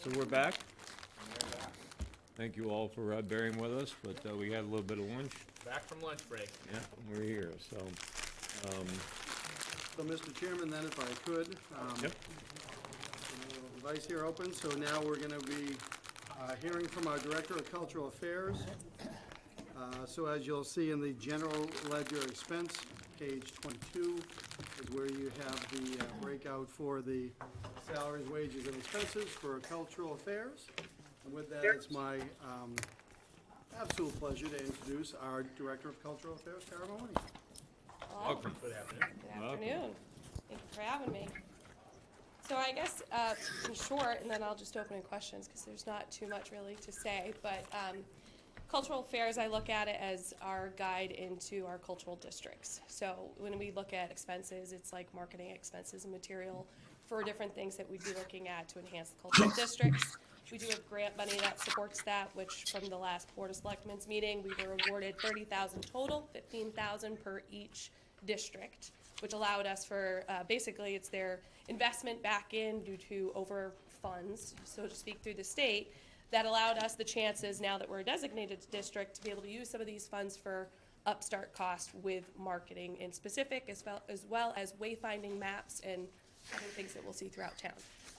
So we're back. Thank you all for bearing with us, but we had a little bit of lunch. Back from lunch break. Yeah, we're here, so. So, Mr. Chairman, then if I could, Yep. the device here open, so now we're gonna be hearing from our Director of Cultural Affairs. So as you'll see in the general ledger expense, page 22 is where you have the breakout for the salaries, wages, and expenses for cultural affairs. And with that, it's my absolute pleasure to introduce our Director of Cultural Affairs, Tara Mahoney. Welcome. Good afternoon. Good afternoon. Thank you for having me. So I guess, in short, and then I'll just open in questions, because there's not too much really to say, but cultural affairs, I look at it as our guide into our cultural districts. So when we look at expenses, it's like marketing expenses and material for different things that we'd be looking at to enhance the cultural districts. We do have grant money that supports that, which from the last Board of Selectmen's meeting, we were awarded $30,000 total, $15,000 per each district, which allowed us for, basically, it's their investment back in due to over funds, so to speak, through the state, that allowed us the chances, now that we're a designated district, to be able to use some of these funds for upstart cost with marketing in specific, as well as wayfinding maps and other things that we'll see throughout town.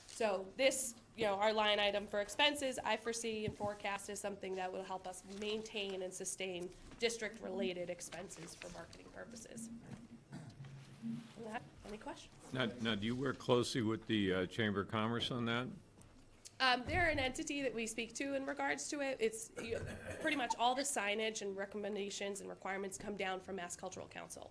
So this, our line item for expenses, I foresee and forecast is something that will help us maintain and sustain district-related expenses for marketing purposes. Any questions? Now, do you work closely with the Chamber of Commerce on that? They're an entity that we speak to in regards to it. It's pretty much all the signage and recommendations and requirements come down from Mass Cultural Council,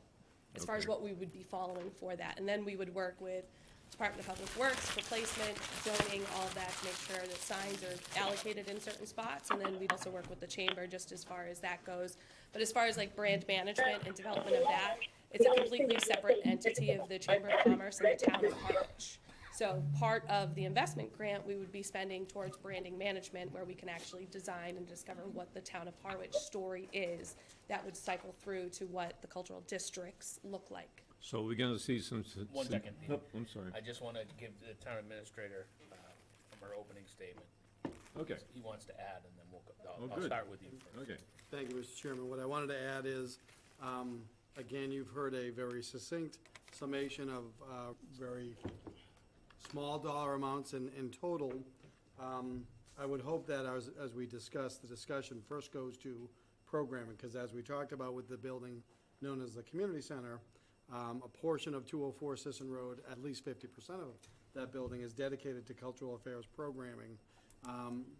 as far as Okay. what we would be following for that. And then we would work with Department of Public Works for placement, zoning, all of that, to make sure that signs are allocated in certain spots. And then we'd also work with the chamber just as far as that goes. But as far as like brand management and development of that, it's a completely separate entity of the Chamber of Commerce and the town of Harwich. So part of the investment grant, we would be spending towards branding management, where we can actually design and discover what the town of Harwich story is that would cycle through to what the cultural districts look like. So we're gonna see some. 1 second, Peter. Oh, I'm sorry. I just want to give the town administrator, from her opening statement, Okay, he wants to add, and then Oh, I'll good. start with you first. okay. Thank you, Mr. Chairman. What I wanted to add is, again, you've heard a very succinct summation of very small dollar amounts in total. I would hope that as we discuss, the discussion first goes to programming, because as we talked about with the building known as the community center, a portion of 204 Sisson Road, at least 50% of that building is dedicated to cultural affairs programming,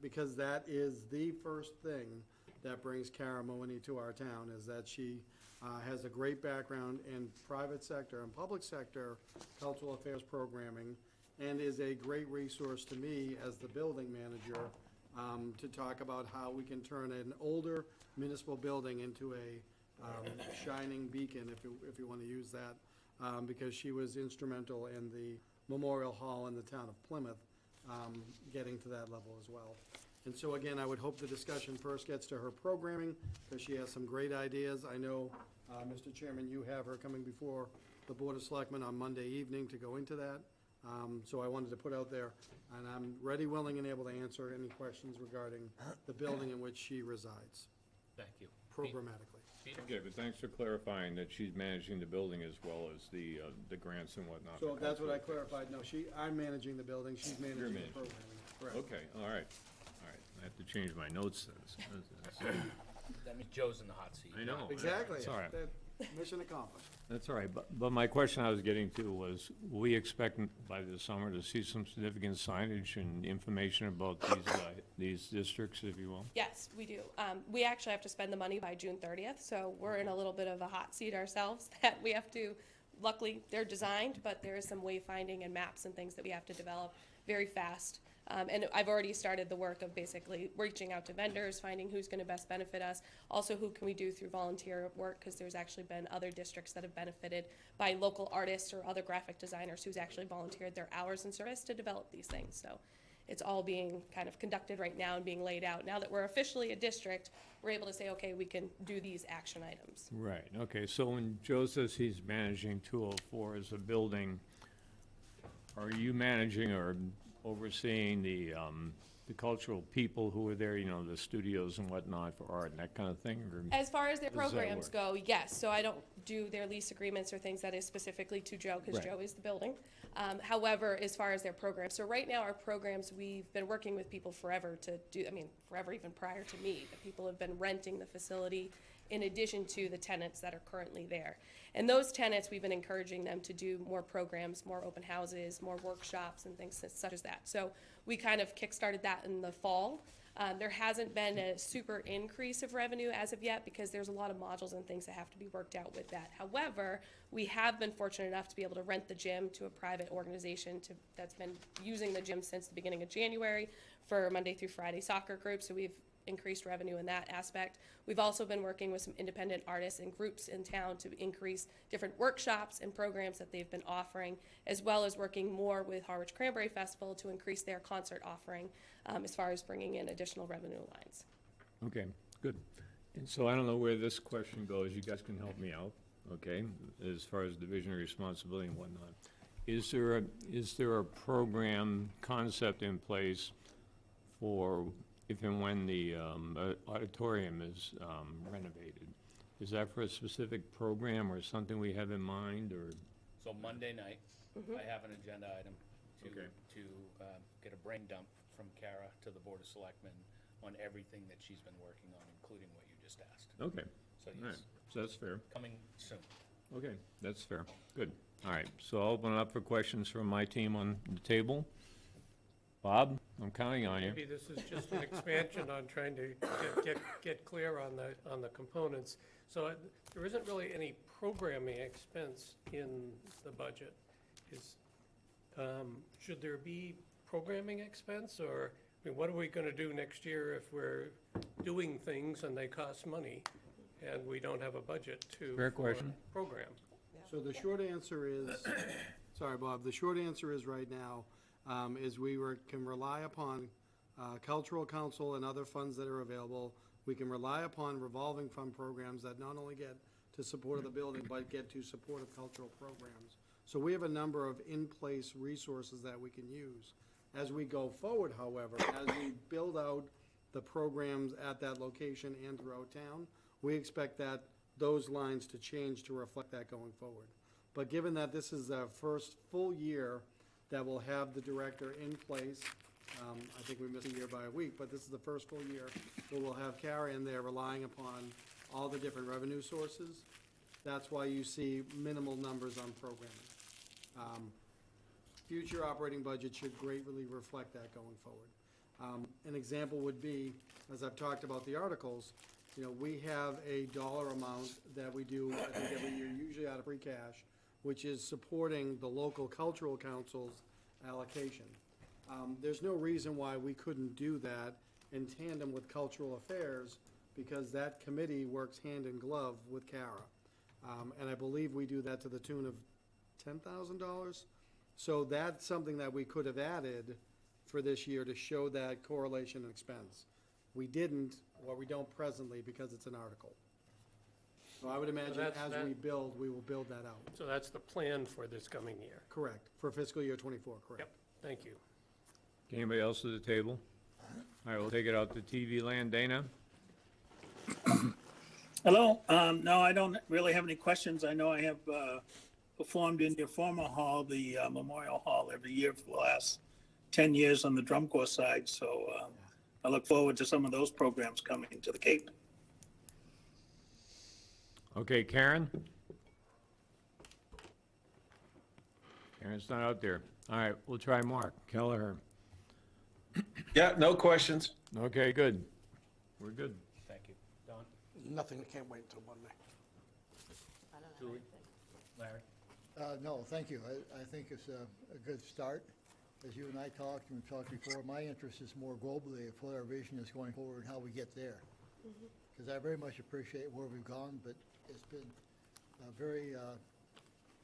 because that is the first thing that brings Kara Mahoney to our town, is that she has a great background in private sector and public sector cultural affairs programming, and is a great resource to me as the building manager, to talk about how we can turn an older municipal building into a shining beacon, if you want to use that, because she was instrumental in the Memorial Hall in the town of Plymouth, getting to that level as well. And so again, I would hope the discussion first gets to her programming, because she has some great ideas. I know, Mr. Chairman, you have her coming before the Board of Selectmen on Monday evening to go into that. So I wanted to put out there, and I'm ready, willing, and able to answer any questions regarding the building in which she resides, Thank you. programmatically. Peter? Okay, but thanks for clarifying that she's managing the building as well as the grants and whatnot. So for that's what I cultural clarified. No, I'm managing the building, she's managing the managing. programming. Correct. Okay, all right. I have to change my notes then. That means Joe's in the hot seat. I know. Exactly. It's all right. That- Mission accomplished. That's all right, but my question I was getting to was, we expect by the summer to see some significant signage and information about these districts, if you will? Yes, we do. We actually have to spend the money by June 30th, so we're in a little bit of a hot seat ourselves that we have to, luckily, they're designed, but there is some wayfinding and maps and things that we have to develop very fast. And I've already started the work of basically reaching out to vendors, finding who's going to best benefit us. Also, who can we do through volunteer work, because there's actually been other districts that have benefited by local artists or other graphic designers who's actually volunteered their hours and service to develop these things. So it's all being kind of conducted right now and being laid out. Now that we're officially a district, we're able to say, okay, we can do these action items. Right, okay, so when Joe says he's managing 204 as a building, are you managing or overseeing the cultural people who are there, you know, the studios and whatnot for art and that kind of thing, or? As far as their How does that programs work? go, yes, so I don't do their lease agreements or things that is specifically to Joe, because Right. Joe is the building. However, as far as their programs, so right now, our programs, we've been working with people forever to do, I mean, forever even prior to me, but people have been renting the facility in addition to the tenants that are currently there. And those tenants, we've been encouraging them to do more programs, more open houses, more workshops and things such as that. So we kind of kickstarted that in the fall. There hasn't been a super increase of revenue as of yet because there's a lot of modules and things that have to be worked out with that. However, we have been fortunate enough to be able to rent the gym to a private organization that's been using the gym since the beginning of January for Monday through Friday soccer groups. So we've increased revenue in that aspect. We've also been working with some independent artists and groups in town to increase different workshops and programs that they've been offering, as well as working more with Harwich Cranberry Festival to increase their concert offering as far as bringing in additional revenue lines. Okay, good. And so I don't know where this question goes, you guys can help me out, okay, as far as division of responsibility and whatnot. Is there a program concept in place for if and when the auditorium is renovated? Is that for a specific program or something we have in mind, or? So Monday night, I have an agenda item Okay. to get a brain dump from Kara to the Board of Selectmen on everything that she's been working on, including what you just asked. Okay, So all right, yes, so that's fair. coming soon. Okay, that's fair, good. All right, so I'll open it up for questions from my team on the table. Bob, I'm counting on you. Maybe this is just an expansion on trying to get clear on the components. So there isn't really any programming expense in the budget. Should there be programming expense, or, I mean, what are we gonna do next year if we're doing things and they cost money and we don't have a budget to Fair for question. program? So the short answer is, sorry, Bob, the short answer is right now, is can rely upon cultural council and other funds that are available. We can rely upon revolving fund programs that not only get to support of the building, but get to support of cultural programs. So we have a number of in-place resources that we can use. As we go forward, however, as we build out the programs at that location and throughout town, we expect that those lines to change to reflect that going forward. But given that this is the first full year that will have the director in place, I think we missed a year by a week, but this is the first full year where we'll have Kara in there relying upon all the different revenue sources. That's why you see minimal numbers on programming. Future operating budget should greatly reflect that going forward. An example would be, as I've talked about the articles, you know, we have a dollar amount that we do, I think, every year, usually out of free cash, which is supporting the local cultural council's allocation. There's no reason why we couldn't do that in tandem with cultural affairs, because that committee works hand in glove with Kara. And I believe we do that to the tune of $10,000. So that's something that we could have added for this year to show that correlation and expense. We didn't, or we don't presently, because it's an article. So I would imagine that's- as we build, we will build that out. So that's the plan for this coming year. Correct, for fiscal year '24, correct. Yep, thank you. Anybody else at the table? All right, we'll take it out to TV land. Dana? Hello. No, I don't really have any questions. I know I have performed in your former hall, the Memorial Hall, every year for the last 10 years on the drum corps side. So I look forward to some of those programs coming to the Cape. Okay, Karen? Karen's not out there. All right, we'll try Mark Kelleher. Yeah, no questions. Okay, good. We're good. Thank you. Don, Nothing, I can't wait until Monday. Julie, Larry? No, thank you. I think it's a good start. As you and I talked, and we've talked before, my interest is more globally of what our vision is going forward and how we get there. Because I very much appreciate where we've gone, but it's been very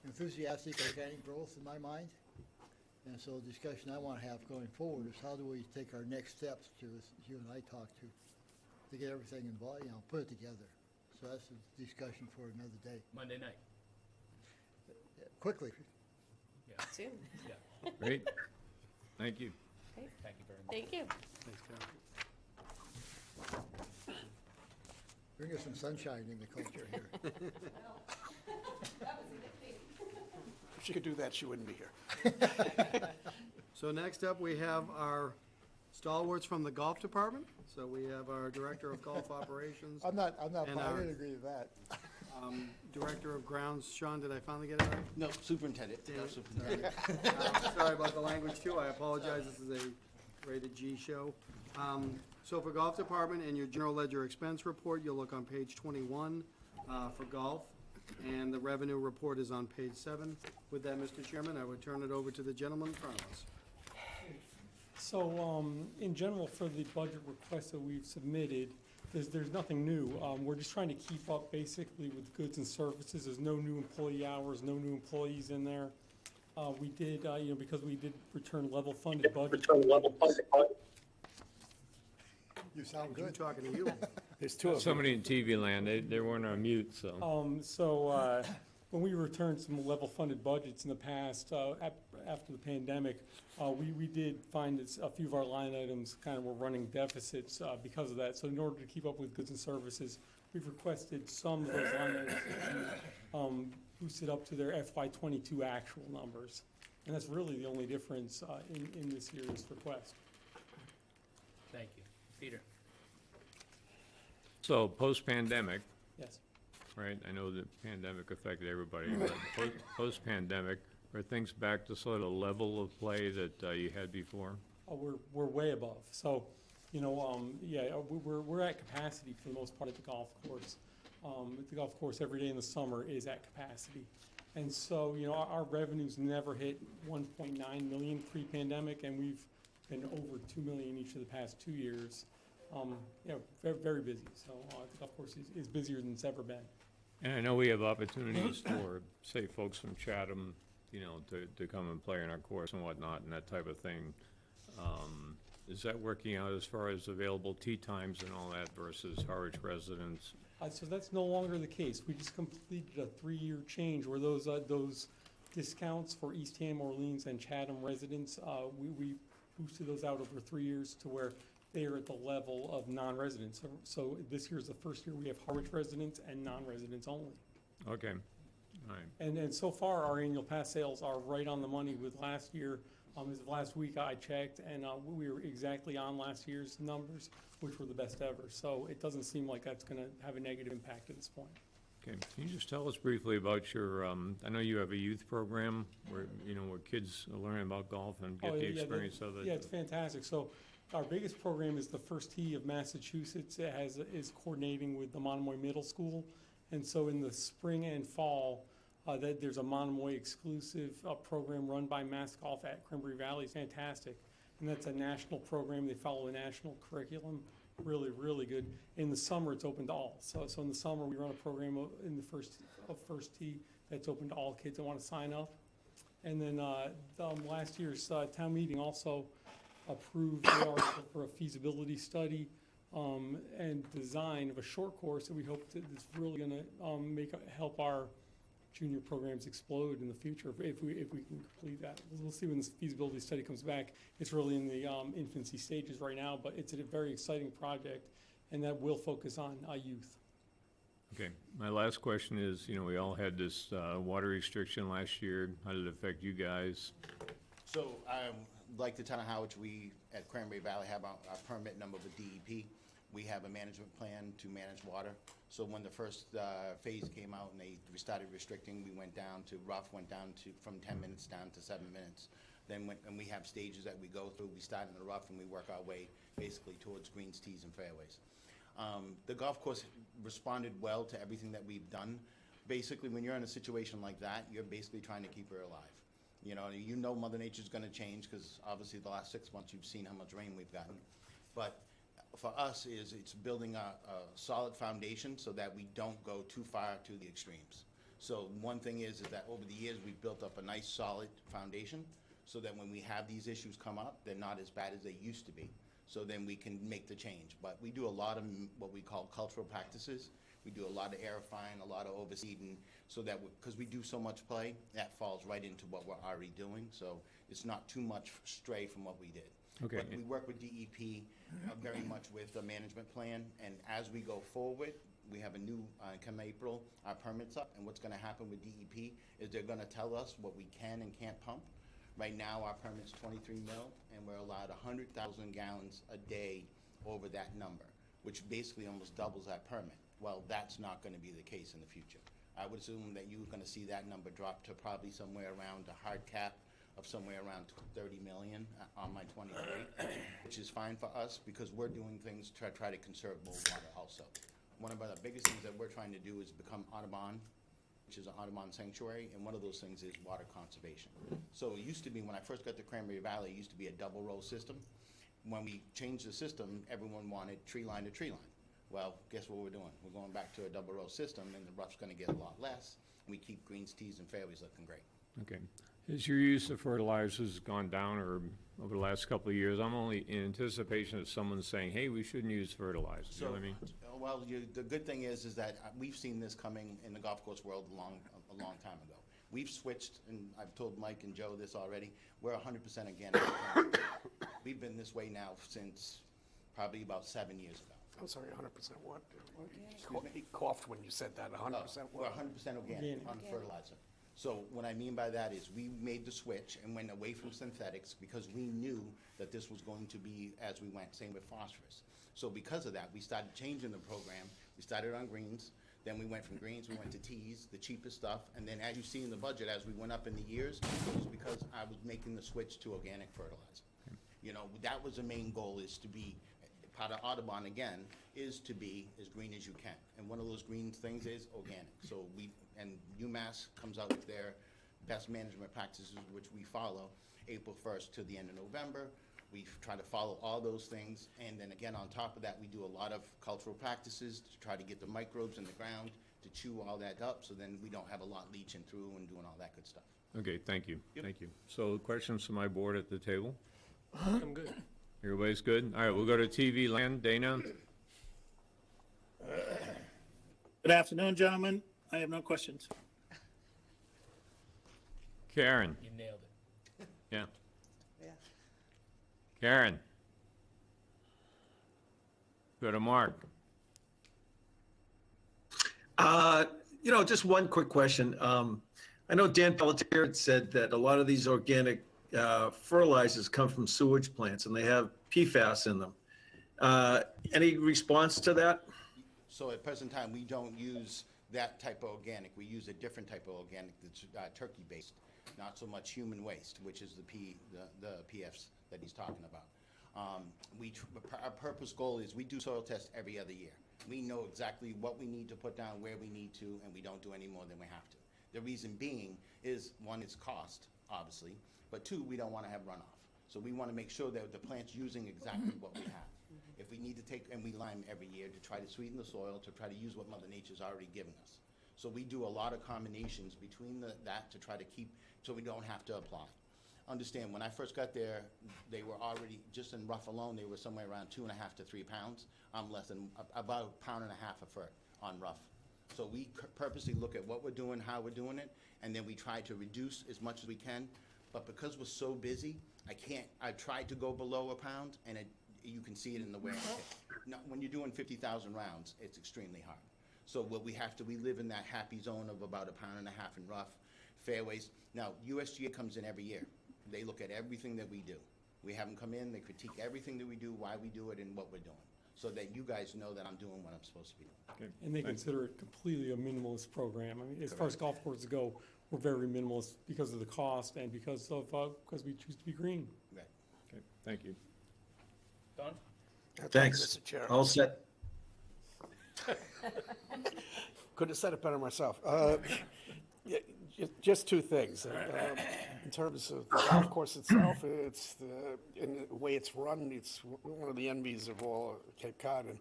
enthusiastic, organic growth in my mind. And so the discussion I want to have going forward is how do we take our next steps to, as you and I talked to get everything involved, put it together. So that's a discussion for another day. Monday night. Quickly. Yeah, Soon. yeah. Great. Thank you. Thank you very much. Thank you. Thanks, Karen. Bring us some sunshine in the culture here. If she could do that, she wouldn't be here. So next up, we have our stalwarts from the golf department. So we have our Director of Golf Operations, I'm not, And I our- didn't agree with that. Director of Grounds. Sean, did I finally get it right? No, superintendent. Damn No, it. superintendent. Sorry about the language too, I apologize, this is a rated G show. So for golf department and your general ledger expense report, you'll look on page 21 for golf, and the revenue report is on page 7. With that, Mr. Chairman, I would turn it over to the gentleman in front of us. So, in general, for the budget request that we've submitted, there's nothing new. We're just trying to keep up basically with goods and services. There's no new employee hours, no new employees in there. We did, because we did return level funded budget. You sound I'm good. talking to you. There's two of them. Somebody in TV land, they weren't on mute, so. When we returned some level funded budgets in the past, after the pandemic, we did find that a few of our line items kind of were running deficits because of that. So in order to keep up with goods and services, we've requested some of those line items to be boosted up to their FY '22 actual numbers. And that's really the only difference in this year's request. Thank you. Peter? So, post-pandemic, Yes. right, I know the pandemic affected everybody, but post-pandemic, are things back to sort of level of play that you had before? We're way above. So, we're at capacity for the most part at the golf course. At the golf course, every day in the summer is at capacity. And so, our revenues never hit 1.9 million pre-pandemic, and we've been over 2 million each of the past 2 years. Very, very busy. So, the golf course is busier than it's ever been. And I know we have opportunities for, say, folks from Chatham, to come and play in our course and whatnot, and that type of thing. Is that working out as far as available tee times and all that versus Harwich residents? So that's no longer the case. We just completed a 3-year change where those discounts for Eastham, Orleans, and Chatham residents, we boosted those out over 3 years to where they are at the level of non-residents. So this year's the first year we have Harwich residents and non-residents only. Okay, all right. And so far, our annual pass sales are right on the money with last year. As of last week, I checked, and we were exactly on last year's numbers, which were the best ever. So it doesn't seem like that's gonna have a negative impact at this point. Okay, can you just tell us briefly about your, I know you have a youth program where, where kids are learning about golf and get Oh, the yeah, experience of it? Yeah, it's fantastic. So our biggest program is the First Tee of Massachusetts. It is coordinating with the Monomoy Middle School. And so in the spring and fall, there's a Monomoy exclusive program run by Mass Golf at Cranberry Valley. It's fantastic. And that's a national program. They follow a national curriculum. Really, really good. In the summer, it's open to all. So in the summer, we run a program in the First Tee that's open to all kids that want to sign up. And then last year's town meeting also approved the article for a feasibility study and design of a short course that we hope that is really going to help our junior programs explode in the future if we can complete that. We'll see when this feasibility study comes back. It's really in the infancy stages right now, but it's a very exciting project, and that will focus on youth. Okay, my last question is, we all had this water restriction last year. How did it affect you guys? So, like the town of Howard, we at Cranberry Valley have our permit number with DEP. We have a management plan to manage water. So when the first phase came out and we started restricting, we went down to from 10 minutes down to 7 minutes. Then and we have stages that we go through. We start in the rough and we work our way basically towards greens, tees, and fairways. The golf course responded well to everything that we've done. Basically, when you're in a situation like that, you're basically trying to keep her alive. You know Mother Nature's gonna change, because obviously the last 6 months you've seen how much rain we've gotten. But for us, it's building a solid foundation so that we don't go too far to the extremes. So one thing is that over the years, we've built up a nice solid foundation so that when we have these issues come up, they're not as bad as they used to be. So then we can make the change. But we do a lot of what we call cultural practices. We do a lot of aerifying, a lot of overseeding, so that, because we do so much play, that falls right into what we're already doing. So it's not too much stray from what we did. Okay. But we work with DEP very much with the management plan, and as we go forward, we have a new, come April, our permit's up, and what's gonna happen with DEP is they're gonna tell us what we can and can't pump. Right now, our permit's 23 mil, and we're allowed 100,000 gallons a day over that number, which basically almost doubles that permit. Well, that's not gonna be the case in the future. I would assume that you're gonna see that number drop to probably somewhere around a hard cap of somewhere around 30 million on my 23, which is fine for us because we're doing things to try to conserve more water also. One of the biggest things that we're trying to do is become Audubon, which is an Audubon sanctuary, and one of those things is water conservation. So it used to be, when I first got to Cranberry Valley, it used to be a double row system. When we changed the system, everyone wanted tree line to tree line. Well, guess what we're doing? We're going back to a double row system, and the rough's gonna get a lot less, and we keep greens, tees, and fairways looking great. Okay. Has your use of fertilizers gone down or over the last couple of years? I'm only in anticipation of someone saying, hey, we shouldn't use fertilizers, you know what I mean? Well, the good thing is that we've seen this coming in the golf course world a long time ago. We've switched, and I've told Mike and Joe this already, we're 100% organic. We've been this way now since probably about 7 years ago. I'm sorry, 100% what? Excuse me? He coughed when you said that, 100% We're what? 100% organic on fertilizer. So what I mean by that is we made the switch and went away from synthetics because we knew that this was going to be as we went, same with phosphorus. So because of that, we started changing the program. We started on greens, then we went from greens, we went to teas, the cheapest stuff, and then as you see in the budget, as we went up in the years, it was because I was making the switch to organic fertilizer. You know, that was the main goal, is to be, part of Audubon again, is to be as green as you can. And one of those green things is organic. So and UMass comes out with their best management practices, which we follow, April 1st to the end of November. We try to follow all those things, and then again, on top of that, we do a lot of cultural practices to try to get the microbes in the ground, to chew all that up, so then we don't have a lot leaching through and doing all that good stuff. Okay, thank you, Yep. thank you. So questions from my board at the table? I'm good. Everybody's good? All right, we'll go to TV land. Dana? Good afternoon, gentlemen. I have no questions. Karen? You nailed it. Yeah. Karen? Go to Mark. Just one quick question. I know Dan Pelletier had said that a lot of these organic fertilizers come from sewage plants and they have PFAS in them. Any response to that? So at present time, we don't use that type of organic. We use a different type of organic that's turkey-based, not so much human waste, which is the PFs that he's talking about. Our purpose goal is we do soil tests every other year. We know exactly what we need to put down, where we need to, and we don't do any more than we have to. The reason being is, one, it's cost, obviously, but two, we don't want to have runoff. So we want to make sure that the plant's using exactly what we have. If we need to take, and we lime every year to try to sweeten the soil, to try to use what Mother Nature's already given us. So we do a lot of combinations between that to try to keep, so we don't have to apply. Understand, when I first got there, they were already, just in rough alone, they were somewhere around 2.5 to 3 pounds. I'm less than, about 1.5 pounds a foot on rough. So we purposely look at what we're doing, how we're doing it, and then we try to reduce as much as we can. But because we're so busy, I tried to go below a pound, and you can see it in the wear and tear. Now, when you're doing 50,000 rounds, it's extremely hard. So we live in that happy zone of about 1.5 pounds in rough fairways. Now, USGA comes in every year. They look at everything that we do. We have them come in, they critique everything that we do, why we do it, and what we're doing, so that you guys know that I'm doing what I'm supposed to be doing. Okay. And they consider it completely a minimalist program. I mean, as far as golf courses go, we're very minimalist because of the cost and because we choose to be green. Right. Okay, thank you. Don? Thanks. Mr. Chair. All set. Couldn't have said it better myself. Yeah, just two things. In terms of the golf course itself, in the way it's run, it's one of the envies of all Cape Cod. And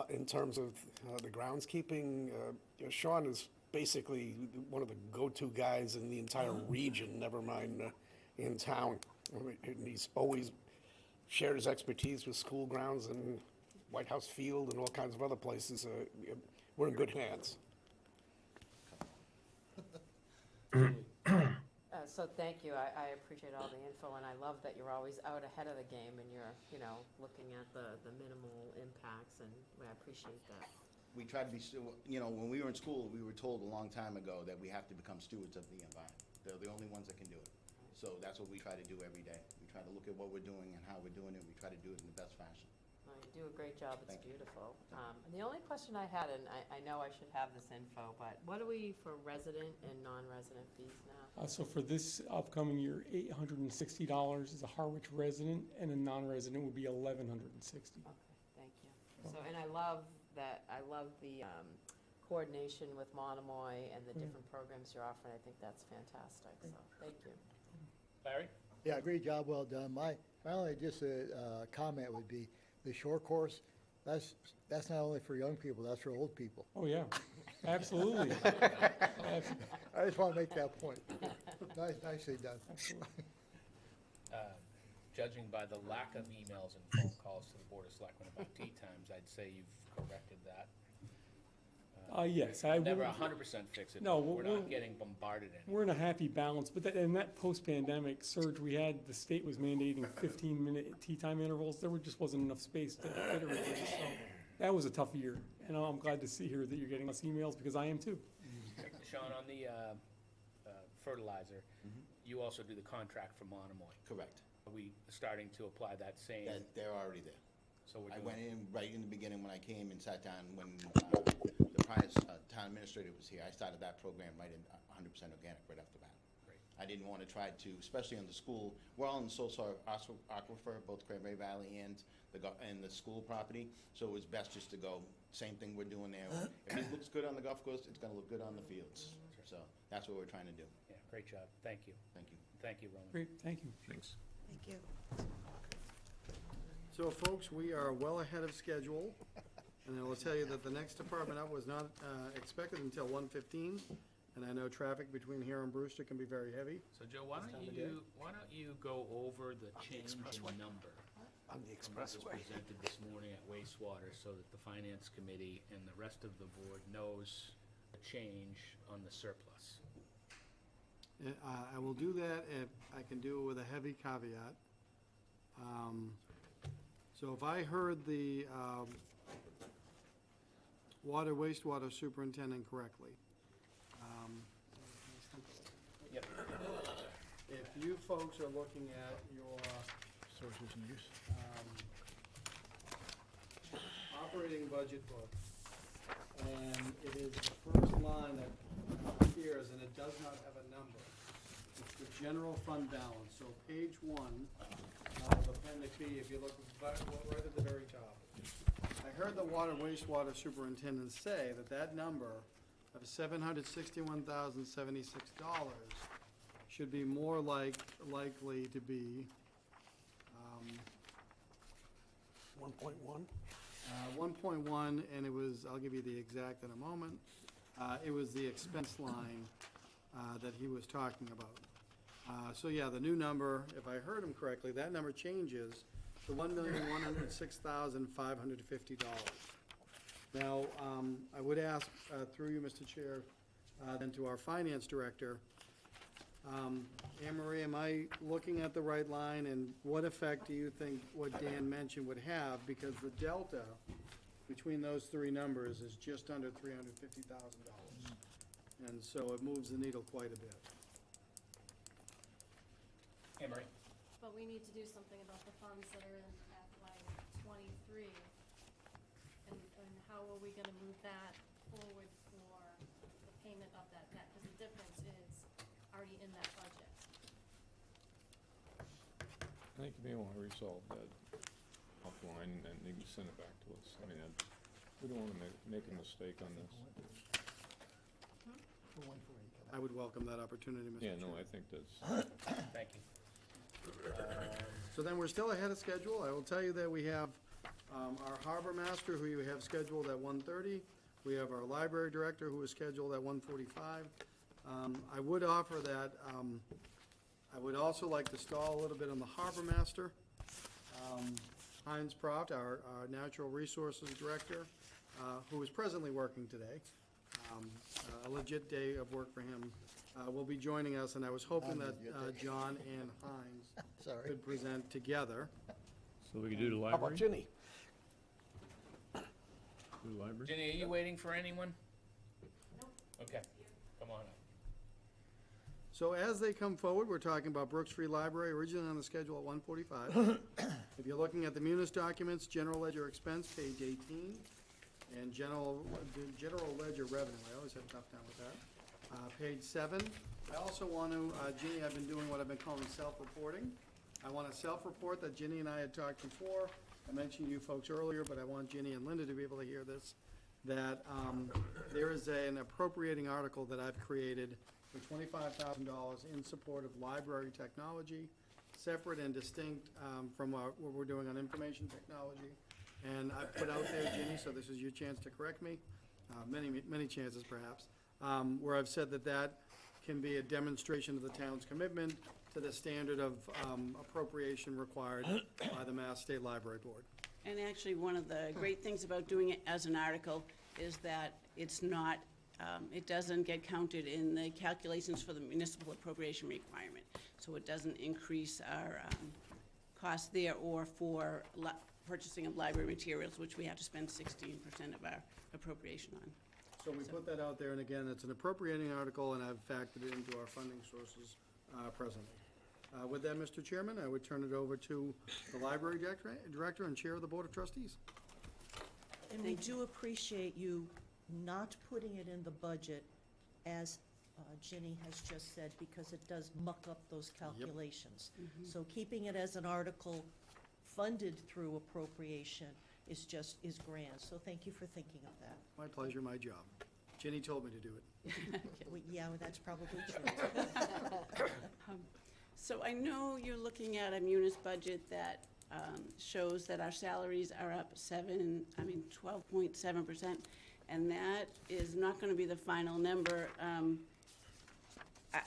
in terms of the groundskeeping, Sean is basically one of the go-to guys in the entire region, never mind in town. And he's always shared his expertise with school grounds and White House Field and all kinds of other places. We're in good hands. So thank you. I appreciate all the info, and I love that you're always out ahead of the game and you're, looking at the minimal impacts, and I appreciate that. We try to be, when we were in school, we were told a long time ago that we have to become stewards of the environment. They're the only ones that can do it. So that's what we try to do every day. We try to look at what we're doing and how we're doing it. We try to do it in the best fashion. Well, you do a great job. It's Thank you. beautiful. And the only question I had, and I know I should have this info, but what are we for resident and non-resident fees now? So for this upcoming year, $860 is a Harwich resident, and a non-resident would be $1,160. Okay, thank you. So, and I love the coordination with Monomoy and the different programs you're offering. I think that's fantastic, so thank you. Larry? Yeah, great job, well done. My only just a comment would be, the short course, that's not only for young people, that's for old people. Oh, yeah, absolutely. I just want to make that point. Nicely done. Judging by the lack of emails and phone calls to the Board of Selectmen about tea times, I'd say you've corrected that. Yes, I Never will. 100% fix it, No, but we're we'll- not getting bombarded anymore. We're in a happy balance, but in that post-pandemic surge we had, the state was mandating 15-minute tea time intervals. There just wasn't enough space to fit everything, so that was a tough year. And I'm glad to see here that you're getting less emails, because I am too. Sean, on the fertilizer, you also do the contract for Monomoy. Correct. Are we starting to apply that same, That, they're already there. so we're I doing? went in right in the beginning when I came and sat down when the prior town administrator was here. I started that program right in 100% organic right off the bat. Great. I didn't want to try to, especially on the school, we're all in the sole soil aquifer, both Cranberry Valley and the school property. So it was best just to go, same thing we're doing there. If it looks good on the golf course, it's going to look good on the fields. So that's what we're trying to do. Yeah, great job. Thank you. Thank you. Thank you, Roland. Great, thank you. Thanks. Thank you. So folks, we are well ahead of schedule, and I will tell you that the next department up was not expected until 1:15, and I know traffic between here and Brewster can be very heavy. So Joe, why don't you go over the change in number On the from what was expressway. presented this morning at wastewater, so that the finance committee and the rest of the board knows the change on the surplus? I will do that if I can do it with a heavy caveat. So if I heard the wastewater superintendent correctly, Yep. if you folks are looking at your Sources and use. operating budget book, and it is the first line that appears, and it does not have a number. It's the general fund balance, so page 1 of appendix B, if you look right at the very top. I heard the wastewater superintendent say that number of $761,076 should be more likely to be 1.1? 1.1, and it was, I'll give you the exact in a moment. It was the expense line that he was talking about. So yeah, the new number, if I heard him correctly, that number changes to $1,106,550. Now, I would ask, through you, Mr. Chair, then to our finance director, Anne Marie, am I looking at the right line, and what effect do you think what Dan mentioned would have? Because the delta between those three numbers is just under $350,000. And so it moves the needle quite a bit. Emery? But we need to do something about the funds that are in FY '23. And how are we gonna move that forward for the payment of that debt? Because the difference is already in that budget. I think you may want to resolve that offline, and then you can send it back to us. I mean, we don't want to make a mistake on this. I would welcome that opportunity, Mr. Chair. Yeah, no, I think that's, Thank you. So then we're still ahead of schedule. I will tell you that we have our harbor master, who you have scheduled at 1:30. We have our library director, who is scheduled at 1:45. I would offer that, I would also like to stall a little bit on the harbor master. Heinz Proft, our natural resources director, who is presently working today. A legit day of work for him will be joining us, and I was hoping that John and Heinz Sorry. could present together. So we could do the How about library? Ginny? Do the library? Jenny, are you waiting for anyone? Okay, come on up. So as they come forward, we're talking about Brooks Free Library, originally on the schedule at 1:45. If you're looking at the munis documents, general ledger expense, page 18, and general ledger revenue, I always have a tough time with that. Page 7. I also want to, Ginny, I've been doing what I've been calling self-reporting. I want a self-report that Ginny and I had talked before. I mentioned you folks earlier, but I want Ginny and Linda to be able to hear this, that there is an appropriating article that I've created for $25,000 in support of library technology, separate and distinct from what we're doing on information technology. And I've put out there, Ginny, so this is your chance to correct me, many chances perhaps, where I've said that that can be a demonstration of the town's commitment to the standard of appropriation required by the Mass State Library Board. And actually, one of the great things about doing it as an article is that it's not, it doesn't get counted in the calculations for the municipal appropriation requirement. So it doesn't increase our cost there or for purchasing of library materials, which we have to spend 16% of our appropriation on. So we put that out there, and again, it's an appropriating article, and I've factored it into our funding sources presently. With that, Mr. Chairman, I would turn it over to the Library Director and Chair of the Board of Trustees. And we do appreciate you not putting it in the budget, as Ginny has just said, because it does muck up those calculations. So keeping it as an article funded through appropriation is grand. So thank you for thinking of that. My pleasure, my job. Ginny told me to do it. Yeah, well, that's probably true. So I know you're looking at a munis budget that shows that our salaries are up 12.7%, and that is not gonna be the final number.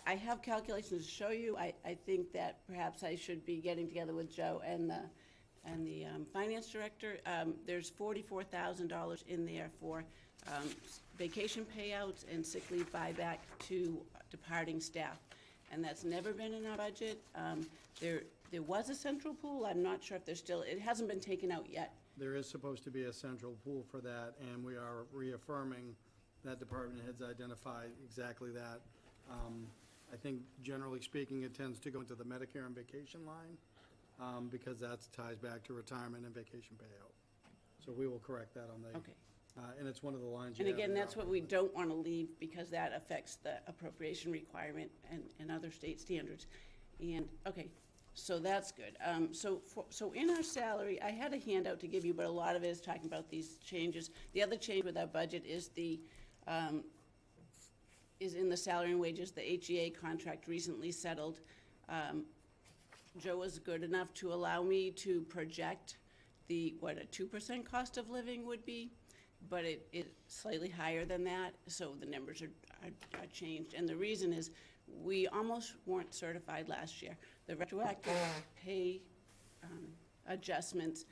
I have calculations to show you. I think that perhaps I should be getting together with Joe and the finance director. There's $44,000 in there for vacation payouts and sick leave buyback to departing staff. And that's never been in our budget. There was a central pool. I'm not sure if there's still, it hasn't been taken out yet. There is supposed to be a central pool for that, and we are reaffirming that department heads identify exactly that. I think generally speaking, it tends to go into the Medicare and vacation line, because that ties back to retirement and vacation payout. So we will correct that on the. Okay. And it's one of the lines you And have again, in that's your- what we don't want to leave, because that affects the appropriation requirement and other state standards. And, okay, so that's good. So in our salary, I had a handout to give you, but a lot of it is talking about these changes. The other change with our budget is is in the salary and wages. The HEA contract recently settled. Joe was good enough to allow me to project what a 2% cost of living would be, but it's slightly higher than that, so the numbers are changed. And the reason is, we almost weren't certified last year. The retroactive pay adjustments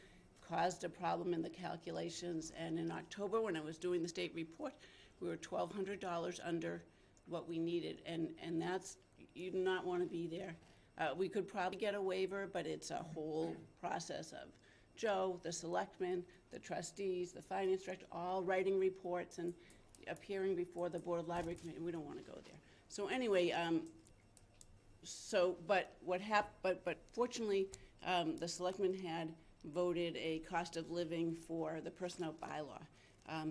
caused a problem in the calculations, and in October, when I was doing the state report, we were $1,200 under what we needed, and that's, you do not want to be there. We could probably get a waiver, but it's a whole process of Joe, the selectmen, the trustees, the finance director, all writing reports and appearing before the Board of Library Committee. We don't want to go there. So anyway, but fortunately, the selectmen had voted a cost of living for the personnel bylaw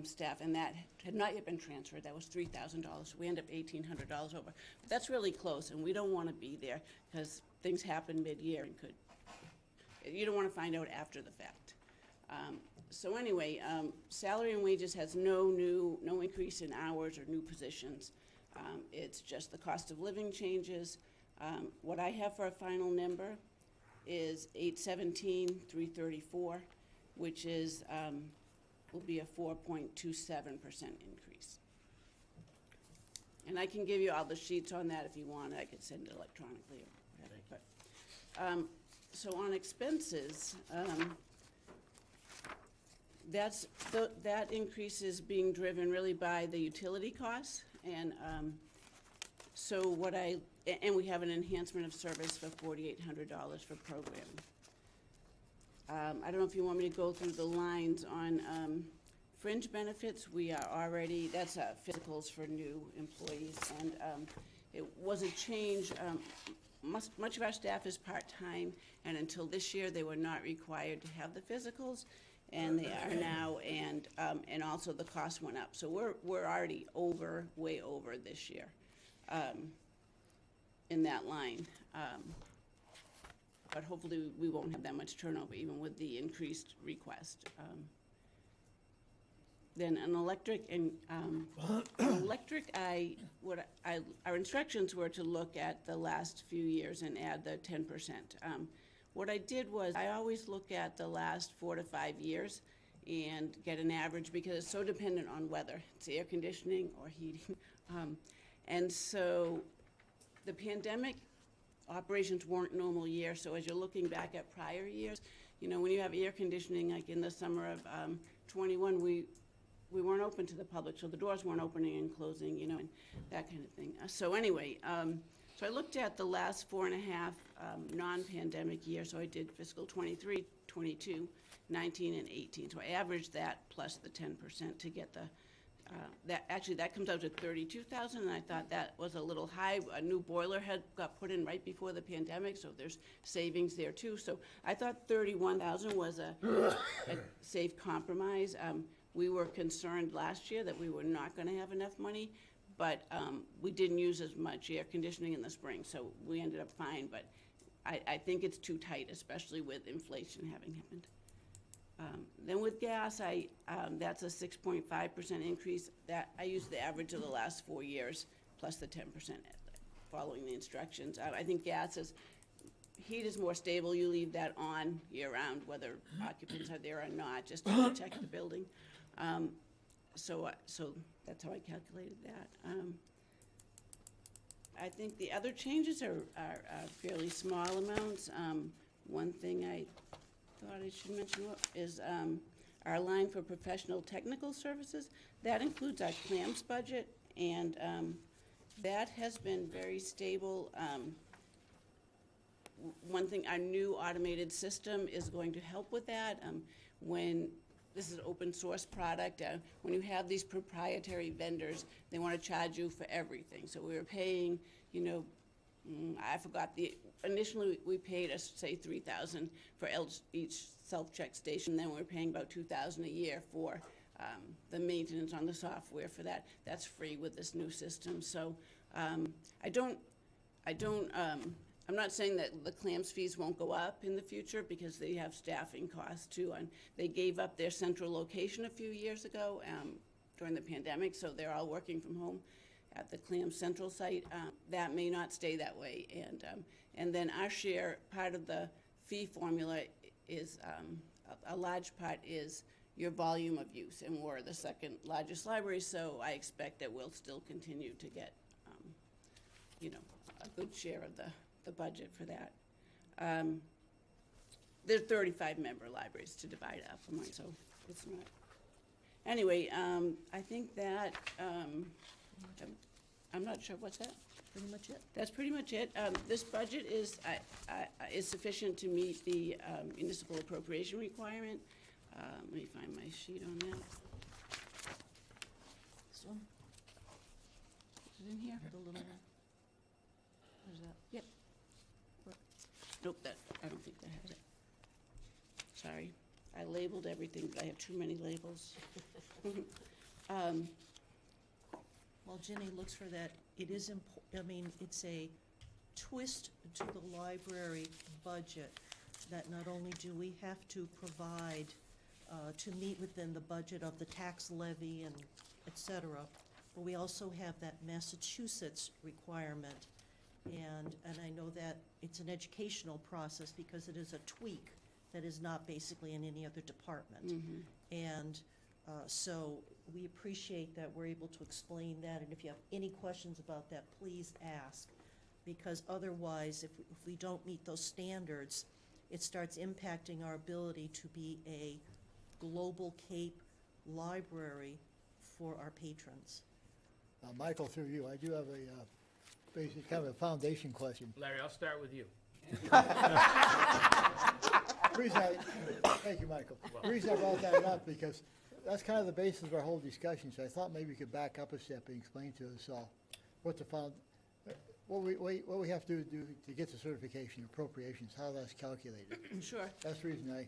staff, and that had not yet been transferred. That was $3,000. We end up $1,800 over. But that's really close, and we don't want to be there, because things happen mid-year and you don't want to find out after the fact. So anyway, salary and wages has no increase in hours or new positions. It's just the cost of living changes. What I have for a final number is $817,334, which is, will be a 4.27% increase. And I can give you all the sheets on that if you want. I could send it electronically or whatever. But, so on expenses, that increase is being driven really by the utility costs, and So and we have an enhancement of service for $4,800 for programming. I don't know if you want me to go through the lines on fringe benefits. We are already, that's physicals for new employees, and it was a change. Much of our staff is part-time, and until this year, they were not required to have the physicals, and they are now, and also the cost went up. So we're already way over this year in that line. But hopefully, we won't have that much turnover, even with the increased request. Then an electric, and our instructions were to look at the last few years and add the 10%. What I did was, I always look at the last 4 to 5 years and get an average, because it's so dependent on weather. It's air conditioning or heating. And so the pandemic, operations weren't normal year, so as you're looking back at prior years, you know, when you have air conditioning, like in the summer of 21, we weren't open to the public, so the doors weren't opening and closing, you know, and that kind of thing. So anyway, so I looked at the last 4.5 non-pandemic years, so I did fiscal 23, 22, 19, and 18. So I averaged that plus the 10% to get the, that comes out to 32,000, and I thought that was a little high. A new boiler got put in right before the pandemic, so there's savings there too. So I thought 31,000 was a safe compromise. We were concerned last year that we were not gonna have enough money, but we didn't use as much air conditioning in the spring, so we ended up fine. But I think it's too tight, especially with inflation having happened. Then with gas, that's a 6.5% increase. That I used the average of the last 4 years plus the 10% following the instructions. I think heat is more stable. You leave that on year-round, whether occupants are there or not, just to protect the building. So that's how I calculated that. I think the other changes are fairly small amounts. One thing I thought I should mention is our line for professional technical services. That includes our CLAMS budget, and that has been very stable. One thing, our new automated system is going to help with that. When this is an open source product, when you have these proprietary vendors, they want to charge you for everything. So we were paying, you know, I forgot initially we paid us, say, $3,000 for each self-check station. Then we were paying about $2,000 a year for the maintenance on the software for that. That's free with this new system. So I'm not saying that the CLAMS fees won't go up in the future, because they have staffing costs too. And they gave up their central location a few years ago during the pandemic, so they're all working from home at the CLAMS central site. That may not stay that way. And then our share, part of the fee formula is, a large part is your volume of use. And we're the second largest library, so I expect that we'll still continue to get, you know, a good share of the budget for that. There are 35 member libraries to divide up among, so it's not. Anyway, I think that, I'm not sure, what's that? Pretty much it. That's pretty much it. This budget is sufficient to meet the municipal appropriation requirement. Let me find my sheet on that. This one, Is it in here? the little one. What is that? Yep. Nope, I don't think that has it. Sorry, I labeled everything, but I have too many labels. While Ginny looks for that, it is it's a twist to the library budget that not only do we have to provide to meet within the budget of the tax levy and et cetera, but we also have that Massachusetts requirement. And I know that it's an educational process because it is a tweak that is not basically in any other department. And so we appreciate that we're able to explain that, and if you have any questions about that, please ask. Because otherwise, if we don't meet those standards, it starts impacting our ability to be a global Cape library for our patrons. Michael, through you, I do have a basically kind of a foundation question. Larry, I'll start with you. Thank you, Michael. The reason I brought that up, because that's kind of the basis of our whole discussion, so I thought maybe you could back up a step and explain to us what what we have to do to get the certification, appropriations, how that's calculated. Sure, That's the reason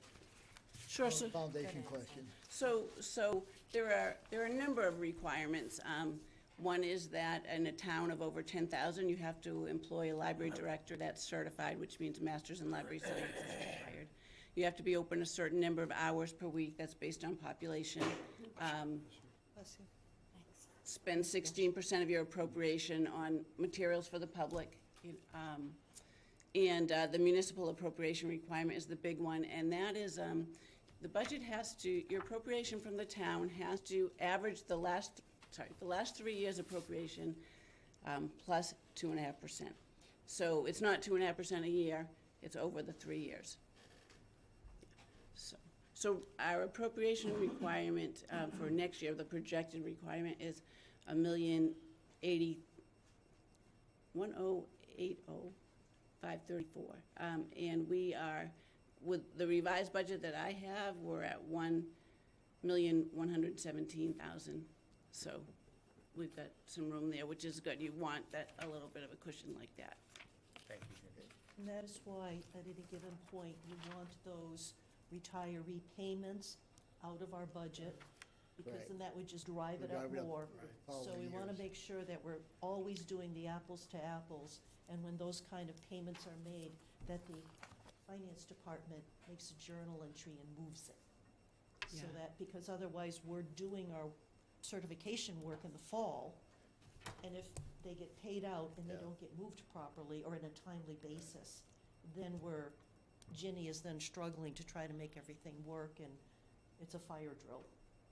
sure. So, foundation question. so there are a number of requirements. One is that in a town of over 10,000, you have to employ a library director that's certified, which means master's in library science is required. You have to be open a certain number of hours per week, that's based on population. Spend 16% of your appropriation on materials for the public. And the municipal appropriation requirement is the big one, and that is, the budget has to, your appropriation from the town has to average the last 3 years' appropriation, plus 2.5%. So it's not 2.5% a year, it's over the 3 years. So our appropriation requirement for next year, the projected requirement is $1,080,534. And we are, with the revised budget that I have, we're at $1,117,000. So we've got some room there, which is good. You want that, a little bit of a cushion like that. Thank you, Jim. And that is why, at any given point, you want those retiree payments out of our budget, because Right. then that would just drive it up Drive it up, more. right, So following we want to years. make sure that we're always doing the apples to apples, and when those kind of payments are made, that the finance department makes a journal entry and moves it. So Yeah. that, because otherwise, we're doing our certification work in the fall, and if they get paid out and they Yeah. don't get moved properly or in a timely basis, then Ginny is then struggling to try to make everything work, and it's a fire drill.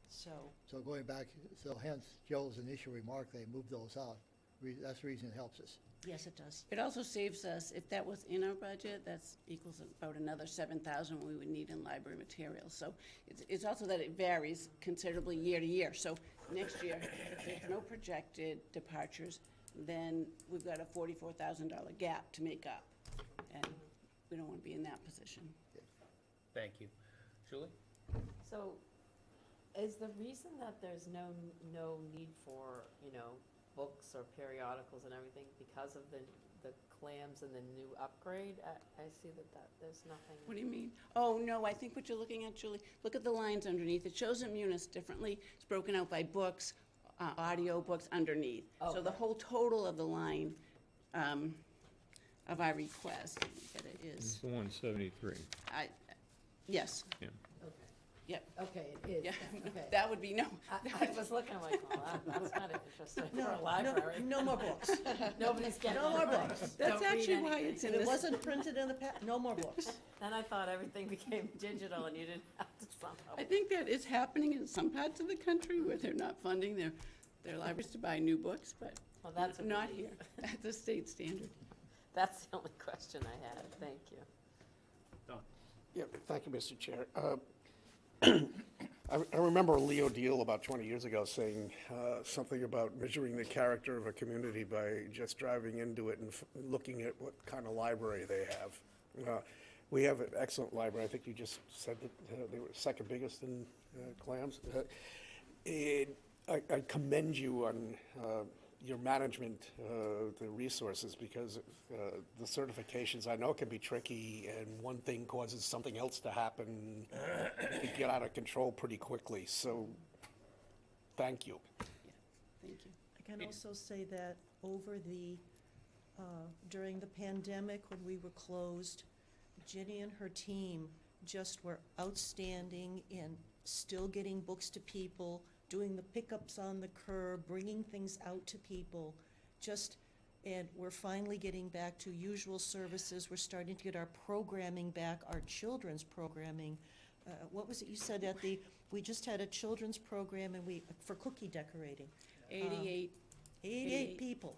So, So going back, so hence Joe's initial remark, they moved those out. That's the reason it helps us. yes, it does. It also saves us, if that was in our budget, that's equals about another $7,000 we would need in library materials. So it's also that it varies considerably year to year. So next year, if there's no projected departures, then we've got a $44,000 gap to make up. And we don't want to be in that position. Thank you. Julie? So, is the reason that there's no need for, books or periodicals and everything because of the clams and the new upgrade? I see that there's nothing. What do you mean? Oh, no, I think what you're looking at, Julie, look at the lines underneath. It shows it Munis differently. It's broken out by books, audio books underneath. So the Okay. whole total of the line of our request, that it It's is, the 173, yes, yeah. Okay. yep, Okay, it is, yeah. okay. That would be no. I was looking like, well, that's kind of interesting for a No, library. no more books. Nobody's getting No it more right. books. That's Don't read actually why anything. it's in If it this. wasn't printed in the no more books. Then I thought everything became digital and you didn't have to somehow. I think that is happening in some parts of the country where they're not funding their libraries to buy new books, but Well, that's a not relief. here. That's a state standard. That's the only question I had. Thank you. Yeah, thank you, Mr. Chair. I remember Leo Deal about 20 years ago saying something about measuring the character of a community by just driving into it and looking at what kind of library they have. We have an excellent library. I think you just said that they were second biggest in Clams. I commend you on your management, the resources, because the certifications, I know, can be tricky, and one thing causes something else to happen. It can get out of control pretty quickly, so thank you. Thank you. I can also say that over during the pandemic, when we were closed, Ginny and her team just were outstanding in still getting books to people, doing the pickups on the curb, bringing things out to people, and we're finally getting back to usual services. We're starting to get our programming back, our children's programming. What was it you said we just had a children's program for cookie decorating. 88. 88 people.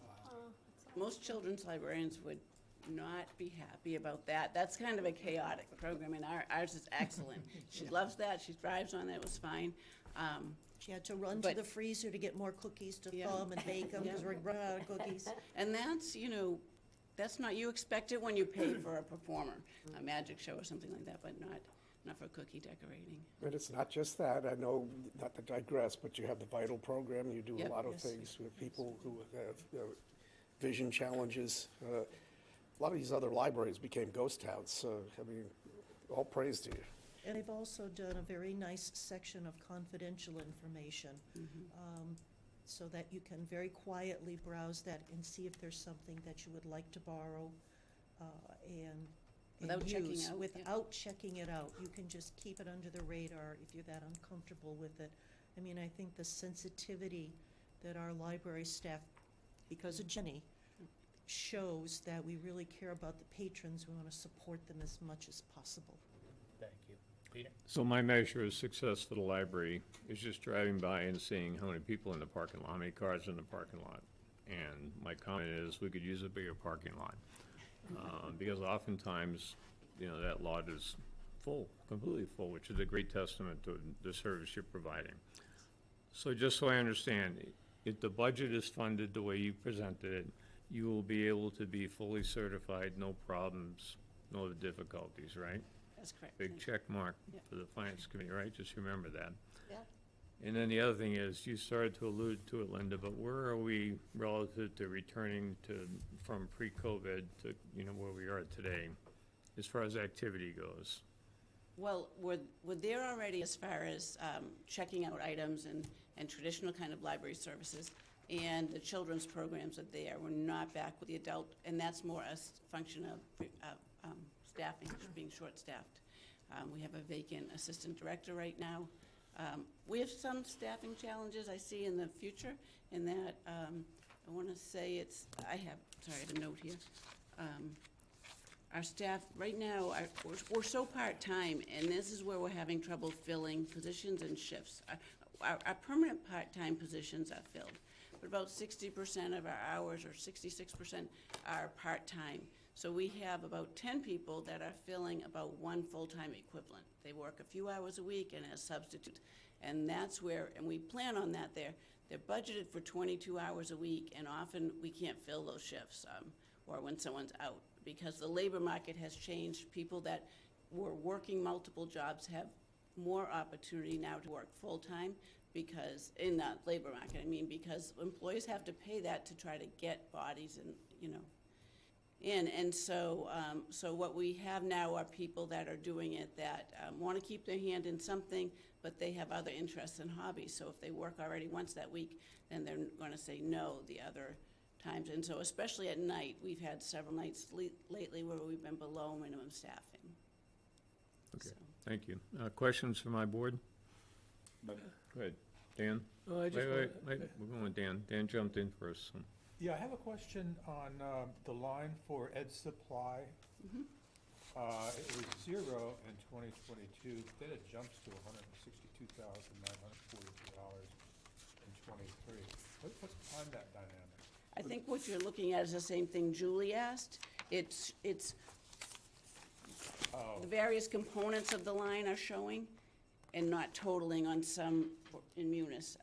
Most children's librarians not be happy about that. That's kind of a chaotic program, and ours is excellent. She loves that, she thrives on it, it was fine. She had to run to But- the freezer to get more cookies to Yeah. thaw 'em and bake them, because Yeah. we're running out of cookies. And that's, that's not, you expect it when you pay for a performer, a magic show or something like that, but not for cookie decorating. And it's not just that, I know, not to digress, but you have the Vital program, you do a Yep. lot of Yes. things with people who have vision challenges. A lot of these other libraries became ghost towns, so, I mean, all praise to you. And they've also done a very nice section of confidential information, so that you can very quietly browse that and see if there's something that you would like to borrow, and Without checking use. out, yeah. Without checking it out. You can just keep it under the radar if you're that uncomfortable with it. I mean, I think the sensitivity that our library staff, because of Jenny, shows that we really care about the patrons. We want to support them as much as possible. Thank you. Peter? So my measure of success for the library is just driving by and seeing how many people in the parking lot, how many cars in the parking lot. And my comment is, we could use a bigger parking lot. Because oftentimes, that lot is full, completely full, which is a great testament to the service you're providing. So just so I understand, if the budget is funded the way you presented it, you will be able to be fully certified, no problems, no difficulties, right? That's correct. Big Thank check mark Yep. for the finance committee, right? Just remember that. Yeah. And then the other thing is, you started to allude to it, Linda, but where are we relative to returning from pre-COVID to, where we are today, as far as activity goes? Well, we're there already as far as checking out items and traditional kind of library services, and the children's programs are there. We're not back with the adult, and that's more a function of staffing, being short-staffed. We have a vacant assistant director right now. We have some staffing challenges I see in the future, in that, I want to say I have a note here. Our staff, right now, we're so part-time, and this is where we're having trouble filling positions and shifts. Our permanent part-time positions are filled, but about 60% of our hours, or 66%, are part-time. So we have about 10 people that are filling about one full-time equivalent. They work a few hours a week and as substitute. And that's where, and we plan on that there. They're budgeted for 22 hours a week, and often we can't fill those shifts, or when someone's out, because the labor market has changed. People that were working multiple jobs have more opportunity now to work full-time, because, in the labor market, because employees have to pay that to try to get bodies and, in. And so what we have now are people that are doing it that want to keep their hand in something, but they have other interests and hobbies. So if they work already once that week, then they're going to say no the other times. And so especially at night, we've had several nights lately where we've been below minimum staffing. Okay, So. thank you. Questions from my board? Go ahead, Dan? Oh, I just Wait, wanna- we're going with Dan. Dan jumped in first. So. Yeah, I have a question on the line for Ed Supply. It was 0 in 2022, then it jumps to $162,942 in '23. What's behind that dynamic? I think what you're looking at is the same thing Julie asked. It's the various components of the line are showing and not totaling on some in Munis.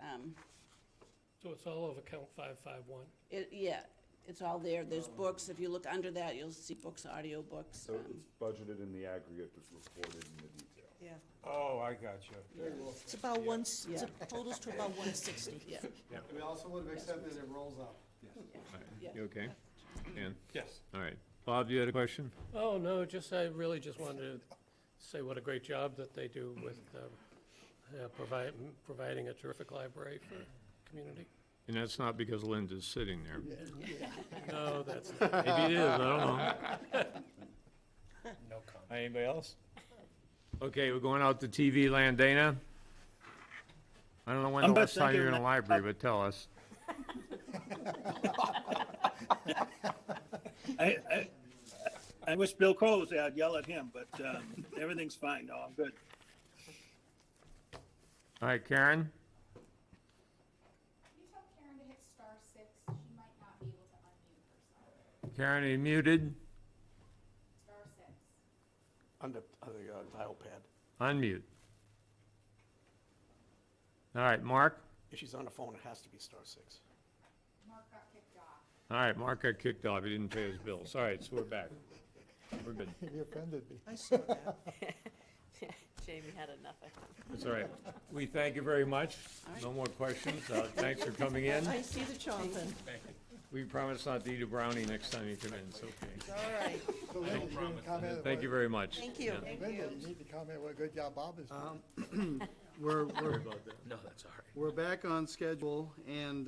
So it's all of account 551. Yeah, it's all there. There's books. If you look under that, you'll see books, audio books. So it's budgeted in the aggregate, but reported in the detail. Yeah. Oh, I got you. It's about it totals to about 160. Yeah. We also would have accepted it rolls up. All right, Yeah. You okay? Dan? Yes. All right. Bob, you had a question? Oh, no, I really just wanted to say what a great job that they do with providing a terrific library for the community. And that's not because Linda's sitting there. No, that's Maybe it is, I don't know. No comment. Anybody else? Okay, we're going out to TV land, Dana. I don't know when I'm the just last time you were in a thinking library, but tell us. I wish Bill Cole was there, I'd yell at him, but everything's fine. No, I'm good. All right, Karen? Can you tell Karen to hit *6? She might not be able to unmute herself. Karen, are you muted? under the dial pad. Unmute. All right, Mark? If she's on the phone, it has to be *6. All right, Mark got kicked off. He didn't pay his bills. All right, so we're back. We're good. You offended me. I saw that. Jamie had enough of him. That's all right. We thank you very much. No more questions. Thanks for coming in. I see the chomping. We promise not to eat a brownie next time you come in. It's okay. All right. So Linda, you gonna comment? Thank you very much. Thank you. Yeah. Linda, you need to comment what a good job Bob is doing. We're, No, that's all right. we're back on schedule, and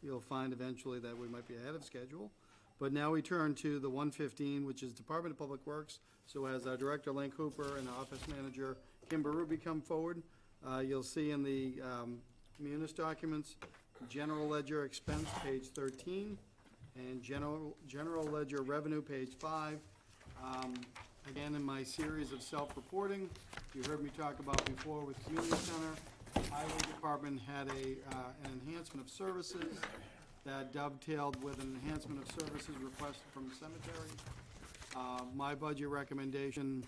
you'll find eventually that we might be ahead of schedule. But now we turn to the 115, which is Department of Public Works. So as our Director, Lynn Cooper, and Office Manager, Kimber Ruby, come forward, you'll see in the munis documents, General Ledger Expense, page 13, and General Ledger Revenue, page 5. Again, in my series of self-reporting, you heard me talk about before with Community Center, Highway Department had an enhancement of services that dovetailed with an enhancement of services requested from the cemetery. My budget recommendation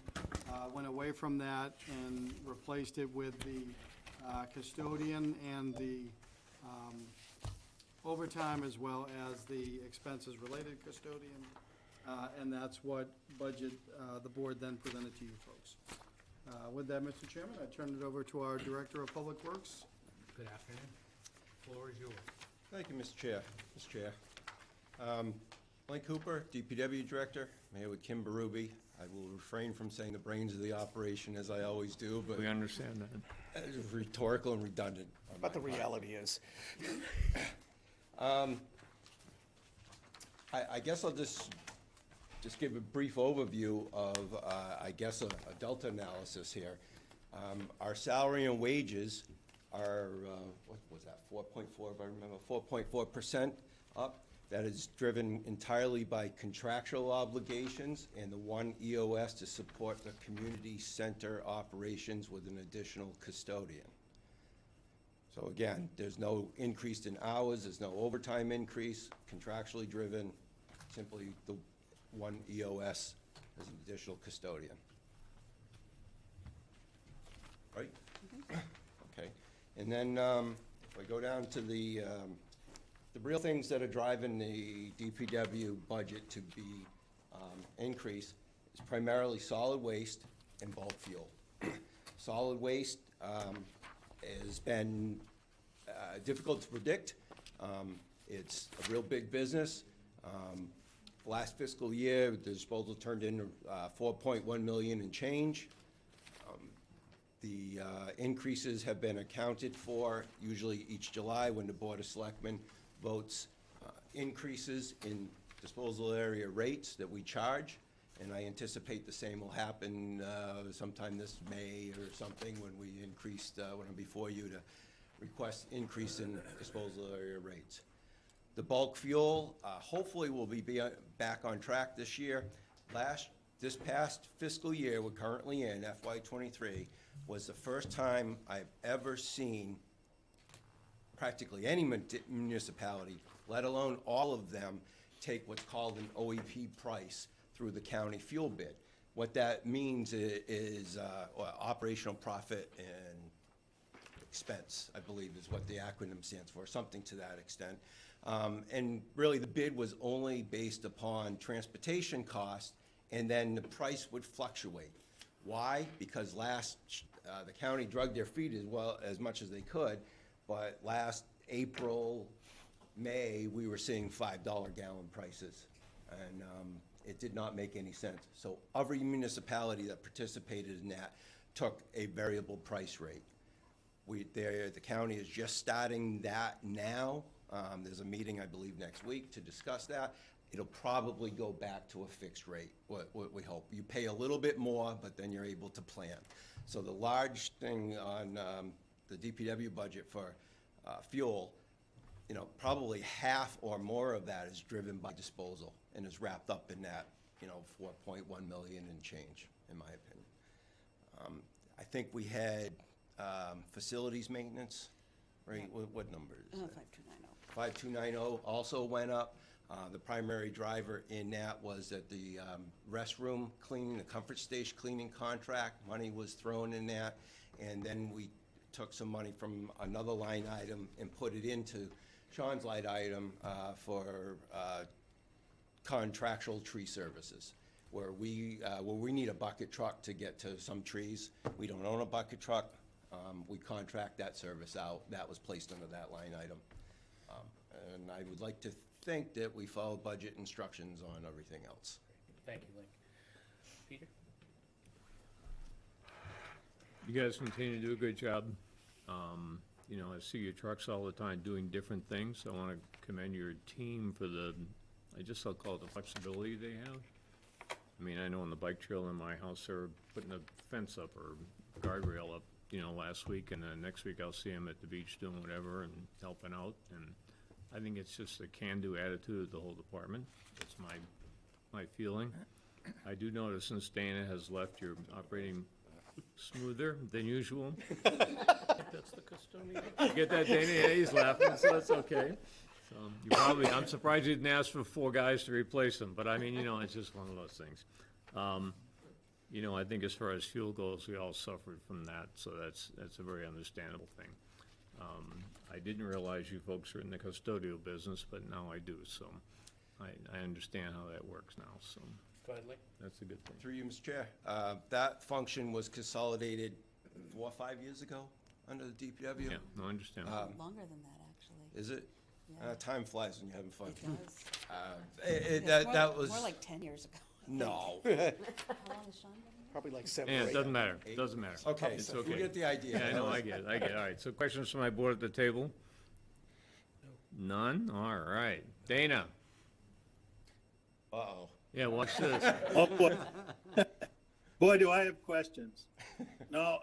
went away from that and replaced it with the custodian and the overtime, as well as the expenses related to custodian. And that's what budget the board then presented to you folks. With that, Mr. Chairman, I turn it over to our Director of Public Works. Good afternoon. Floor is yours. Thank you, Mr. Chair. Mr. Chair. Lynn Cooper, DPW Director. I'm here with Kim Berube. I will refrain from saying the brains of the operation, as I always do, but We understand that. it's rhetorical and redundant. on But the my part. reality is, I guess I'll just give a brief overview of, I guess, a delta analysis here. Our salary and wages are, what was that, 4.4, if I remember, 4.4% up. That is driven entirely by contractual obligations and the one EOS to support the community center operations with an additional custodian. So again, there's no increase in hours, there's no overtime increase, contractually driven, simply the one EOS as an additional custodian. Right? Okay. And then if I go down to the real things that are driving the DPW budget to be increased is primarily solid waste and bulk fuel. Solid waste has been difficult to predict. It's a real big business. Last fiscal year, the disposal turned in 4.1 million and change. The increases have been accounted for usually each July when the Board of Selectmen votes increases in disposal area rates that we charge. And I anticipate the same will happen sometime this May or something when we increased, when I'm before you to request increase in disposal area rates. The bulk fuel, hopefully will be back on track this year. This past fiscal year we're currently in, FY '23, was the first time I've ever seen practically any municipality, let alone all of them, take what's called an OEP price through the county fuel bid. What that means is operational profit and expense, I believe is what the acronym stands for, something to that extent. And really the bid was only based upon transportation costs, and then the price would fluctuate. Why? Because the county dragged their feet as much as they could, but last April, May, we were seeing $5 gallon prices, and it did not make any sense. So every municipality that participated in that took a variable price rate. The county is just starting that now. There's a meeting, I believe, next week to discuss that. It'll probably go back to a fixed rate, what we hope. You pay a little bit more, but then you're able to plan. So the large thing on the DPW budget for fuel, probably half or more of that is driven by disposal and is wrapped up in that, 4.1 million and change, in my opinion. I think we had facilities maintenance, right? What number is that? 5290. 5290 also went up. The primary driver in that was that the restroom cleaning, the comfort station cleaning contract, money was thrown in that, and then we took some money from another line item and put it into Sean's line item for contractual tree services, where we need a bucket truck to get to some trees. We don't own a bucket truck. We contract that service out. That was placed under that line item. And I would like to think that we follow budget instructions on everything else. Thank you, Link. Peter? You guys continue to do a good job. You know, I see your trucks all the time doing different things. I want to commend your team for I'll call it the flexibility they have. I mean, I know on the bike trail in my house, they're putting a fence up or guardrail up, you know, last week, and then next week I'll see them at the beach doing whatever and helping out. And I think it's just a can-do attitude of the whole department. That's my feeling. I do notice since Dana has left, you're operating smoother than usual. That's the custodian. You get that, Dana? Yeah, he's laughing, so that's okay. So I'm surprised you didn't ask for 4 guys to replace him, but I mean, you know, it's just one of those things. You know, I think as far as fuel goes, we all suffered from that, so that's a very understandable thing. I didn't realize you folks are in the custodial business, but now I do, so I understand how that works now, so Go ahead, Link. that's a good thing. Through you, Mr. Chair. That function was consolidated 4 or 5 years ago under the DPW. Yeah, no, I understand. Longer than that, actually. Is it? Yeah. Time flies when you're having fun. It does. That was. More like 10 years ago. No. How long has Sean been here? Probably like 7 or Yeah, 8. it doesn't matter, doesn't matter. Okay, It's so okay. you get the idea. Yeah, I know, I get it, all right. So questions from my board at the table? None? All right. Dana? Uh-oh. Yeah, watch this. Oh, boy. Boy, do I have questions. No,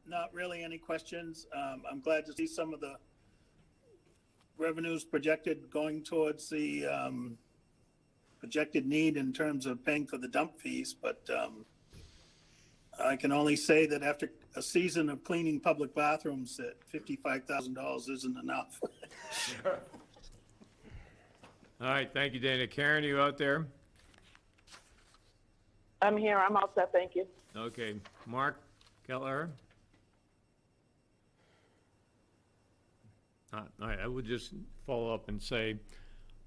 not really any questions. I'm glad to see some of the revenues projected going towards the projected need in terms of paying for the dump fees, but I can only say that after a season of cleaning public bathrooms, that $55,000 isn't enough. Sure. All right, thank you, Dana. Karen, you out there? I'm here. I'm all set. Thank you. Okay. Mark Keller? All right, I would just follow up and say,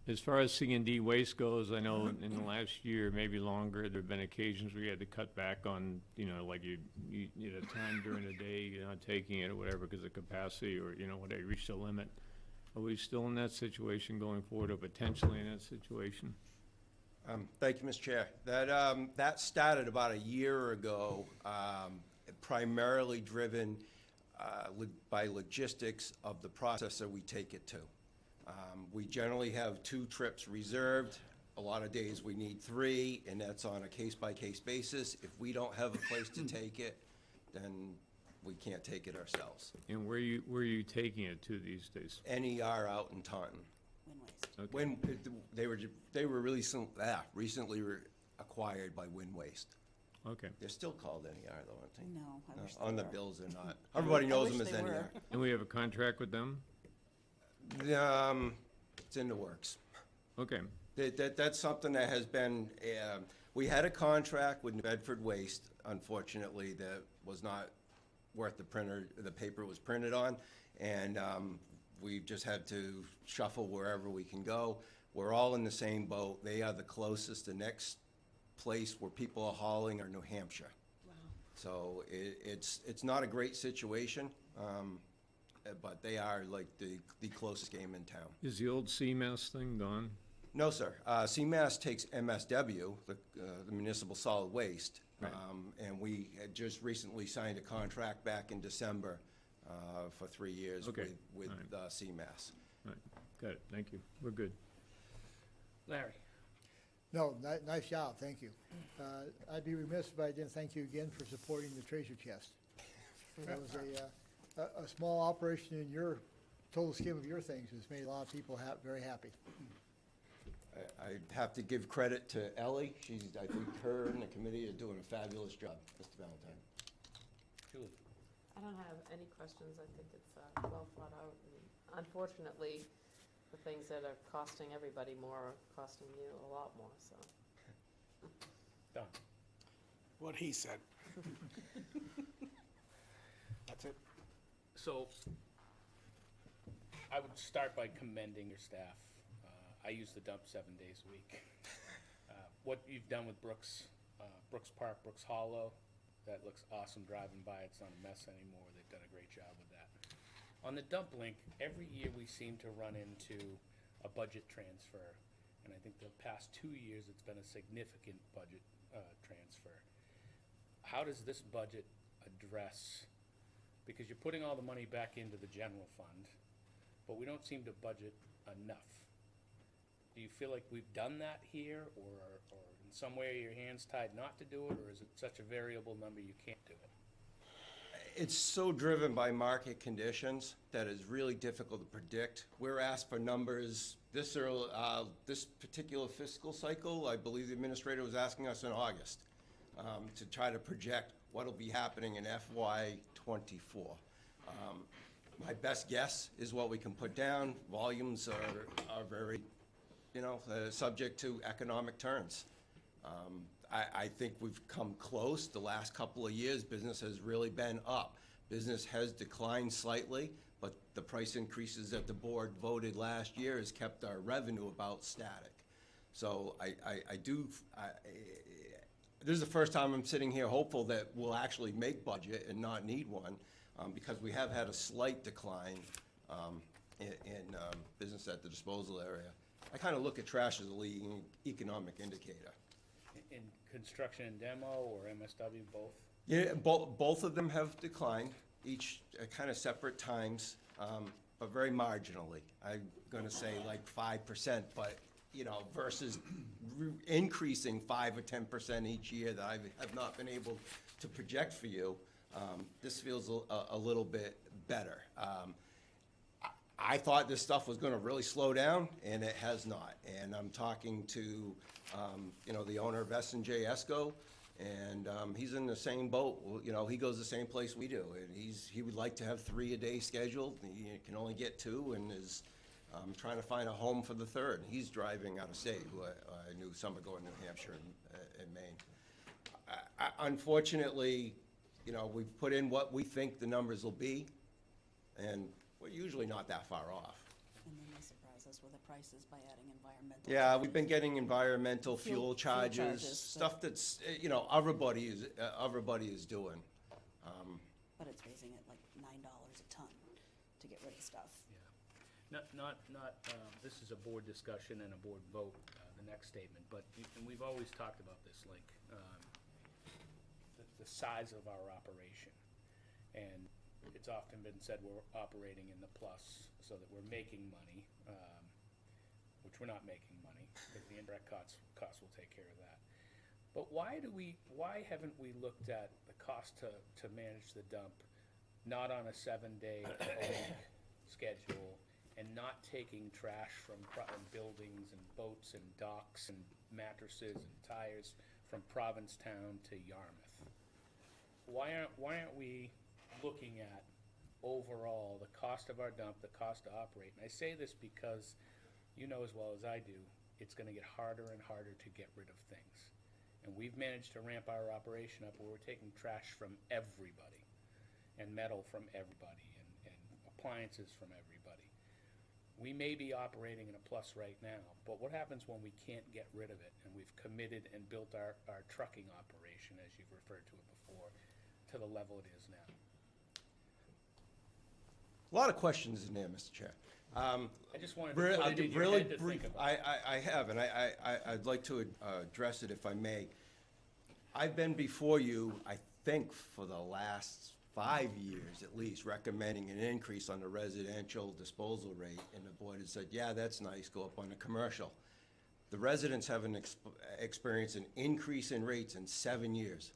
as far as C&D waste goes, I know in the last year, maybe longer, there've been occasions where you had to cut back on, you know, like you had a time during the day, you're not taking it or whatever because of capacity or, you know, when they reached a limit. Are we still in that situation going forward or potentially in that situation? Thank you, Mr. Chair. That started about a year ago, primarily driven by logistics of the processor we take it to. We generally have 2 trips reserved. A lot of days we need 3, and that's on a case-by-case basis. If we don't have a place to take it, then we can't take it ourselves. And where you taking it to these days? NER out in Taunton. Okay. When they were really recently acquired by Wind Waste. Okay. They're still called NER though, aren't they? No, I wish they On the were. bills, they're not. Everybody knows them wish as they NER. were. And we have a contract with them? It's in the works. Okay. That's something that has been, we had a contract with New Bedford Waste, unfortunately, that was not worth the paper it was printed on, and we've just had to shuffle wherever we can go. We're all in the same boat. They are the closest. The next place where people are hauling are New Hampshire. Wow. So it's not a great situation, but they are like the closest game in town. Is the old CMAS thing gone? No, sir. CMAS takes MSW, the Municipal Solid Waste. Right. And we had just recently signed a contract back in December for 3 years Okay. with All right. CMAS. All right, got it, thank you, we're good. Larry? No, nice job, thank you. I'd be remiss if I didn't thank you again for supporting the treasure chest. That was a small operation in your total scheme of your things. It's made a lot of people very happy. I have to give credit to Ellie. I think her and the committee are doing a fabulous job, Mr. Valentine. Julie? I don't have any questions. I think it's well thought out. And unfortunately, the things that are costing everybody more are costing you a lot more, so. Done. What he said. That's it. So, I would start by commending your staff. I use the dump 7 days a week. What you've done with Brooks Park, Brooks Hollow, that looks awesome driving by. It's not a mess anymore. They've done a great job with that. On the dump link, every year we seem to run into a budget transfer. And I think the past 2 years, it's been a significant budget transfer. How does this budget address, because you're putting all the money back into the general fund, but we don't seem to budget enough. Do you feel like we've done that here, or in some way are your hands tied not to do it, or is it such a variable number you can't do it? It's so driven by market conditions that it's really difficult to predict. We're asked for numbers this particular fiscal cycle. I believe the administrator was asking us in August to try to project what'll be happening in FY '24. My best guess is what we can put down. Volumes are very, subject to economic turns. I think we've come close. The last couple of years, business has really been up. Business has declined slightly, but the price increases that the board voted last year has kept our revenue about static. So this is the first time I'm sitting here hopeful that we'll actually make budget and not need one, because we have had a slight decline in business at the disposal area. I kind of look at trash as a leading economic indicator. In construction and demo, or MSW, both? Yeah, both of them have declined, each at kind of separate times, but very marginally. I'm gonna say like 5%, but, versus increasing 5 or 10% each year that I have not been able to project for you, this feels a little bit better. I thought this stuff was gonna really slow down, and it has not. And I'm talking to, the owner of S&J ESCO, and he's in the same boat. Well, he goes the same place we do, and he would like to have 3 a day scheduled. He can only get 2, and is trying to find a home for the 3rd. He's driving out of state, who I knew some ago in New Hampshire and Maine. Unfortunately, we've put in what we think the numbers will be, and we're usually not that far off. And then they surprise us with the prices by adding environmental. Yeah, we've been getting environmental fuel charges, charges, stuff that's, everybody is doing. But it's raising it like $9 a ton to get rid of stuff. This is a board discussion and a board vote, the next statement, but, and we've always talked about this, like, the size of our operation. And it's often been said we're operating in the plus, so that we're making money, which we're not making money, because the indirect costs will take care of that. But why haven't we looked at the cost to manage the dump, not on a 7-day-a-week schedule, and not taking trash from buildings and boats and docks and mattresses and tires from Provincetown to Yarmouth? Why aren't we looking at overall the cost of our dump, the cost to operate? And I say this because you know as well as I do, it's gonna get harder and harder to get rid of things. And we've managed to ramp our operation up where we're taking trash from everybody, and metal from everybody, and appliances from everybody. We may be operating in a plus right now, but what happens when we can't get rid of it, and we've committed and built our trucking operation, as you've referred to it before, to the level it is now? A lot of questions in there, Mr. Chair. I just wanted to put it in your Really head to brief, think about. I have, and I'd like to address it if I may. I've been before you, I think, for the last 5 years at least, recommending an increase on the residential disposal rate, and the board has said, yeah, that's nice, go up on the commercial. The residents haven't experienced an increase in rates in 7 years.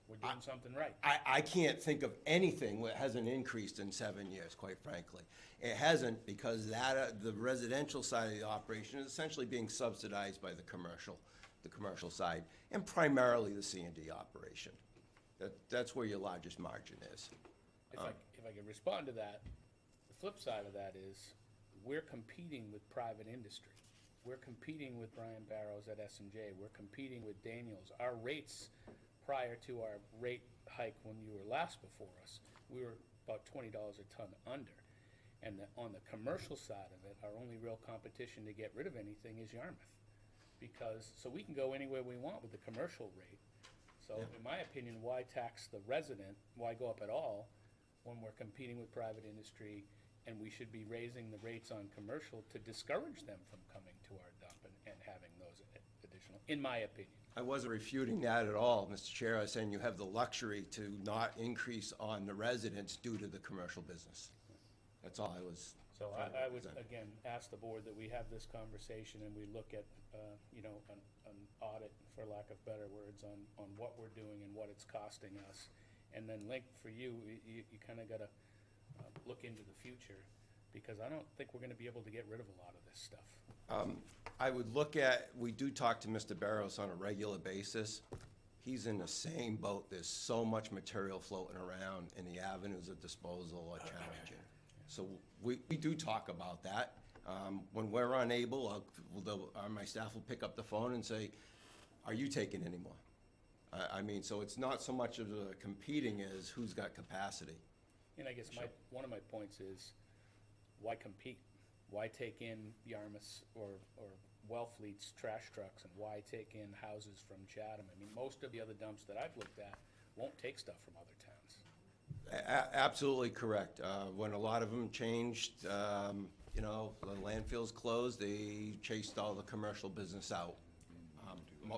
We're doing something right. I can't think of anything that hasn't increased in 7 years, quite frankly. It hasn't, because the residential side of the operation is essentially being subsidized by the commercial side, and primarily the C&D operation. That's where your largest margin is. If I can respond to that, the flip side of that is we're competing with private industry. We're competing with Brian Barrows at S&J. We're competing with Daniels. Our rates prior to our rate hike when you were last before us, we were about $20 a ton under. And on the commercial side of it, our only real competition to get rid of anything is Yarmouth. So we can go anywhere we want with the commercial rate. So in my opinion, why tax the resident, why go up at all when we're competing with private industry, and we should be raising the rates on commercial to discourage them from coming to our dump and having those additional, in my opinion. I wasn't refuting that at all, Mr. Chair. I was saying you have the luxury to not increase on the residents due to the commercial business. That's all I was. So I would, again, ask the board that we have this conversation and we look at, an audit, for lack of better words, on what we're doing and what it's costing us. And then Link, for you, you kind of got to look into the future, because I don't think we're going to be able to get rid of a lot of this stuff. I would look at, we do talk to Mr. Barrows on a regular basis. He's in the same boat. There's so much material floating around, and the avenues of disposal are challenging. So we do talk about that. When we're unable, my staff will pick up the phone and say, are you taking any more? I mean, so it's not so much of the competing as who's got capacity. And I guess one of my points is, why compete? Why take in Yarmouth's or Wellfleet's trash trucks, and why take in houses from Chatham? I mean, most of the other dumps that I've looked at won't take stuff from other towns. Absolutely correct. When a lot of them changed, the landfills closed, they chased all the commercial business out.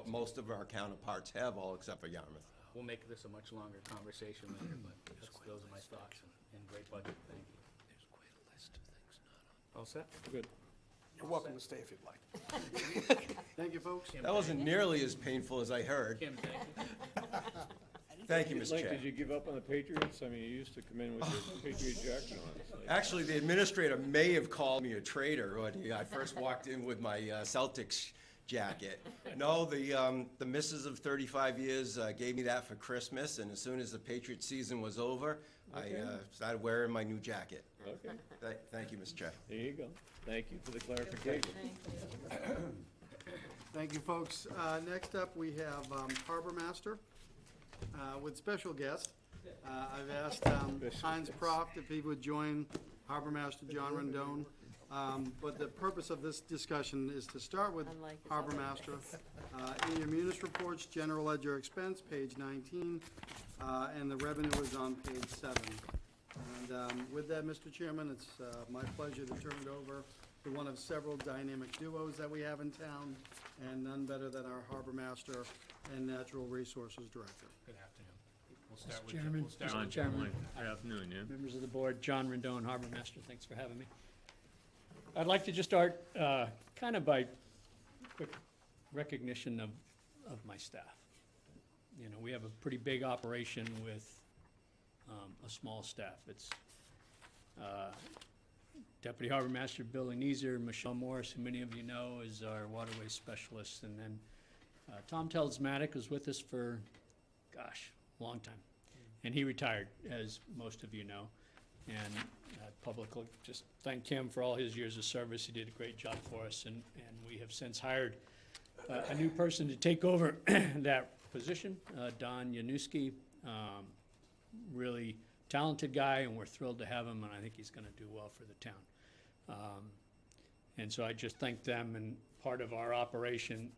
Most of our counterparts have, all except for Yarmouth. We'll make this a much longer conversation later, but those are my thoughts, and great budget, thank you. There's quite a list of things not on. All set? Good. You're welcome to stay if you'd like. Thank you, folks. That wasn't nearly as painful as I heard. Kim, thank you. Thank you, Mr. Link, Chair. did you give up on the Patriots? I mean, you used to come in with your Patriot jacket on. It's like- Actually, the administrator may have called me a traitor when I first walked in with my Celtics jacket. No, the missus of 35 years gave me that for Christmas, and as soon as the Patriot season was over, I started wearing my new jacket. Okay, Thank you, Mr. Chair. there you go. Thank you for the clarification. Thank you, folks. Next up, we have Harbor Master with special guest. I've asked Heinz Proft if he would join Harbor Master John Rendon. But the purpose of this discussion is to start with Unlike his Harbor other Master. In your munis reports, general ledger expense, page 19, and the revenue is on page 7. And with that, Mr. Chairman, it's my pleasure to turn it over to one of several dynamic duos that we have in town, and none better than our Harbor Master and Natural Resources Director. Good afternoon. We'll start with Chairman, we'll start John, with John. Good afternoon, yeah? members of the board, John Rendon, Harbor Master, thanks for having me. I'd like to just start kind of by quick recognition of my staff. You know, we have a pretty big operation with a small staff. It's Deputy Harbor Master Billy Neeser, Michelle Morris, who many of you know is our waterways specialist, and then Tom Telsmatic was with us for, gosh, a long time. And he retired, as most of you know. And publicly just thank him for all his years of service. He did a great job for us, and we have since hired a new person to take over that position, Don Januski. Really talented guy, and we're thrilled to have him, and I think he's gonna do well for the town. And so I just thank them, and part of our operation,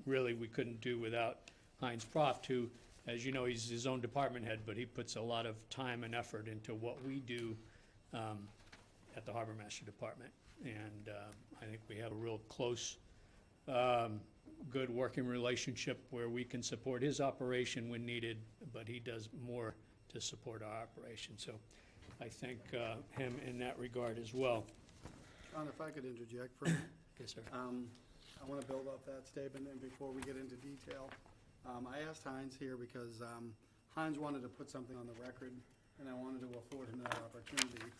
really, we couldn't do without Heinz Proft, who, as you know, he's his own department head, but he puts a lot of time and effort into what we do at the Harbor Master Department. And I think we have a real close, good working relationship where we can support his operation when needed, but he does more to support our operation. So I thank him in that regard as well. John, if I could interject for a minute. Yes, sir. I want to build off that statement, and before we get into detail, I asked Heinz here because Heinz wanted to put something on the record, and I wanted to afford him that opportunity.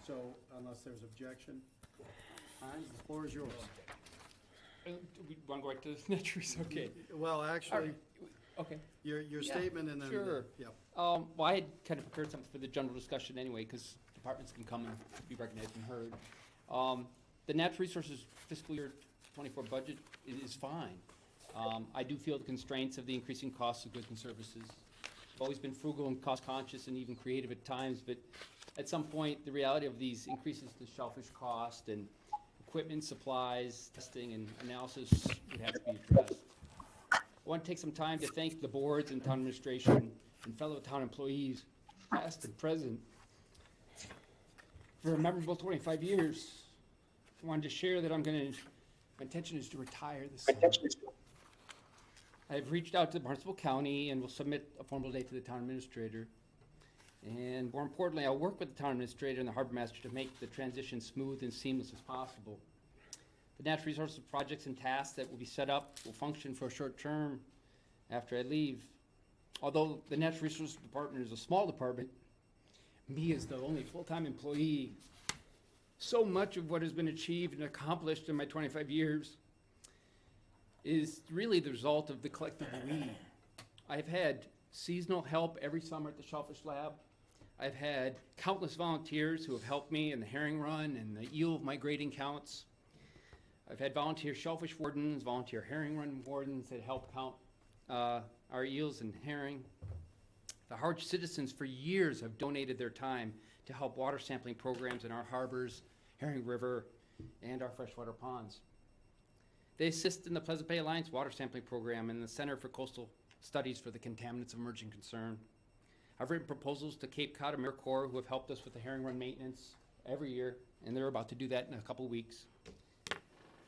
So unless there's objection, Heinz, the floor is yours. We want to go right to the natural, okay. Well, actually, Okay. your Yeah, statement and then. sure. Yeah. Well, I had kind of prepared something for the general discussion anyway, because departments can come and be recognized and heard. The natural resources fiscal year '24 budget is fine. I do feel the constraints of the increasing costs of goods and services. I've always been frugal and cost-conscious and even creative at times, but at some point, the reality of these increases to shellfish cost and equipment, supplies, testing, and analysis would have to be addressed. I want to take some time to thank the boards and town administration and fellow town employees, past and present, for a memorable 25 years. I wanted to share that my intention is to retire this summer. I've reached out to Barnstable County and will submit a formal date to the town administrator. And more importantly, I'll work with the town administrator and the harbor master to make the transition smooth and seamless as possible. The natural resources projects and tasks that will be set up will function for a short term after I leave. Although the natural resources department is a small department, me as the only full-time employee, so much of what has been achieved and accomplished in my 25 years is really the result of the collective we. I've had seasonal help every summer at the Shellfish Lab. I've had countless volunteers who have helped me in the herring run and the eel migrating counts. I've had volunteer shellfish wardens, volunteer herring run wardens that help count our eels and herring. The Harwich citizens for years have donated their time to help water sampling programs in our harbors, Herring River, and our freshwater ponds. They assist in the Pleasant Bay Alliance water sampling program and the Center for Coastal Studies for the Contaminants of Emerging Concern. I've written proposals to Cape Cod AmeriCorps, who have helped us with the herring run maintenance every year, and they're about to do that in a couple weeks.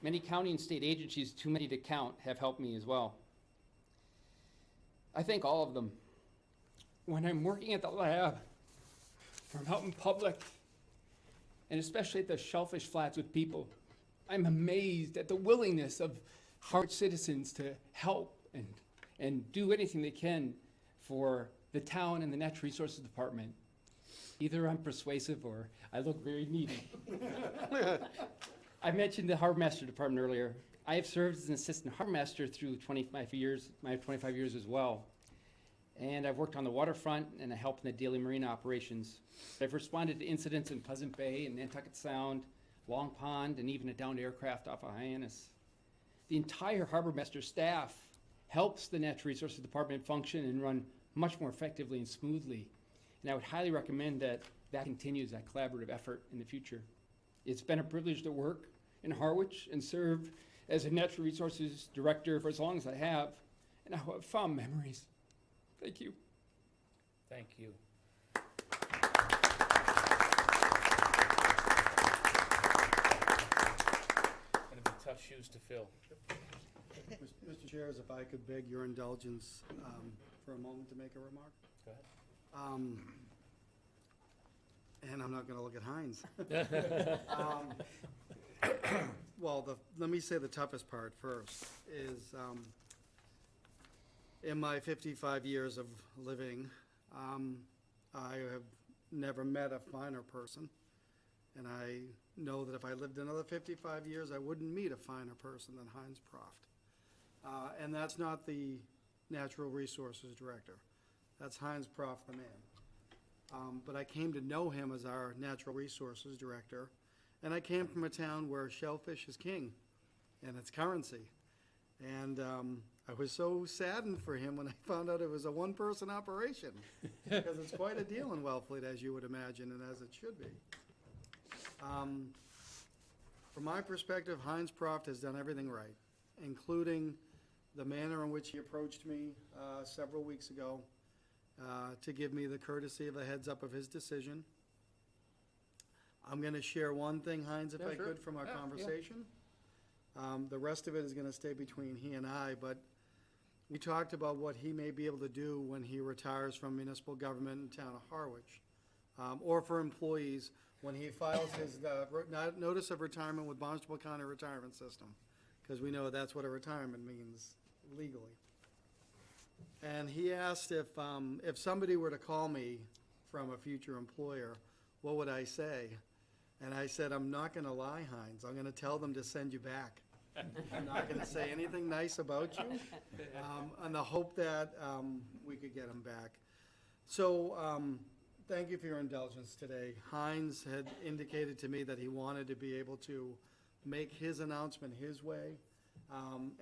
Many county and state agencies, too many to count, have helped me as well. I thank all of them. When I'm working at the lab, from out in public, and especially at the shellfish flats with people, I'm amazed at the willingness of Harwich citizens to help and do anything they can for the town and the Natural Resources Department. Either I'm persuasive or I look very needy. I mentioned the Harbor Master Department earlier. I have served as an assistant harbor master through my 25 years as well. And I've worked on the waterfront and I helped in the daily marine operations. I've responded to incidents in Pleasant Bay and Nantucket Sound, Long Pond, and even a downed aircraft off of Hyannis. The entire harbor master staff helps the Natural Resources Department function and run much more effectively and smoothly. And I would highly recommend that continues, that collaborative effort in the future. It's been a privilege to work in Harwich and serve as a Natural Resources Director for as long as I have, and I have fond memories. Thank you. Thank you. Gonna be tough shoes to fill. Mr. Chair, if I could beg your indulgence for a moment to make a remark? Go ahead. And I'm not going to look at Heinz. Well, let me say the toughest part first is, in my 55 years of living, I have never met a finer person. And I know that if I lived another 55 years, I wouldn't meet a finer person than Heinz Proft. And that's not the Natural Resources Director. That's Heinz Proft, the man. But I came to know him as our Natural Resources Director, and I came from a town where shellfish is king, and it's currency. And I was so saddened for him when I found out it was a one-person operation, because it's quite a deal in Wellfleet, as you would imagine, and as it should be. From my perspective, Heinz Proft has done everything right, including the manner in which he approached me several weeks ago to give me the courtesy of a heads up of his decision. I'm going to share one thing, Heinz, if I could, from our conversation. The rest of it is going to stay between he and I, but we talked about what he may be able to do when he retires from municipal government in town of Harwich, or for employees when he files his notice of retirement with Barnstable County Retirement System, because we know that's what a retirement means legally. And he asked if somebody were to call me from a future employer, what would I say? And I said, I'm not going to lie, Heinz. I'm going to tell them to send you back. I'm not going to say anything nice about you, on the hope that we could get him back. So thank you for your indulgence today. Heinz had indicated to me that he wanted to be able to make his announcement his way.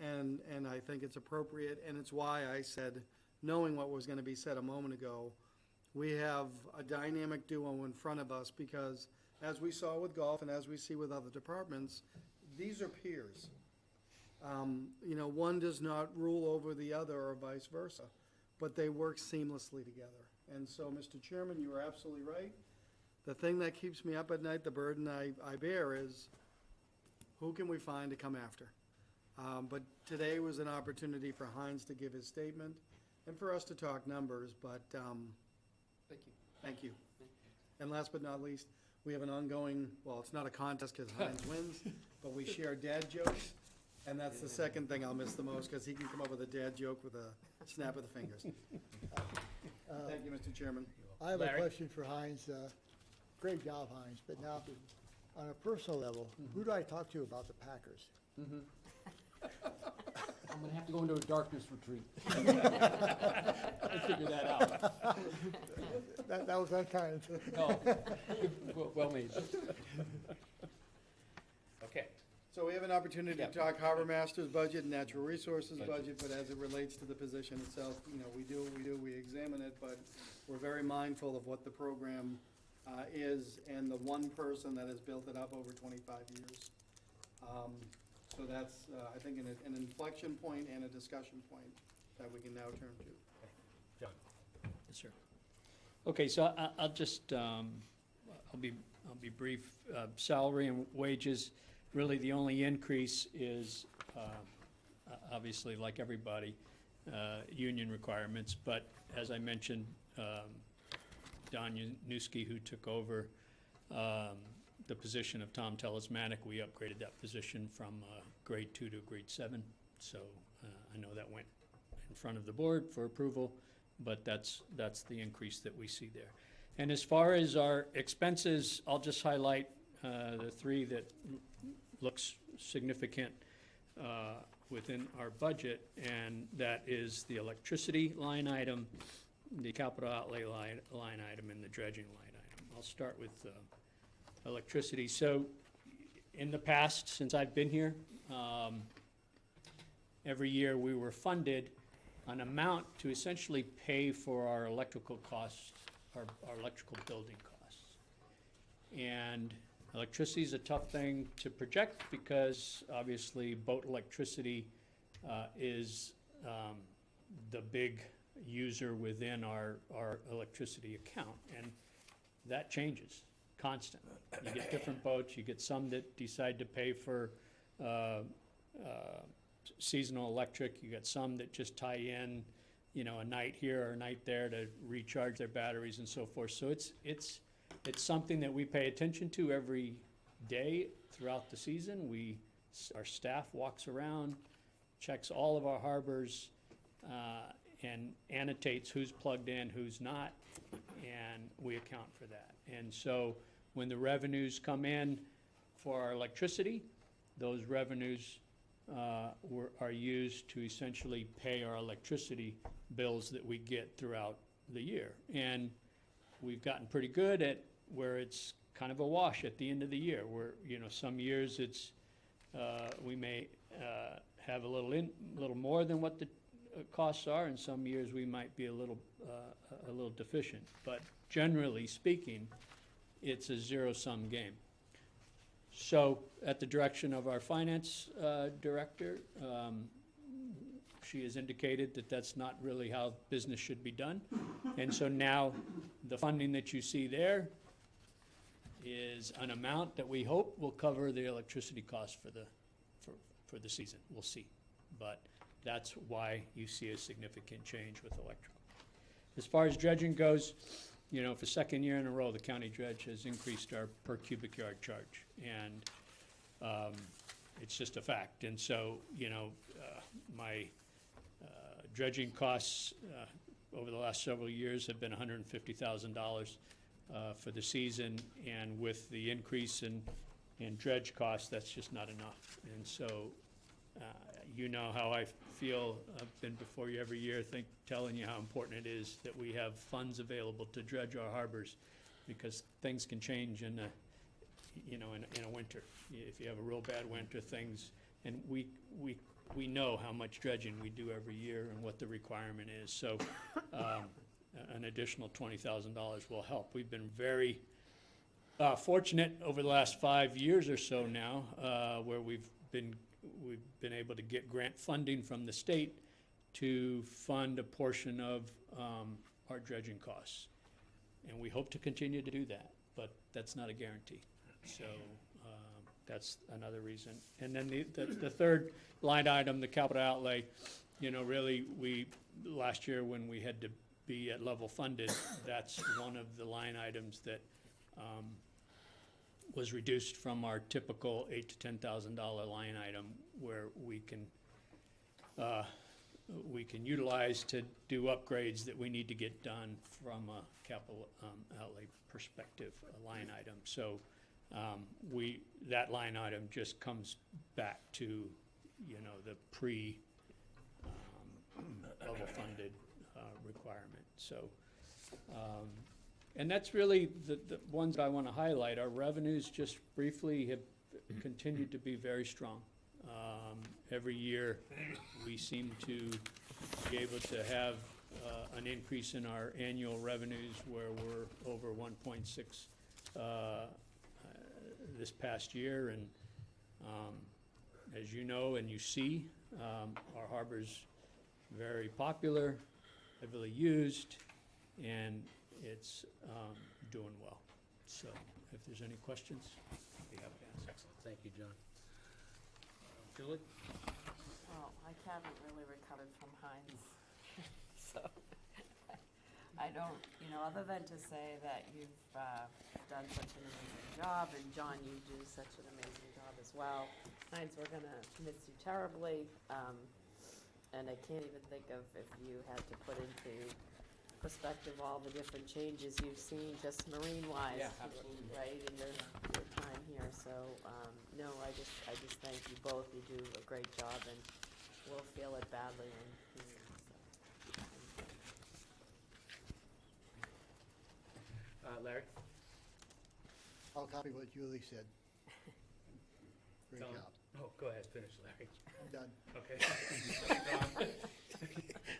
And I think it's appropriate, and it's why I said, knowing what was gonna be said a moment ago, we have a dynamic duo in front of us, because as we saw with golf and as we see with other departments, these are peers. You know, one does not rule over the other or vice versa, but they work seamlessly together. And so, Mr. Chairman, you are absolutely right. The thing that keeps me up at night, the burden I bear is, who can we find to come after? But today was an opportunity for Heinz to give his statement and for us to talk numbers, but, Thank you. thank you. And last but not least, we have an ongoing, well, it's not a contest because Heinz wins, but we share dad jokes. And that's the second thing I'll miss the most, because he can come up with a dad joke with a snap of the fingers. Thank you, Mr. Chairman. I have a Larry? question for Heinz. Great job, Heinz, but now, on a personal level, who do I talk to about the Packers? I'm gonna have to go into a darkness retreat. I'll figure that out. That was unkind. No, well made. Okay. So we have an opportunity to Yep. talk Harbor Master's budget and natural resources budget, but as it relates to the position itself, you know, we examine it, but we're very mindful of what the program is and the one person that has built it up over 25 years. So that's, I think, an inflection point and a discussion point that we can now turn to. John? Yes, sir. Okay, so I'll just, I'll be brief. Salary and wages, really the only increase is, obviously, like everybody, union requirements. But as I mentioned, Don Newski, who took over the position of Tom Telesmatic, we upgraded that position from grade 2 to grade 7. So I know that went in front of the board for approval, but that's the increase that we see there. And as far as our expenses, I'll just highlight the three that looks significant within our budget, and that is the electricity line item, the capital outlay line item, and the dredging line item. I'll start with electricity. So in the past, since I've been here, every year we were funded an amount to essentially pay for our electrical costs, our electrical building costs. And electricity is a tough thing to project because obviously boat electricity is the big user within our electricity account, and that changes constantly. You get different boats, you get some that decide to pay for seasonal electric, you get some that just tie in, you know, a night here or a night there to recharge their batteries and so forth. So it's something that we pay attention to every day throughout the season. Our staff walks around, checks all of our harbors, and annotates who's plugged in, who's not, and we account for that. And so when the revenues come in for our electricity, those revenues are used to essentially pay our electricity bills that we get throughout the year. And we've gotten pretty good at where it's kind of a wash at the end of the year, where, you know, some years it's, we may have a little more than what the costs are, and some years we might be a little deficient. But generally speaking, it's a zero-sum game. So at the direction of our finance director, she has indicated that that's not really how business should be done. And so now the funding that you see there is an amount that we hope will cover the electricity costs for the season. We'll see. But that's why you see a significant change with electrical. As far as dredging goes, you know, for second year in a row, the county dredge has increased our per cubic yard charge. And it's just a fact. And so, you know, my dredging costs over the last several years have been $150,000 for the season. And with the increase in dredge costs, that's just not enough. And so You know how I feel, I've been before you every year, telling you how important it is that we have funds available to dredge our harbors, because things can change in a winter. If you have a real bad winter, and we know how much dredging we do every year and what the requirement is, so, an additional $20,000 will help. We've been very fortunate over the last 5 years or so now, where we've been able to get grant funding from the state to fund a portion of our dredging costs. And we hope to continue to do that, but that's not a guarantee. So that's another reason. And then the third line item, the capital outlay, really, last year when we had to be at level funded, that's one of the line items that was reduced from our typical $8,000 to $10,000 line item, where we can utilize to do upgrades that we need to get done from a capital outlay perspective, a line item. So that line item just comes back to, the level funded requirement. So, and that's really the ones I want to highlight. Our revenues, just briefly, have continued to be very strong. Every year, we seem to be able to have an increase in our annual revenues, where we're over 1.6 this past year. And as you know and you see, our harbor's very popular, heavily used, and it's doing well. So if there's any questions, I'd be happy to answer. Excellent, thank you, John. Julie? Well, I haven't really recovered from Heinz, so I don't, other than to say that you've done such an amazing job, and John, you do such an amazing job as well. Heinz, we're gonna miss you terribly, and I can't even think of if you had to put into perspective all the different changes you've seen, just marine-wise. Yeah, absolutely. Right, in your time here, so, no, I just thank you both, you do a great job, and we'll feel it badly when you leave, so. Larry? I'll copy what Julie said. Great Tom? job. Oh, go ahead, finish, Larry. I'm done. Okay.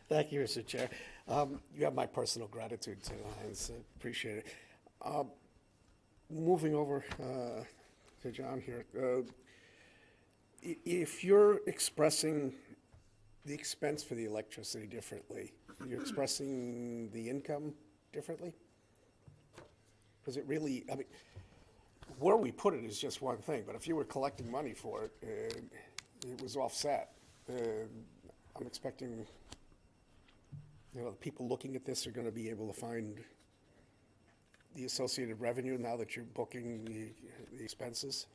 Thank you, Mr. Chair. You have my personal gratitude to Heinz. I appreciate it. Moving over to John here. If you're expressing the expense for the electricity differently, you're expressing the income differently? Because it really, where we put it is just one thing, but if you were collecting money for it, it was offset. I'm expecting, the people looking at this are gonna be able to find the associated revenue now that you're booking the expenses.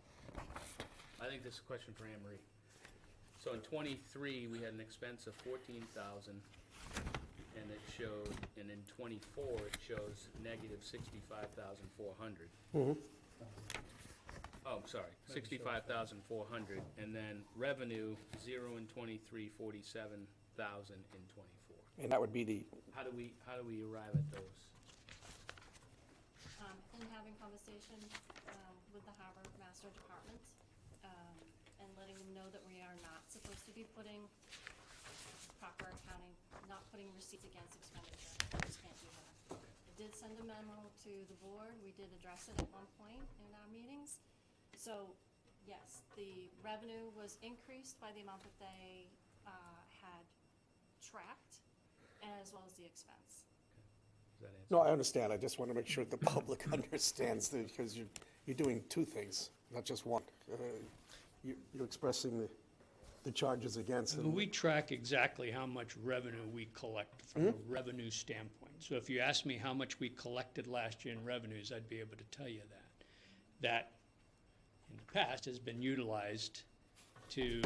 I think this is a question for Anne Marie. So in '23, we had an expense of 14,000, and it showed, and in '24, it shows negative 65,400. Oh, I'm sorry, 65,400, and then revenue, 0 in '23, 47,000 in '24. And that would be the, How do we arrive at those? In having conversation with the harbor master department, and letting them know that we are not supposed to be putting proper accounting, not putting receipts against expenditure. We just can't do that. I did send a memo to the board. We did address it at one point in our meetings. So, yes, the revenue was increased by the amount that they had tracked, as well as the expense. Does that answer? no, I understand. I just want to make sure the public understands that, because you're doing two things, not just one. You're expressing the charges against them. We track exactly how much revenue we collect from a revenue standpoint. So if you ask me how much we collected last year in revenues, I'd be able to tell you that. That, in the past, has been utilized to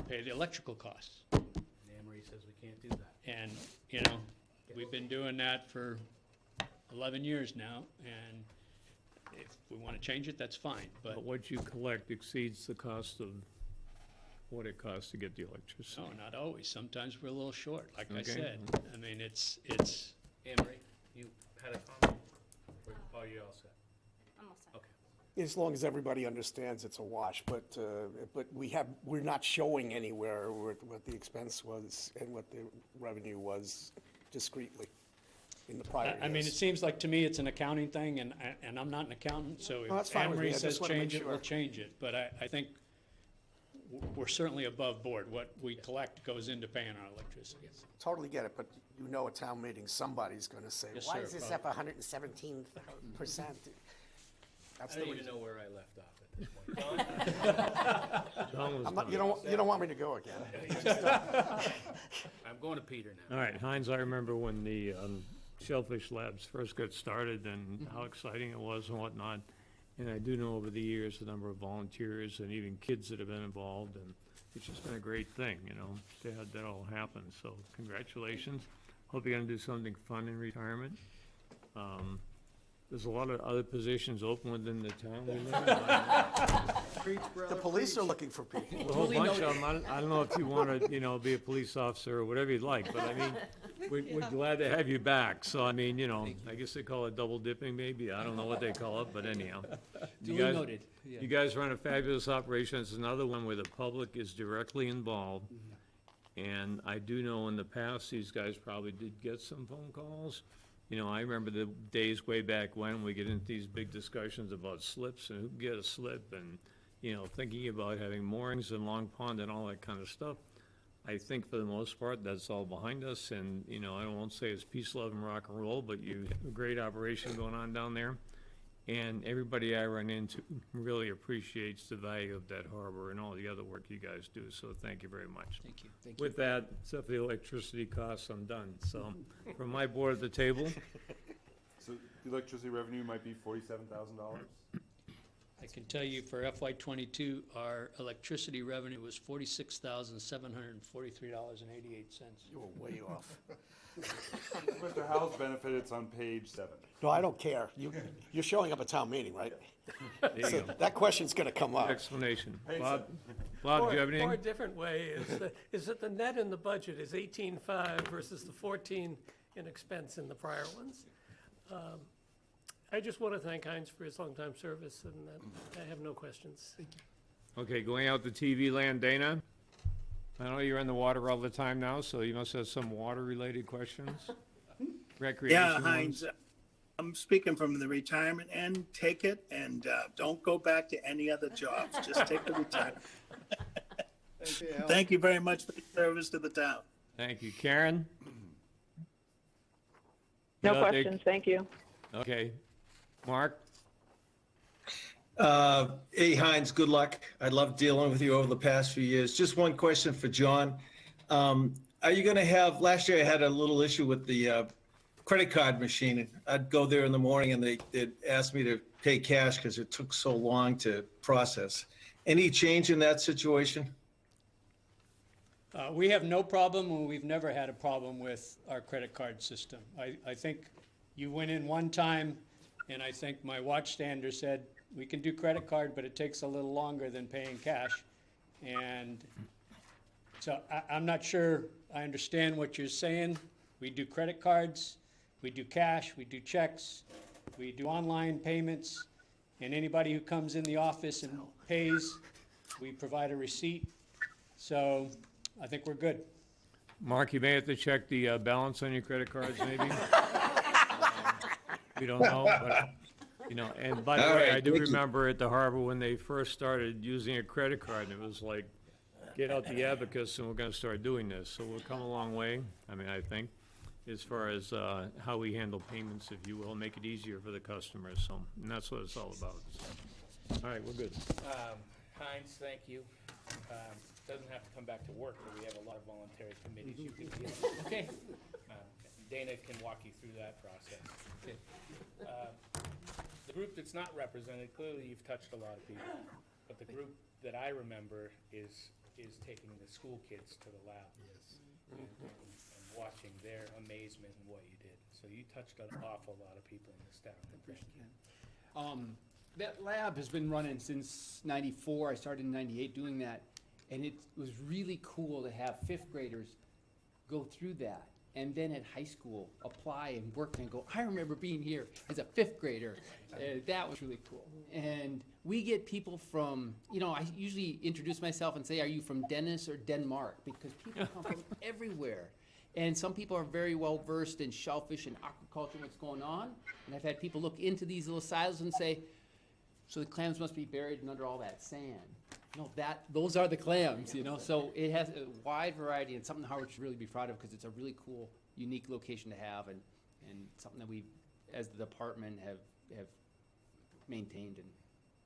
pay the electrical costs. And Anne Marie says we can't do that. And, we've been doing that for 11 years now, and if we want to change it, that's fine, but But what you collect exceeds the cost of what it costs to get the electricity. No, not always. Sometimes we're a little short, like I Okay. said. I mean, it's, Anne Marie, you had a comment? Or are you all set? I'm all set. Okay. As long as everybody understands it's a wash, but we're not showing anywhere what the expense was and what the revenue was discreetly in the prior years. I mean, it seems like to me it's an accounting thing, and I'm not an accountant, so No, that's if fine Anne with Marie me. I says just wanna make change it, we'll sure. change it. But I think we're certainly above board. What we collect goes into paying our electricity. Totally get it, but you know at town meeting, somebody's gonna say, Yes, why sir, is this Bob. up 117%? I That's don't the even reason. know where I left off at this point. Don was I'm not, done. you don't want me to go again. I'm going to Peter now. All right, Heinz, I remember when the Shellfish Labs first got started and how exciting it was and whatnot. And I do know over the years, the number of volunteers and even kids that have been involved, and it's just been a great thing, you know, to have that all happen. So congratulations. Hope you're gonna do something fun in retirement. There's a lot of other positions open within the town. We know. Preach, brother, The police are preach. looking for people. A whole bunch of them. I don't know if you want to, you know, be a police officer or whatever you'd like, but I mean, we're glad to have you back. So I mean, you know, I guess they call it double dipping maybe. I don't know what they call it, but anyhow. You Duly guys- noted. Yeah. You guys run a fabulous operation. It's another one where the public is directly involved. And I do know in the past, these guys probably did get some phone calls. You know, I remember the days way back when we get into these big discussions about slips and who can get a slip and, you know, thinking about having moorings in Long Pond and all that kind of stuff. I think for the most part, that's all behind us and, you know, I won't say it's peace, love, and rock and roll, but you have a great operation going on down there. And everybody I run into really appreciates the value of that harbor and all the other work you guys do, so thank you very much. Thank you, thank you. With that, except for the electricity costs, I'm done. So, from my board at the table, So the electricity revenue might be $47,000? I can tell you for FY '22, our electricity revenue was $46,743.88. You were way off. Mr. Howell's benefit, it's on page 7. No, I don't care. You're showing up at town meeting, right? there you So go. that question's gonna come up. Explanation. Hey, Bob, do you have Or a anything? different way is that the net in the budget is 18.5 versus the 14 in expense in the prior ones. I just want to thank Heinz for his longtime service, and I have no questions. Okay, going out to TV land, Dana? I know you're in the water all the time now, so you must have some water-related questions? Recreation Yeah, ones? Heinz, I'm speaking from the retirement end. Take it and don't go back to any other jobs. Just take the retirement. Thank you very much for your service to the town. Thank you. Karen? No Good update. questions, thank you. Okay. Mark? Hey Heinz, good luck. I love dealing with you over the past few years. Just one question for John. Are you gonna have, last year I had a little issue with the credit card machine. I'd go there in the morning and they'd ask me to pay cash because it took so long to process. Any change in that situation? We have no problem, and we've never had a problem with our credit card system. I think you went in one time, and I think my watchstander said, we can do credit card, but it takes a little longer than paying cash. And so I'm not sure I understand what you're saying. We do credit cards, we do cash, we do checks, we do online payments, and anybody who comes in the office and pays, we provide a receipt. So I think we're good. Mark, you may have to check the balance on your credit cards, maybe. We don't know, but, you know, and by the All way, right, I do thank you. remember at the harbor when they first started using a credit card, and it was like, get out the abacus and we're gonna start doing this. So we've come a long way, I mean, I think, as far as how we handle payments, if you will, make it easier for the customers, so, and that's what it's all about. So. All right, we're good. Heinz, thank you. Doesn't have to come back to work, but we have a lot of voluntary committees you can be on. Okay. Dana can walk you through that process. The group that's not represented, clearly you've touched a lot of people, but the group that I remember is taking the school kids to the lab. And watching their amazement in what you did. So you touched an awful lot of people in this town, and thank you. That lab has been running since '94. I started in '98 doing that. And it was really cool to have fifth graders go through that. And then at high school, apply and work and go, I remember being here as a fifth grader. That was really cool. And we get people from, I usually introduce myself and say, are you from Dennis or Denmark? Because people come from everywhere. And some people are very well versed in shellfish and aquaculture, what's going on. And I've had people look into these little silos and say, so the clams must be buried under all that sand. No, those are the clams, So it has a wide variety and something Howard should really be proud of because it's a really cool, unique location to have and something that we, as the department, have maintained and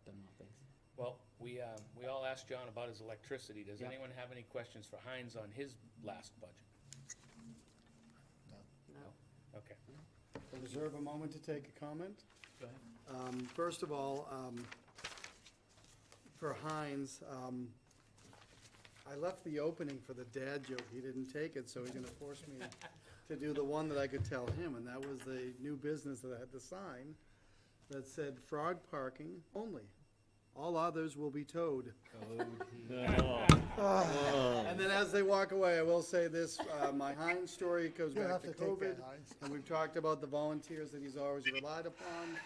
done well, thanks. Well, we all asked John about his electricity. Does Yeah. anyone have any questions for Heinz on his last budget? No. Okay. I reserve a moment to take a comment. Go ahead. First of all, for Heinz, I left the opening for the dad joke. He didn't take it, so he's gonna force me to do the one that I could tell him, and that was the new business that had the sign that said frog parking only. All others will be towed. And then as they walk away, I will say this, my Heinz story goes You'll back have to to take COVID. that, Heinz. And we've talked about the volunteers that he's always relied upon.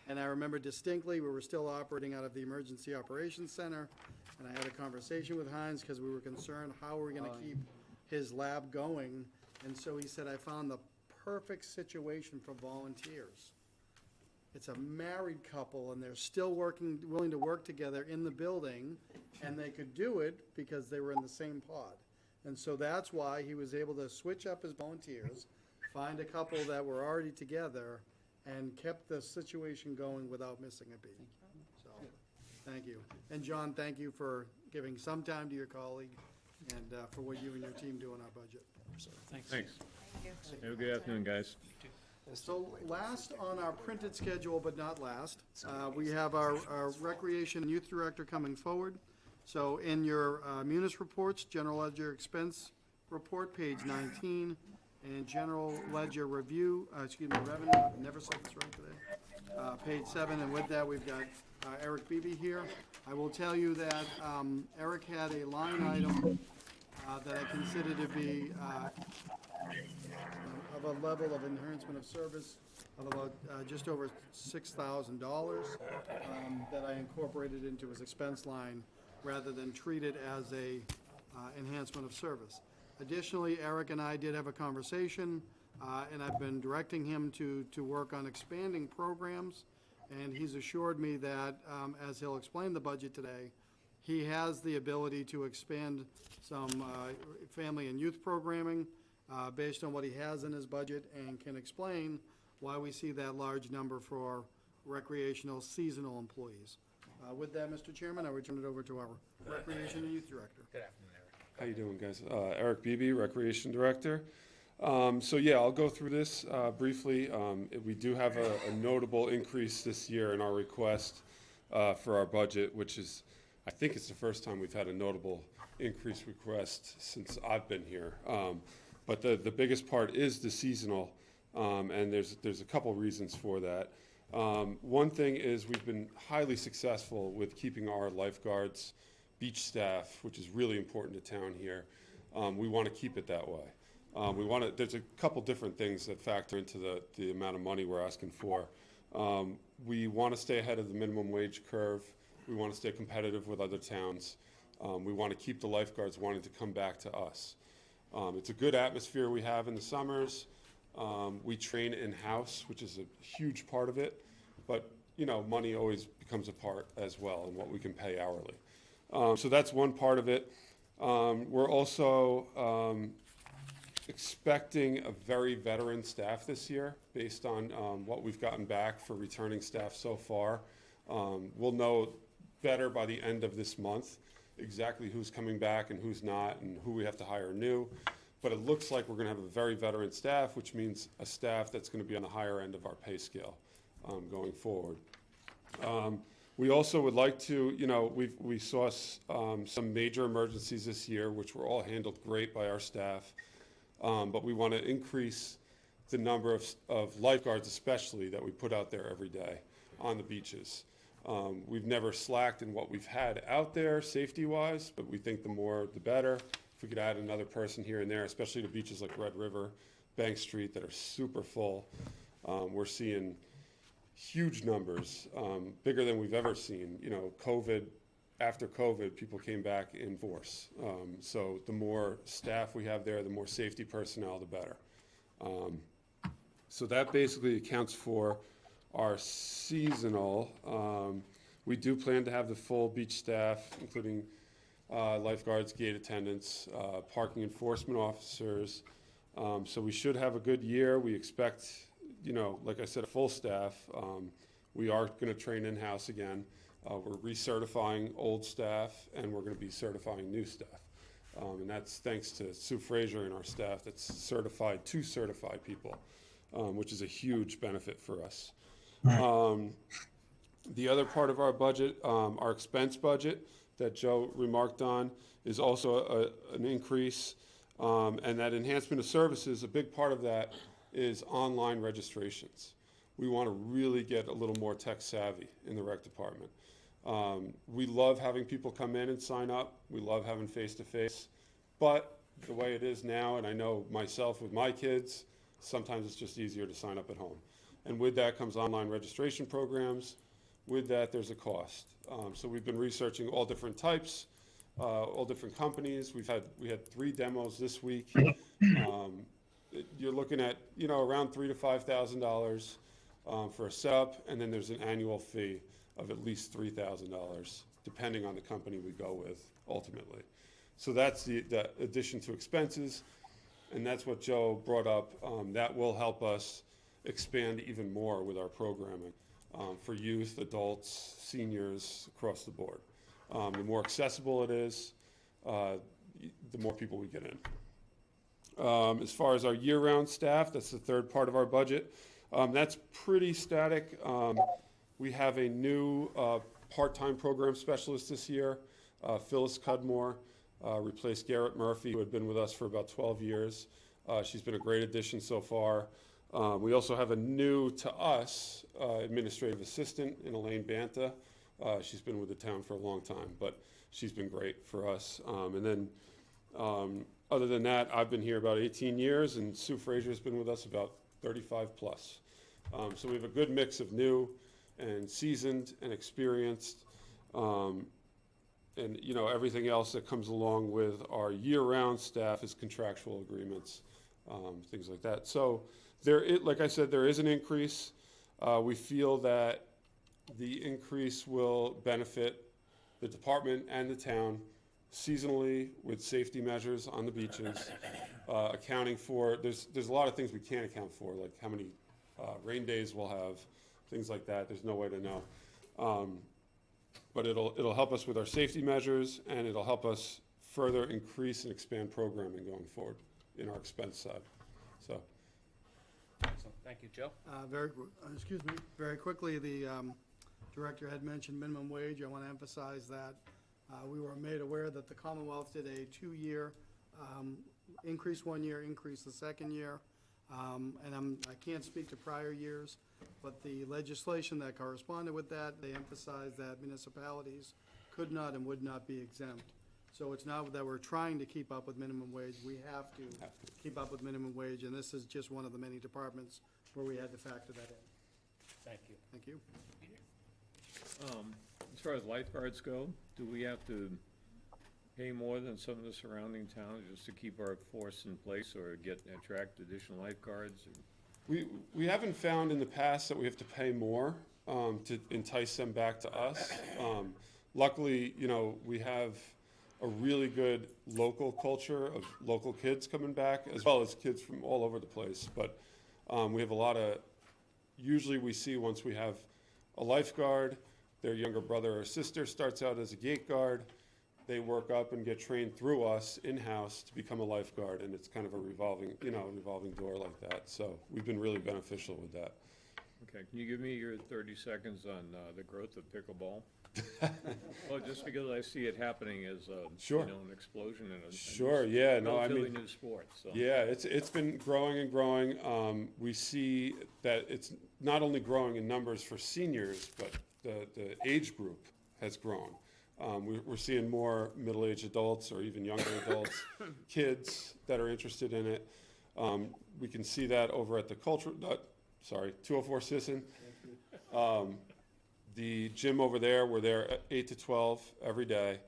And I remember distinctly, we were still operating out of the Emergency Operations Center. And I had a conversation with Heinz because we were concerned, how are we gonna keep his lab going? And so he said, I found the perfect situation for volunteers. It's a married couple and they're still willing to work together in the building, and they could do it because they were in the same pod. And so that's why he was able to switch up his volunteers, find a couple that were already together, and kept the situation going without missing a beat. So, thank you. And John, thank you for giving some time to your colleague and for what you and your team do on our budget. Thanks. Thanks. Have a good afternoon, guys. So last on our printed schedule, but not last, we have our Recreation and Youth Director coming forward. So in your munis reports, General Ledger Expense Report, page 19, and General Ledger Review, Revenue, I never said this right today, page 7, and with that, we've got Eric Beebe here. I will tell you that Eric had a line item that I consider to be of a level of enhancement of service of about just over $6,000 that I incorporated into his expense line rather than treat it as a enhancement of service. Additionally, Eric and I did have a conversation, and I've been directing him to work on expanding programs, and he's assured me that, as he'll explain the budget today, he has the ability to expand some family and youth programming based on what he has in his budget, and can explain why we see that large number for recreational seasonal employees. With that, Mr. Chairman, I return it over to our Recreation and Youth Director. Good afternoon, Eric. How you doing, guys? Eric Beebe, Recreation Director. So yeah, I'll go through this briefly. We do have a notable increase this year in our request for our budget, which is, I think it's the first time we've had a notable increase request since I've been here. But the biggest part is the seasonal, and there's a couple reasons for that. One thing is we've been highly successful with keeping our lifeguards, beach staff, which is really important to town here. We want to keep it that way. There's a couple different things that factor into the amount of money we're asking for. We want to stay ahead of the minimum wage curve. We want to stay competitive with other towns. We want to keep the lifeguards wanting to come back to us. It's a good atmosphere we have in the summers. We train in-house, which is a huge part of it, but money always becomes a part as well, and what we can pay hourly. So that's one part of it. We're also expecting a very veteran staff this year based on what we've gotten back for returning staff so far. We'll know better by the end of this month exactly who's coming back and who's not, and who we have to hire new. But it looks like we're going to have a very veteran staff, which means a staff that's going to be on the higher end of our pay scale going forward. We also would like to, we saw some major emergencies this year, which were all handled great by our staff. But we want to increase the number of lifeguards, especially, that we put out there every day on the beaches. We've never slacked in what we've had out there safety-wise, but we think the more the better. If we could add another person here and there, especially to beaches like Red River, Bank Street that are super full, we're seeing huge numbers, bigger than we've ever seen. You know, after COVID, people came back in force. So the more staff we have there, the more safety personnel, the better. So that basically accounts for our seasonal. We do plan to have the full beach staff, including lifeguards, gate attendants, parking enforcement officers. So we should have a good year. We expect, you know, like I said, a full staff. We are going to train in-house again. We're recertifying old staff, and we're going to be certifying new staff. And that's thanks to Sue Frazier and our staff that's certified to certify people, which is a huge benefit for us. The other part of our budget, our expense budget that Joe remarked on, is also an increase. And that enhancement of services, a big part of that is online registrations. We want to really get a little more tech savvy in the rec department. We love having people come in and sign up. We love having face-to-face. But the way it is now, and I know myself with my kids, sometimes it's just easier to sign up at home. And with that comes online registration programs. With that, there's a cost. So we've been researching all different types, all different companies. We had 3 demos this week. You're looking at, you know, around $3,000 to $5,000 for a setup, and then there's an annual fee of at least $3,000, depending on the company we go with ultimately. So that's the addition to expenses, and that's what Joe brought up. That will help us expand even more with our programming for youth, adults, seniors, across the board. The more accessible it is, the more people we get in. As far as our year-round staff, that's the third part of our budget. That's pretty static. We have a new part-time program specialist this year, Phyllis Cudmore, replaced Garrett Murphy, who had been with us for about 12 years. She's been a great addition so far. We also have a new, to us, administrative assistant in Elaine Banta. She's been with the town for a long time, but she's been great for us. And then, other than that, I've been here about 18 years, and Sue Frazier's been with us about 35 plus. So we have a good mix of new and seasoned and experienced, and you know, everything else that comes along with our year-round staff is contractual agreements, things like that. So like I said, there is an increase. We feel that the increase will benefit the department and the town seasonally with safety measures on the beaches, accounting for, there's a lot of things we can't account for, like how many rain days we'll have, things like that. There's no way to know. But it'll help us with our safety measures, and it'll help us further increase and expand programming going forward in our expense side. So. Excellent. Thank you, Joe. Very quickly, the director had mentioned minimum wage. I want to emphasize that we were made aware that the Commonwealth did a 2-year increase 1 year, increase the second year. And I can't speak to prior years, but the legislation that corresponded with that, they emphasized that municipalities could not and would not be exempt. So it's not that we're trying to keep up with minimum wage, we have to keep up with minimum wage, and this is just one of the many departments where we had to factor that in. Thank you. Thank you. As far as lifeguards go, do we have to pay more than some of the surrounding towns just to keep our force in place or attract additional lifeguards? We haven't found in the past that we have to pay more to entice them back to us. Luckily, you know, we have a really good local culture of local kids coming back, as well as kids from all over the place. But we have a lot of, usually we see once we have a lifeguard, their younger brother or sister starts out as a gate guard. They work up and get trained through us in-house to become a lifeguard, and it's kind of a revolving door like that. So we've been really beneficial with that. Okay, can you give me your 30 seconds on the growth of pickleball? Well, just because I see it happening as a, Sure. you know, an explosion in a Sure, yeah, no, I relatively mean, new sport, so. yeah, it's been growing and growing. We see that it's not only growing in numbers for seniors, but the age group has grown. We're seeing more middle-aged adults or even younger adults, kids that are interested in it. We can see that over at the 204 Sisson. The gym over there, we're there at 8 to 12 every day.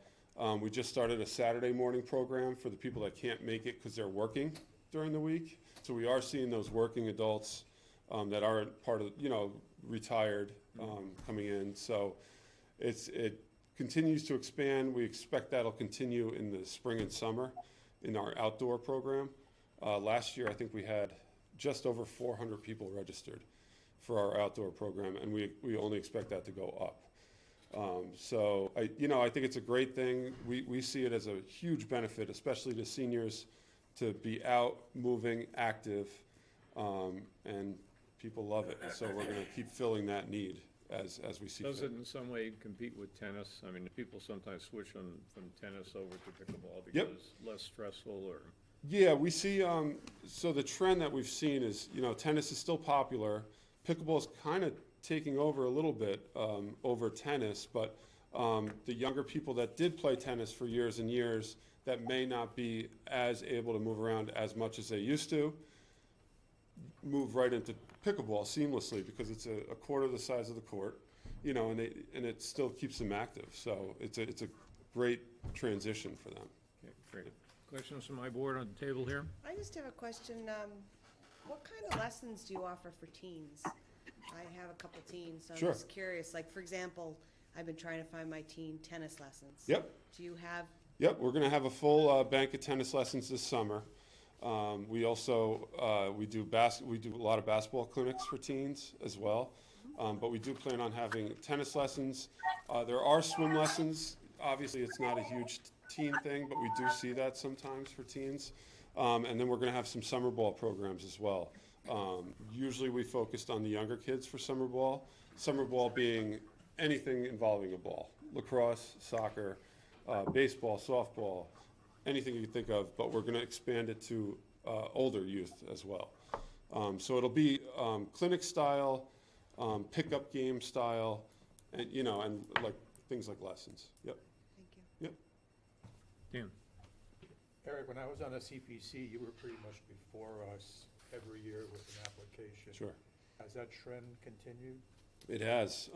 We just started a Saturday morning program for the people that can't make it because they're working during the week. So we are seeing those working adults that aren't part of, you know, retired coming in. So it continues to expand. We expect that'll continue in the spring and summer in our outdoor program. Last year, I think we had just over 400 people registered for our outdoor program, and we only expect that to go up. So I think it's a great thing. We see it as a huge benefit, especially to seniors, to be out, moving, active, and people love it. So we're going to keep filling that need as we see Does fit. it in some way compete with tennis? I mean, people sometimes switch from tennis over to pickleball Yep. because less stressful or. Yeah, we see, so the trend that we've seen is, tennis is still popular. Pickleball's kind of taking over a little bit over tennis, but the younger people that did play tennis for years and years that may not be as able to move around as much as they used to, move right into pickleball seamlessly because it's a quarter the size of the court, and it still keeps them active. So it's a great transition for them. Okay, great. Questions from my board on the table here? I just have a question. What kind of lessons do you offer for teens? I have a couple teens, so I'm Sure. just curious. Like, for example, I've been trying to find my teen tennis lessons. Yep. Do you have, Yep, we're going to have a full bank of tennis lessons this summer. We also we do a lot of basketball clinics for teens as well, but we do plan on having tennis lessons. There are swim lessons. Obviously, it's not a huge teen thing, but we do see that sometimes for teens. And then we're going to have some summer ball programs as well. Usually, we focused on the younger kids for summer ball. Summer ball being anything involving a ball: lacrosse, soccer, baseball, softball, anything you can think of, but we're going to expand it to older youth as well. So it'll be clinic style, pickup game style, and and like things like lessons. Yep. thank you. Yep. Dan? Eric, when I was on the CPC, you were pretty much before us every year with an application. Sure. Has that trend continued? It has.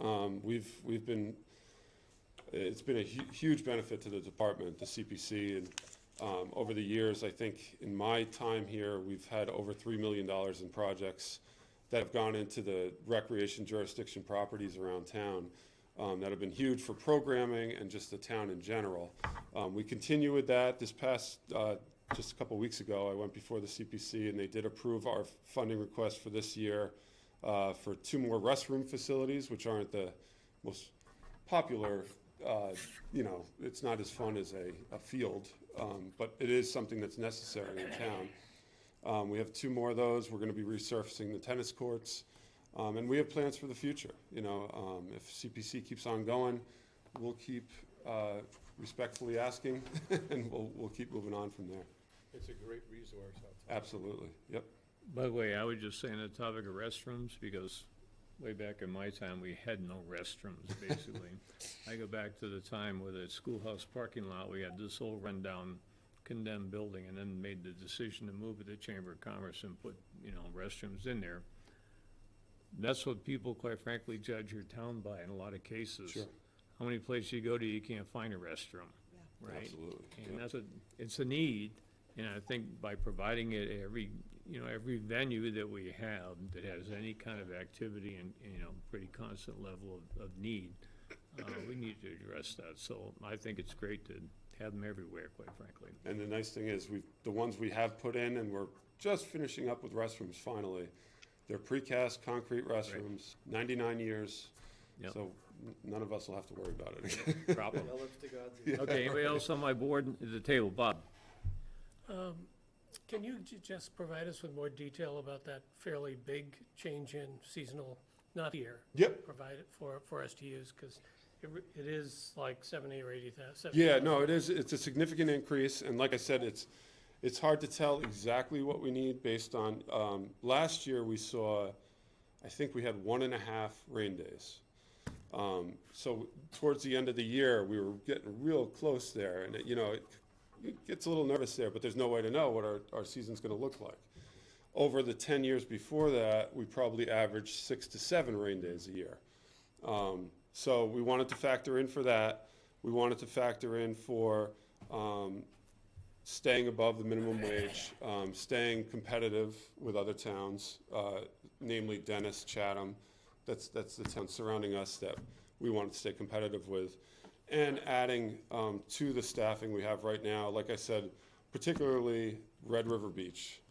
It's been a huge benefit to the department, the CPC, and over the years, I think in my time here, we've had over $3 million in projects that have gone into the recreation jurisdiction properties around town that have been huge for programming and just the town in general. We continue with that. This past, just a couple weeks ago, I went before the CPC and they did approve our funding request for this year for 2 more restroom facilities, which aren't the most popular, it's not as fun as a field, but it is something that's necessary in town. We have 2 more of those. We're going to be resurfacing the tennis courts. And we have plans for the future. If CPC keeps on going, we'll keep respectfully asking, and we'll keep moving on from there. It's a great resource out there. Absolutely, yep. By the way, I would just say on the topic of restrooms, because way back in my time, we had no restrooms, basically. I go back to the time with the schoolhouse parking lot, we had this old rundown condemned building, and then made the decision to move it to Chamber of Commerce and put, restrooms in there. That's what people, quite frankly, judge your town by in a lot of cases. Sure. How many places you go to, you can't find a restroom, right? Absolutely, And yeah. it's a need, and I think by providing it every venue that we have that has any kind of activity and, pretty constant level of need, we need to address that. So I think it's great to have them everywhere, quite frankly. And the nice thing is, the ones we have put in, and we're just finishing up with restrooms finally, they're precast concrete restrooms, 99 years, Yep. so none of us will have to worry about it. Problem. Tell it to God's Okay, anybody else on my board at the table? Bob? Can you just provide us with more detail about that fairly big change in seasonal, not here? Yep. Provide it for us to use, because It is like 70 or 80,000. Yeah, no, it is, it's a significant increase, and like I said, it's hard to tell exactly what we need based on, last year we saw, I think we had 1.5 rain days. So towards the end of the year, we were getting real close there, and it gets a little nervous there, but there's no way to know what our season's gonna look like. Over the 10 years before that, we probably averaged 6 to 7 rain days a year. So we wanted to factor in for that. We wanted to factor in for staying above the minimum wage, staying competitive with other towns, namely Dennis, Chatham. That's the towns surrounding us that we wanted to stay competitive with. And adding to the staffing we have right now, like I said, particularly Red River Beach.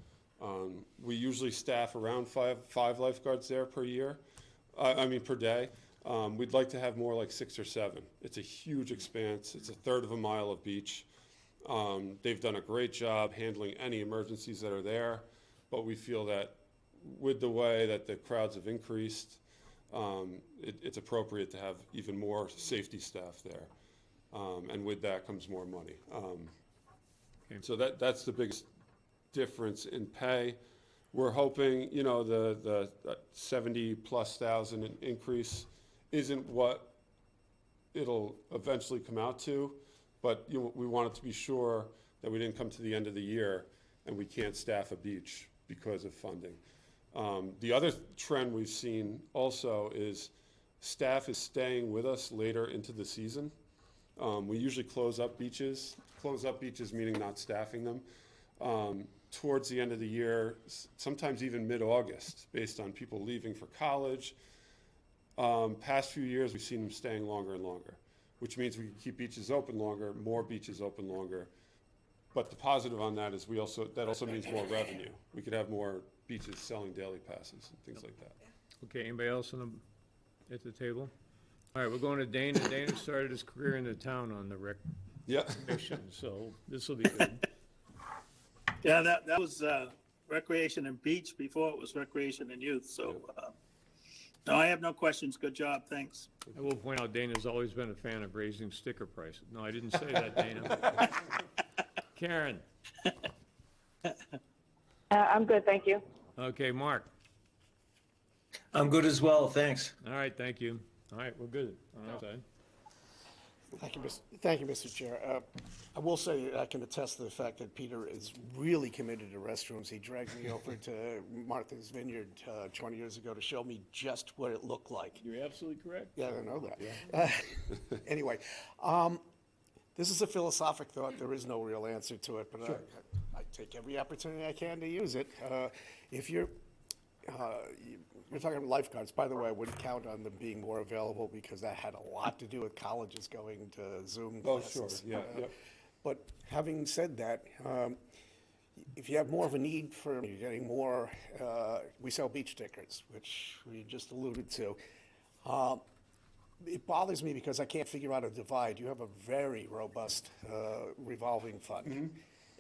We usually staff around five lifeguards there per day. We'd like to have more like 6 or 7. It's a huge expanse. It's a third of a mile of beach. They've done a great job handling any emergencies that are there, but we feel that with the way that the crowds have increased, it's appropriate to have even more safety staff there. And with that comes more money. So that's the biggest difference in pay. We're hoping, the 70,000+ increase isn't what it'll eventually come out to, but we wanted to be sure that we didn't come to the end of the year and we can't staff a beach because of funding. The other trend we've seen also is staff is staying with us later into the season. We usually close up beaches meaning not staffing them, towards the end of the year, sometimes even mid-August, based on people leaving for college. Past few years, we've seen them staying longer and longer, which means we can keep beaches open longer, more beaches open longer. But the positive on that is that also means more revenue. We could have more beaches selling daily passes and things like that. Okay, anybody else at the table? All right, we're going to Dana. Dana started his career in the town on the rec commission, so this will be good. Yeah, that was recreation and beach before it was recreation and youth, so, no, I have no questions. Good job, thanks. I will point out Dana's always been a fan of raising sticker prices. No, I didn't say that, Dana. Karen? I'm good, thank you. Okay, Mark? I'm good as well, thanks. All right, thank you. All right, we're good on our side. Thank you, Mr. Chair. I will say I can attest to the fact that Peter is really committed to restrooms. He dragged me over to Martha's Vineyard 20 years ago to show me just what it looked like. You're absolutely correct. Yeah, I know that. Anyway, this is a philosophic thought. There is no real answer to it, but I take every opportunity I can to use it. If you're talking lifeguards. By the way, I wouldn't count on them being more available because that had a lot to do with colleges going to Zoom classes. Sure, yeah. But having said that, if you have more of a need for, you're getting more, we sell beach stickers, which we just alluded to. It bothers me because I can't figure out a divide. You have a very robust revolving fund. Mm-hmm.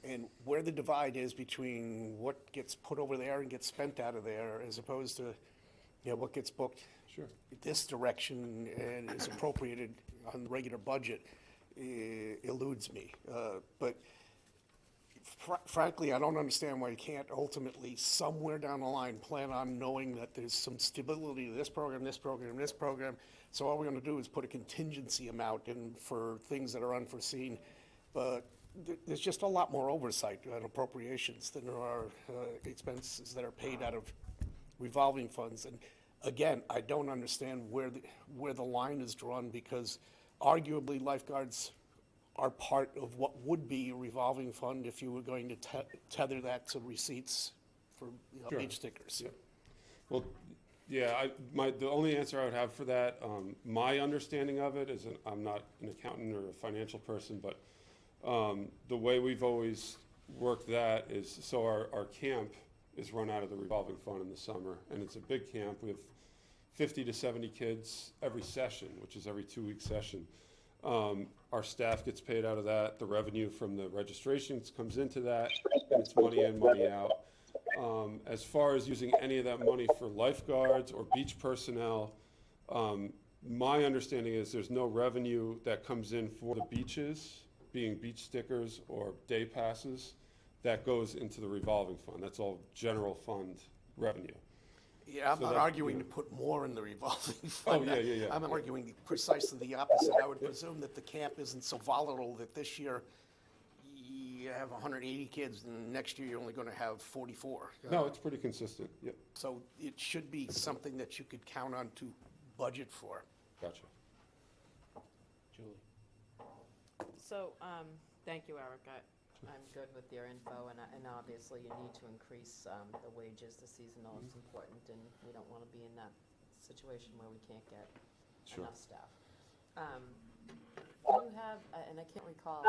And where the divide is between what gets put over there and gets spent out of there as opposed to, what gets booked this direction and is appropriated on the regular budget eludes me. But frankly, I don't understand why you can't ultimately, somewhere down the line, plan on knowing that there's some stability to this program, this program, this program. So all we're going to do is put a contingency amount in for things that are unforeseen. But there's just a lot more oversight on appropriations than there are expenses that are paid out of revolving funds. And again, I don't understand where the line is drawn because arguably lifeguards are part of what would be a revolving fund if you were going to tether that to receipts for beach stickers. Yeah. Well, yeah, the only answer I would have for that, my understanding of it is, I'm not an accountant or a financial person, but the way we've always worked that is, so our camp is run out of the revolving fund in the summer, and it's a big camp. We have 50 to 70 kids every session, which is every 2-week session. Our staff gets paid out of that. The revenue from the registrations comes into that, and it's money in, money out. As far as using any of that money for lifeguards or beach personnel, my understanding is there's no revenue that comes in for the beaches, being beach stickers or day passes, that goes into the revolving fund. That's all general fund revenue. Yeah, I'm So not that- arguing yeah. to put more in the revolving Oh, fund. yeah. I'm arguing precisely the opposite. I would presume that the camp isn't so volatile that this year you have 180 kids and next year you're only going to have 44. No, it's pretty consistent, yep, So it should be something that you could count on to budget for. gotcha. Julie? So, thank you, Eric. I'm good with your info, and obviously you need to increase the wages. The seasonal is important, and we don't want to be in that situation where we can't get Sure. enough staff. Do you have, and I can't recall,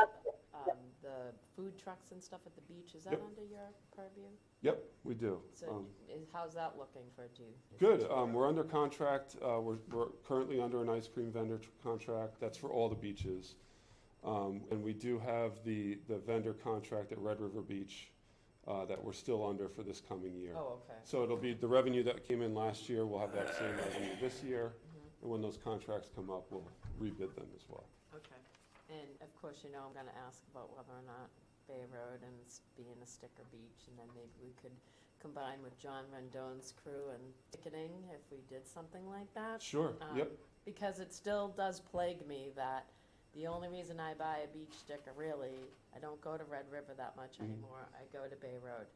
the food trucks and stuff at the beach, is that Yep. under your purview? Yep, we do. So how's that looking for you? Good, we're under contract, we're currently under an ice cream vendor contract, that's for all the beaches. And we do have the vendor contract at Red River Beach, that we're still under for this coming year. Oh, okay. So it'll be the revenue that came in last year, we'll have that same revenue this year. And when those contracts come up, we'll rebid them as well. Okay. And of course, you know, I'm gonna ask about whether or not Bay Road and being a sticker beach, and then maybe we could combine with John Rendone's crew and ticketing if we did something like that. Sure, yep. Because it still does plague me that the only reason I buy a beach sticker, really, I don't go to Red River that much anymore, I go to Bay Road.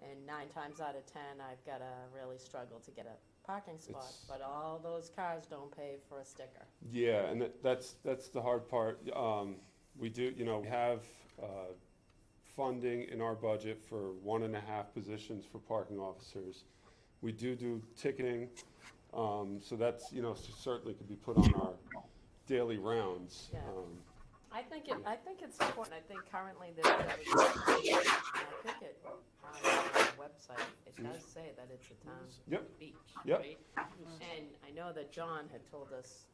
And 9 times out of 10, I've gotta really struggle to get a parking spot, It's- but all those cars don't pay for a sticker. Yeah, and that's the hard part. We do, we have funding in our budget for 1.5 positions for parking officers. We do ticketing, so that's, certainly could be put on our daily rounds. Yeah. I think it's important. I think currently there's, I think it, on the website, it does say that it's a town Yep. beach, Yep. right? And I know that John had told us,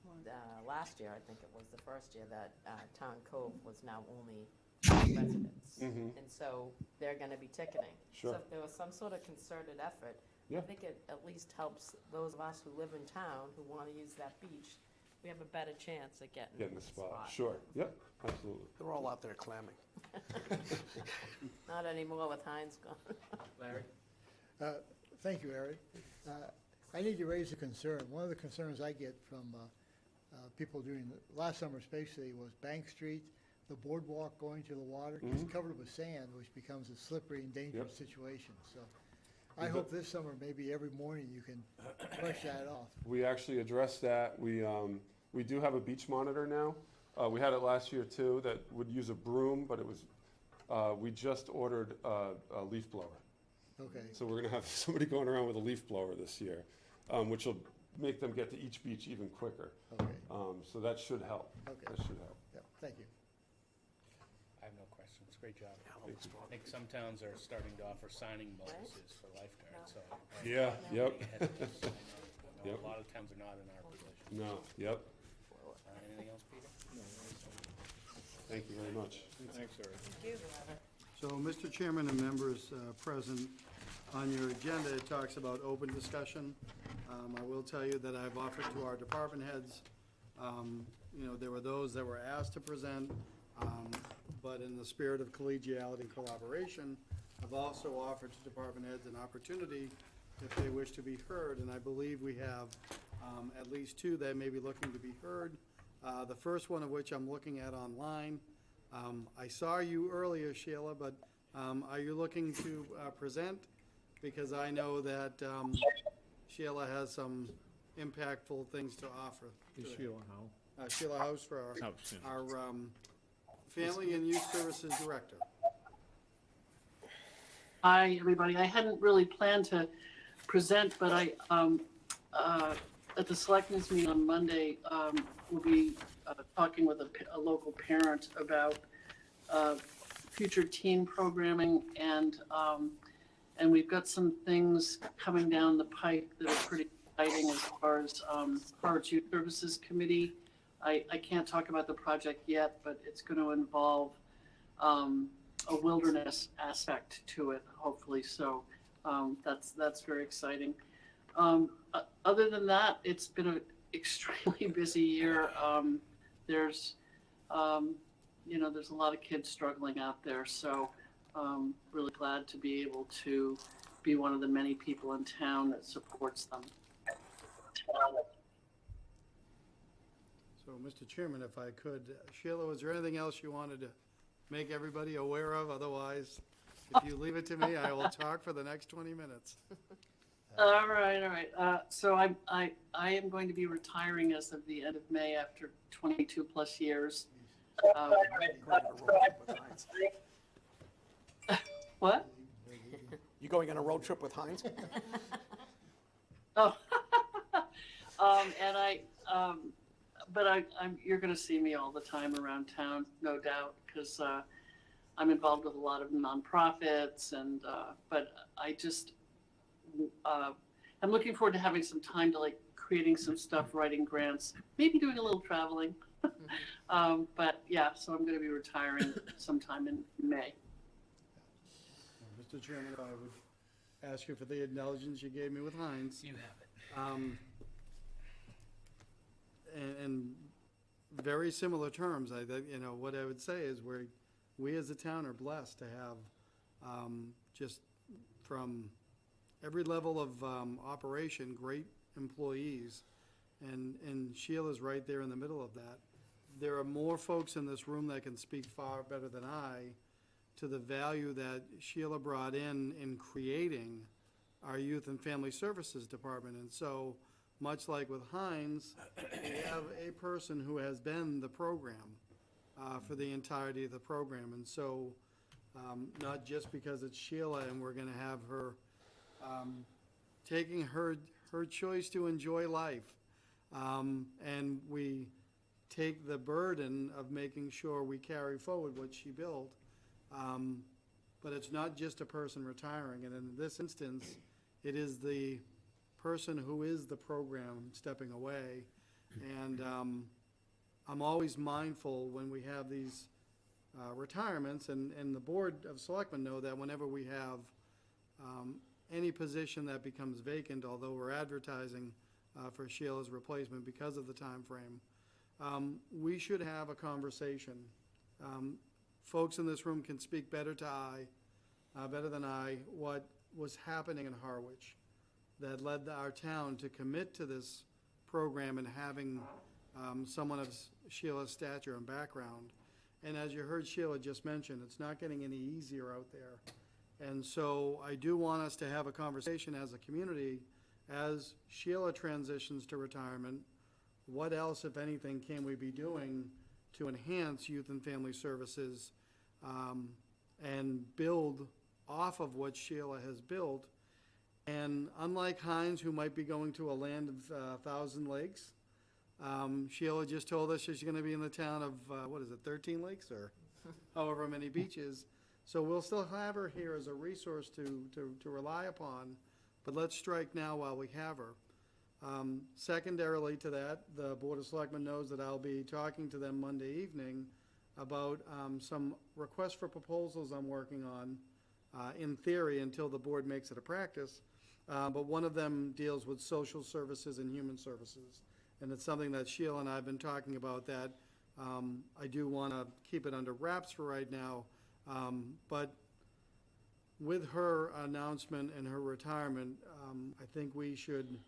last year, I think it was the first year, that, Town Cove was now only residents. Mhm. And so they're gonna be ticketing. Sure. So if there was some sort of concerted effort, I Yeah. think it at least helps those of us who live in town who wanna use that beach. We have a better chance at getting Getting the spot, sure, yep, absolutely. They're all out there clamming. Not anymore with Heinz gone. Larry? Thank you, Eric. I need to raise a concern. One of the concerns I get from people during last summer especially was Bank Street, the boardwalk going to the water is covered with sand, which becomes a slippery and dangerous situation. So I hope this summer, maybe every morning, you can brush that off. We actually addressed that. We do have a beach monitor now. We had it last year too, that would use a broom, but it was, we just ordered a leaf blower. Okay. So we're gonna have somebody going around with a leaf blower this year, which will make them get to each beach even quicker. Okay. So that should help. Okay. That should help. Yep, thank you. I have no questions. Great job. I think some towns are starting to offer signing bonuses for lifeguards, so. Yeah, yep. I know Yep. a lot of towns are not in our position. No, yep. Anything else, Peter? Thank you very much. Thanks, Eric. So, Mr. Chairman and members present, on your agenda, it talks about open discussion. I will tell you that I've offered to our department heads, there were those that were asked to present, but in the spirit of collegiality and collaboration, I've also offered to department heads an opportunity if they wish to be heard, and I believe we have at least 2 that may be looking to be heard. The first one of which I'm looking at online. I saw you earlier, Sheila, but are you looking to present? Because I know that Sheila has some impactful things to offer. Is today. Sheila Howe? Sheila House for House, yeah. our Family and Youth Services Director. Hi, everybody. I hadn't really planned to present, but I, at the selectmen's meeting on Monday, we'll be talking with a local parent about future teen programming, and we've got some things coming down the pipe that are pretty exciting as far as Harvard's Youth Services Committee. I can't talk about the project yet, but it's going to involve a wilderness aspect to it, hopefully. So that's very exciting. Other than that, it's been extremely busy year. There's, there's a lot of kids struggling out there, so really glad to be able to be one of the many people in town that supports them. So, Mr. Chairman, if I could, Sheila, was there anything else you wanted to make everybody aware of? Otherwise, if you leave it to me, I will talk for the next 20 minutes. All right. So I am going to be retiring as of the end of May after 22 plus years. What? You going on a road trip with Heinz? Oh, you're going to see me all the time around town, no doubt, because I'm involved with a lot of nonprofits, and but I'm looking forward to having some time to creating some stuff, writing grants, maybe doing a little traveling. But yeah, so I'm going to be retiring sometime in May. Mr. Chairman, I would ask you for the indulgence you gave me with Heinz. You have it. And very similar terms, what I would say is we as a town are blessed to have, just from every level of operation, great employees, and Sheila's right there in the middle of that. There are more folks in this room that can speak far better than I to the value that Sheila brought in creating our Youth and Family Services Department. And so, much like with Heinz, we have a person who has been the program for the entirety of the program. And so, not just because it's Sheila and we're gonna have her taking her choice to enjoy life. And we take the burden of making sure we carry forward what she built. But it's not just a person retiring, and in this instance, it is the person who is the program stepping away. And I'm always mindful when we have these retirements, and the Board of Selectmen know that whenever we have any position that becomes vacant, although we're advertising for Sheila's replacement because of the time frame, we should have a conversation. Folks in this room can speak better than I, what was happening in Harwich that led our town to commit to this program and having someone of Sheila's stature and background. And as you heard Sheila just mention, it's not getting any easier out there. And so I do want us to have a conversation as a community, as Sheila transitions to retirement, what else, if anything, can we be doing to enhance youth and family services and build off of what Sheila has built? And unlike Heinz, who might be going to a land of 1,000 lakes, Sheila just told us she's going to be in the town of, 13 lakes or however many beaches. So we'll still have her here as a resource to rely upon, but let's strike now while we have her. Secondarily to that, the Board of Selectmen knows that I'll be talking to them Monday evening about some requests for proposals I'm working on, in theory, until the board makes it a practice. But one of them deals with social services and human services. And it's something that Sheila and I have been talking about that I do want to keep it under wraps for right now. But with her announcement and her retirement, I think we should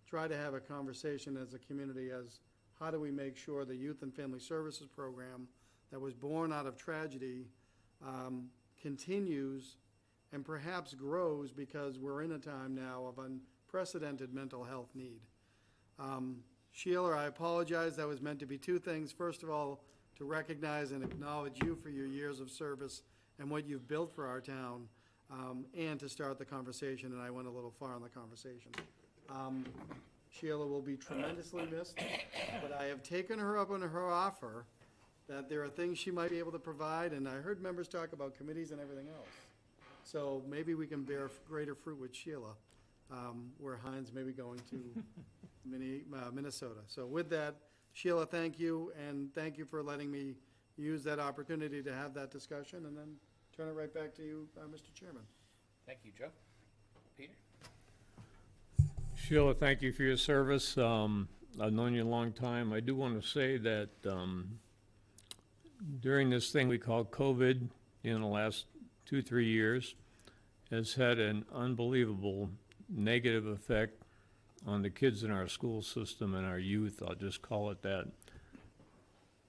try to have a conversation as a community as how do we make sure the Youth and Family Services Program that was born out of tragedy continues and perhaps grows, because we're in a time now of unprecedented mental health need. Sheila, I apologize, that was meant to be two things. First of all, to recognize and acknowledge you for your years of service and what you've built for our town, and to start the conversation, and I went a little far in the conversation. Sheila will be tremendously missed, but I have taken her up on her offer that there are things she might be able to provide, and I heard members talk about committees and everything else. So maybe we can bear greater fruit with Sheila, where Heinz may be going to Minnesota. So with that, Sheila, thank you, and thank you for letting me use that opportunity to have that discussion, and then turn it right back to you, Mr. Chairman. Thank you, Joe. Peter? Sheila, thank you for your service. I've known you a long time. I do want to say that during this thing we call COVID, in the last 2-3 years, has had an unbelievable negative effect on the kids in our school system and our youth. I'll just call it that.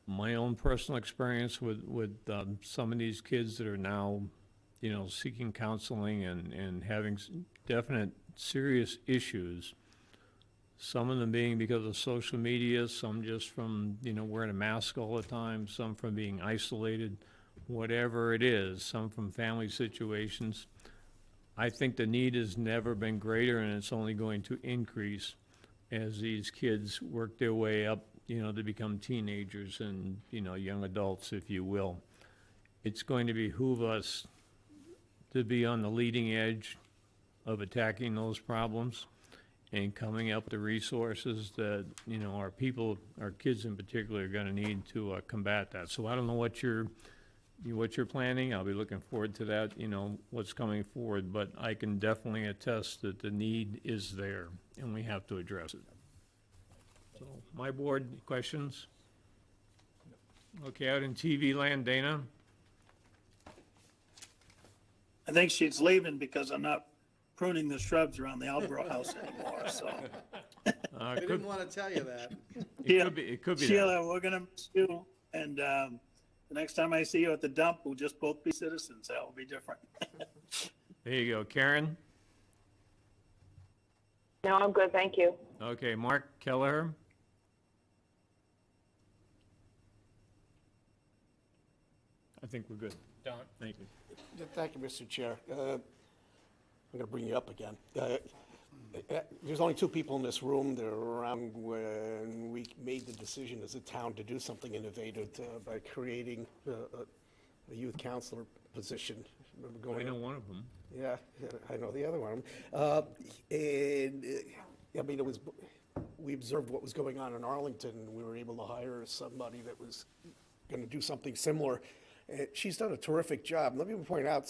My own personal experience with some of these kids that are now, seeking counseling and having definite serious issues. Some of them being because of social media, some just from, wearing a mask all the time, some from being isolated, whatever it is, some from family situations. I think the need has never been greater, and it's only going to increase as these kids work their way up, to become teenagers and, young adults, if you will. It's going to behoove us to be on the leading edge of attacking those problems and coming up with the resources that, our people, our kids in particular, are gonna need to combat that. So I don't know what you're planning. I'll be looking forward to that, what's coming forward, but I can definitely attest that the need is there, and we have to address it. So, my board, questions? Okay, out in TV land, Dana? I think she's leaving because I'm not pruning the shrubs around the Albro house anymore, so. I didn't want to tell you that. It could be that. Sheila, we're gonna miss you, and, the next time I see you at the dump, we'll just both be citizens. That will be different. There you go. Karen? No, I'm good, thank you. Okay, Mark Kelleher? I think we're good. Don? Thank you. Thank you, Mr. Chair. I'm going to bring you up again. There's only two people in this room that were around when we made the decision as a town to do something innovative by creating a youth counselor position. Remember going I know up? one of them. Yeah, I know the other one. We observed what was going on in Arlington, and we were able to hire somebody that was going to do something similar. She's done a terrific job. Let me point out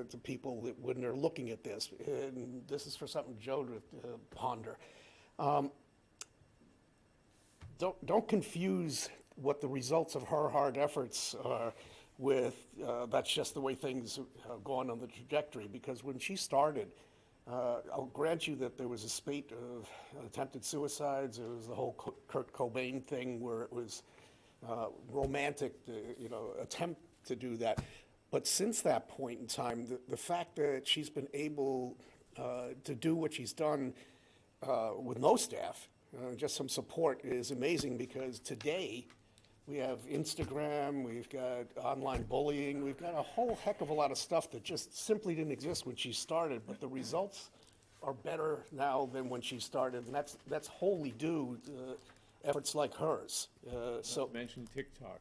to people that when they're looking at this, and this is for something Joe to ponder. Don't confuse what the results of her hard efforts are with that's just the way things have gone on the trajectory. Because when she started, I'll grant you that there was a spate of attempted suicides. There was the whole Kurt Cobain thing where it was romantic, attempt to do that. But since that point in time, the fact that she's been able to do what she's done with no staff, just some support, is amazing, because today we have Instagram, we've got online bullying, we've got a whole heck of a lot of stuff that just simply didn't exist when she started, but the results are better now than when she started, and that's wholly due to efforts like hers. So Mention TikTok.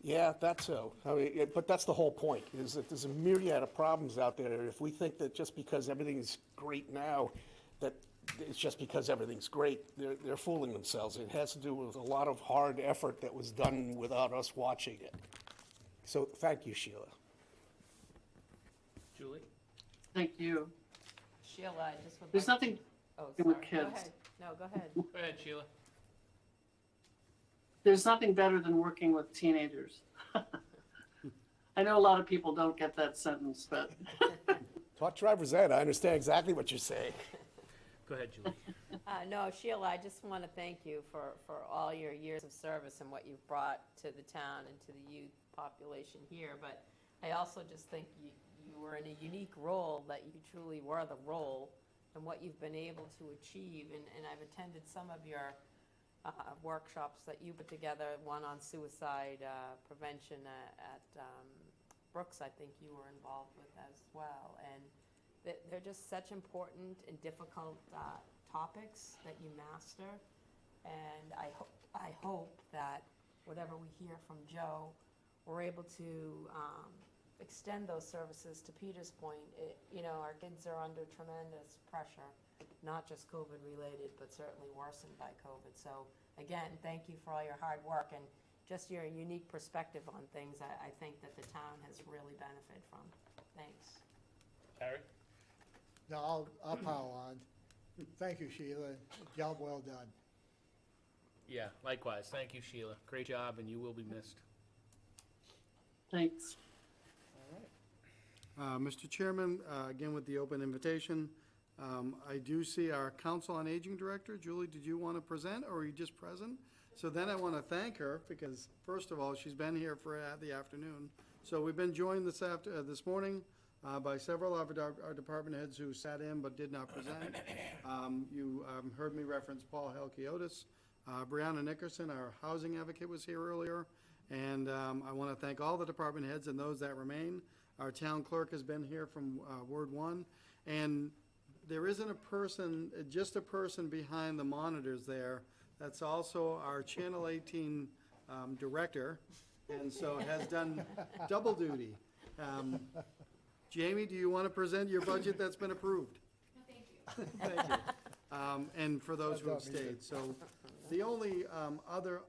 yeah, that's so. I mean, but that's the whole point, is that there's a myriad of problems out there. If we think that just because everything's great now, that it's just because everything's great, they're fooling themselves. It has to do with a lot of hard effort that was done without us watching it. So, thank you, Sheila. Julie? Thank you. Sheila, I just would like. There's nothing Oh, with sorry. Go kids. ahead. No, go ahead. Go ahead, Sheila. There's nothing better than working with teenagers. I know a lot of people don't get that sentence, but Taught driver's ed, I understand exactly what you're saying. Go ahead, Julie. No, Sheila, I just want to thank you for all your years of service and what you've brought to the town and to the youth population here. But I also just think you were in a unique role, that you truly were the role, and what you've been able to achieve. And I've attended some of your workshops that you put together, one on suicide prevention at Brooks, I think you were involved with as well. And they're just such important and difficult topics that you master. And I hope that whatever we hear from Joe, we're able to extend those services. To Peter's point, our kids are under tremendous pressure, not just COVID related, but certainly worsened by COVID. So again, thank you for all your hard work and just your unique perspective on things. I think that the town has really benefited from. Thanks. Harry? No, I'll pile on. Thank you, Sheila. Job well done. Yeah, likewise. Thank you, Sheila. Great job, and you will be missed. Thanks. Mr. Chairman, again with the open invitation, I do see our Council on Aging Director. Julie, did you want to present, or are you just present? So then I want to thank her, because first of all, she's been here for the afternoon. So we've been joined this morning by several of our department heads who sat in but did not present. You heard me reference Paul Halkiotis. Brianna Nickerson, our housing advocate, was here earlier. And I want to thank all the department heads and those that remain. Our town clerk has been here from Ward 1. And there isn't a person, just a person behind the monitors there. That's also our Channel 18 director, and so has done double duty. Jamie, do you want to present your budget that's been approved? Thank you. Thank you. And for those who have stayed. So the only other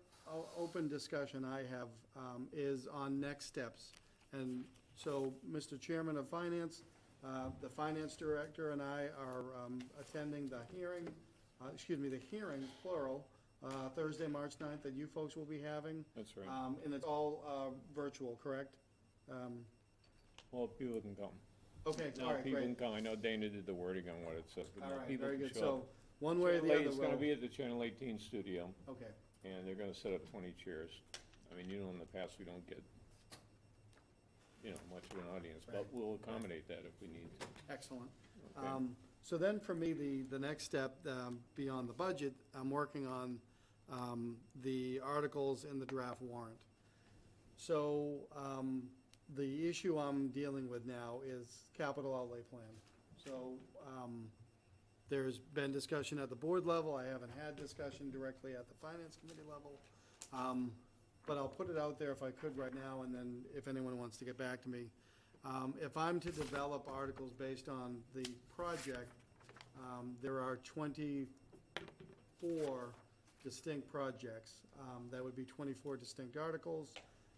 open discussion I have is on next steps. And so, Mr. Chairman of Finance, the Finance Director and I are attending the hearing, the hearings, plural, Thursday, March 9th, that you folks will be having. That's right. And it's all virtual, correct? Well, people can come. Okay, No, all right, people great. can come. I know Dana did the wording on what it says, but All no, right, people very can good. show So, up. one way or the Channel other, 8 It's gonna we'll- be at the Channel 18 studio, Okay, and they're gonna set up 20 chairs. I mean, in the past, we don't get, much of an audience, but Right. we'll accommodate that if we need to. excellent. Okay. So then for me, the next step, beyond the budget, I'm working on the articles in the draft warrant. So the issue I'm dealing with now is capital outlay plan. So there's been discussion at the board level. I haven't had discussion directly at the finance committee level. But I'll put it out there if I could right now, and then if anyone wants to get back to me. If I'm to develop articles based on the project, there are 24 distinct projects. That would be 24 distinct articles.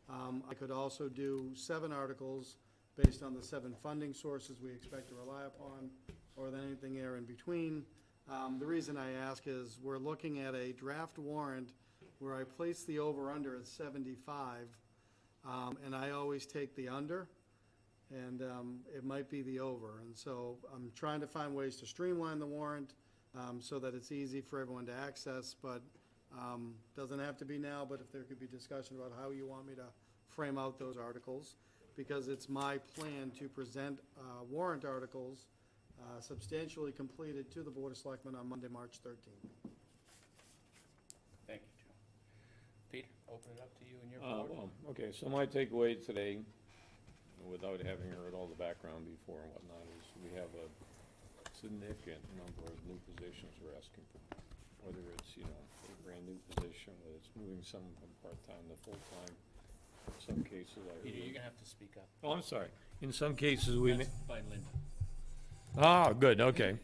I could also do 7 articles based on the 7 funding sources we expect to rely upon, or then anything there in between. The reason I ask is we're looking at a draft warrant where I place the over-under at 75, and I always take the under, and it might be the over. And so I'm trying to find ways to streamline the warrant so that it's easy for everyone to access, but doesn't have to be now, but if there could be discussion about how you want me to frame out those articles, because it's my plan to present warrant articles substantially completed to the Board of Selectmen on Monday, March 13th. Thank you, Joe. Peter, open it up to you and your board. Okay, so my takeaway today, without having heard all the background before and whatnot, is we have a significant number of new positions we're asking for. Whether it's, a brand-new position, whether it's moving someone from part-time to full-time. In some cases, Peter, you're gonna have to speak up. Oh, I'm sorry. In some cases, we may. That's by Linda. Ah, good, okay.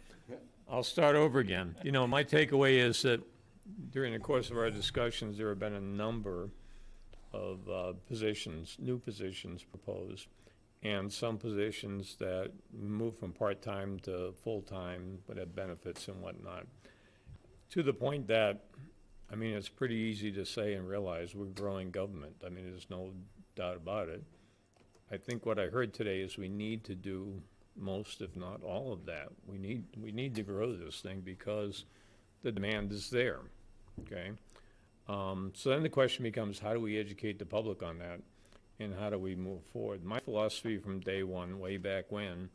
I'll start over again. My takeaway is that during the course of our discussions, there have been a number of positions, new positions proposed, and some positions that move from part-time to full-time, but have benefits and whatnot. To the point that, it's pretty easy to say and realize we're growing government. There's no doubt about it. I think what I heard today is we need to do most, if not all of that. We need to grow this thing because the demand is there, okay? So then the question becomes, how do we educate the public on that, and how do we move forward? My philosophy from day one, way back when,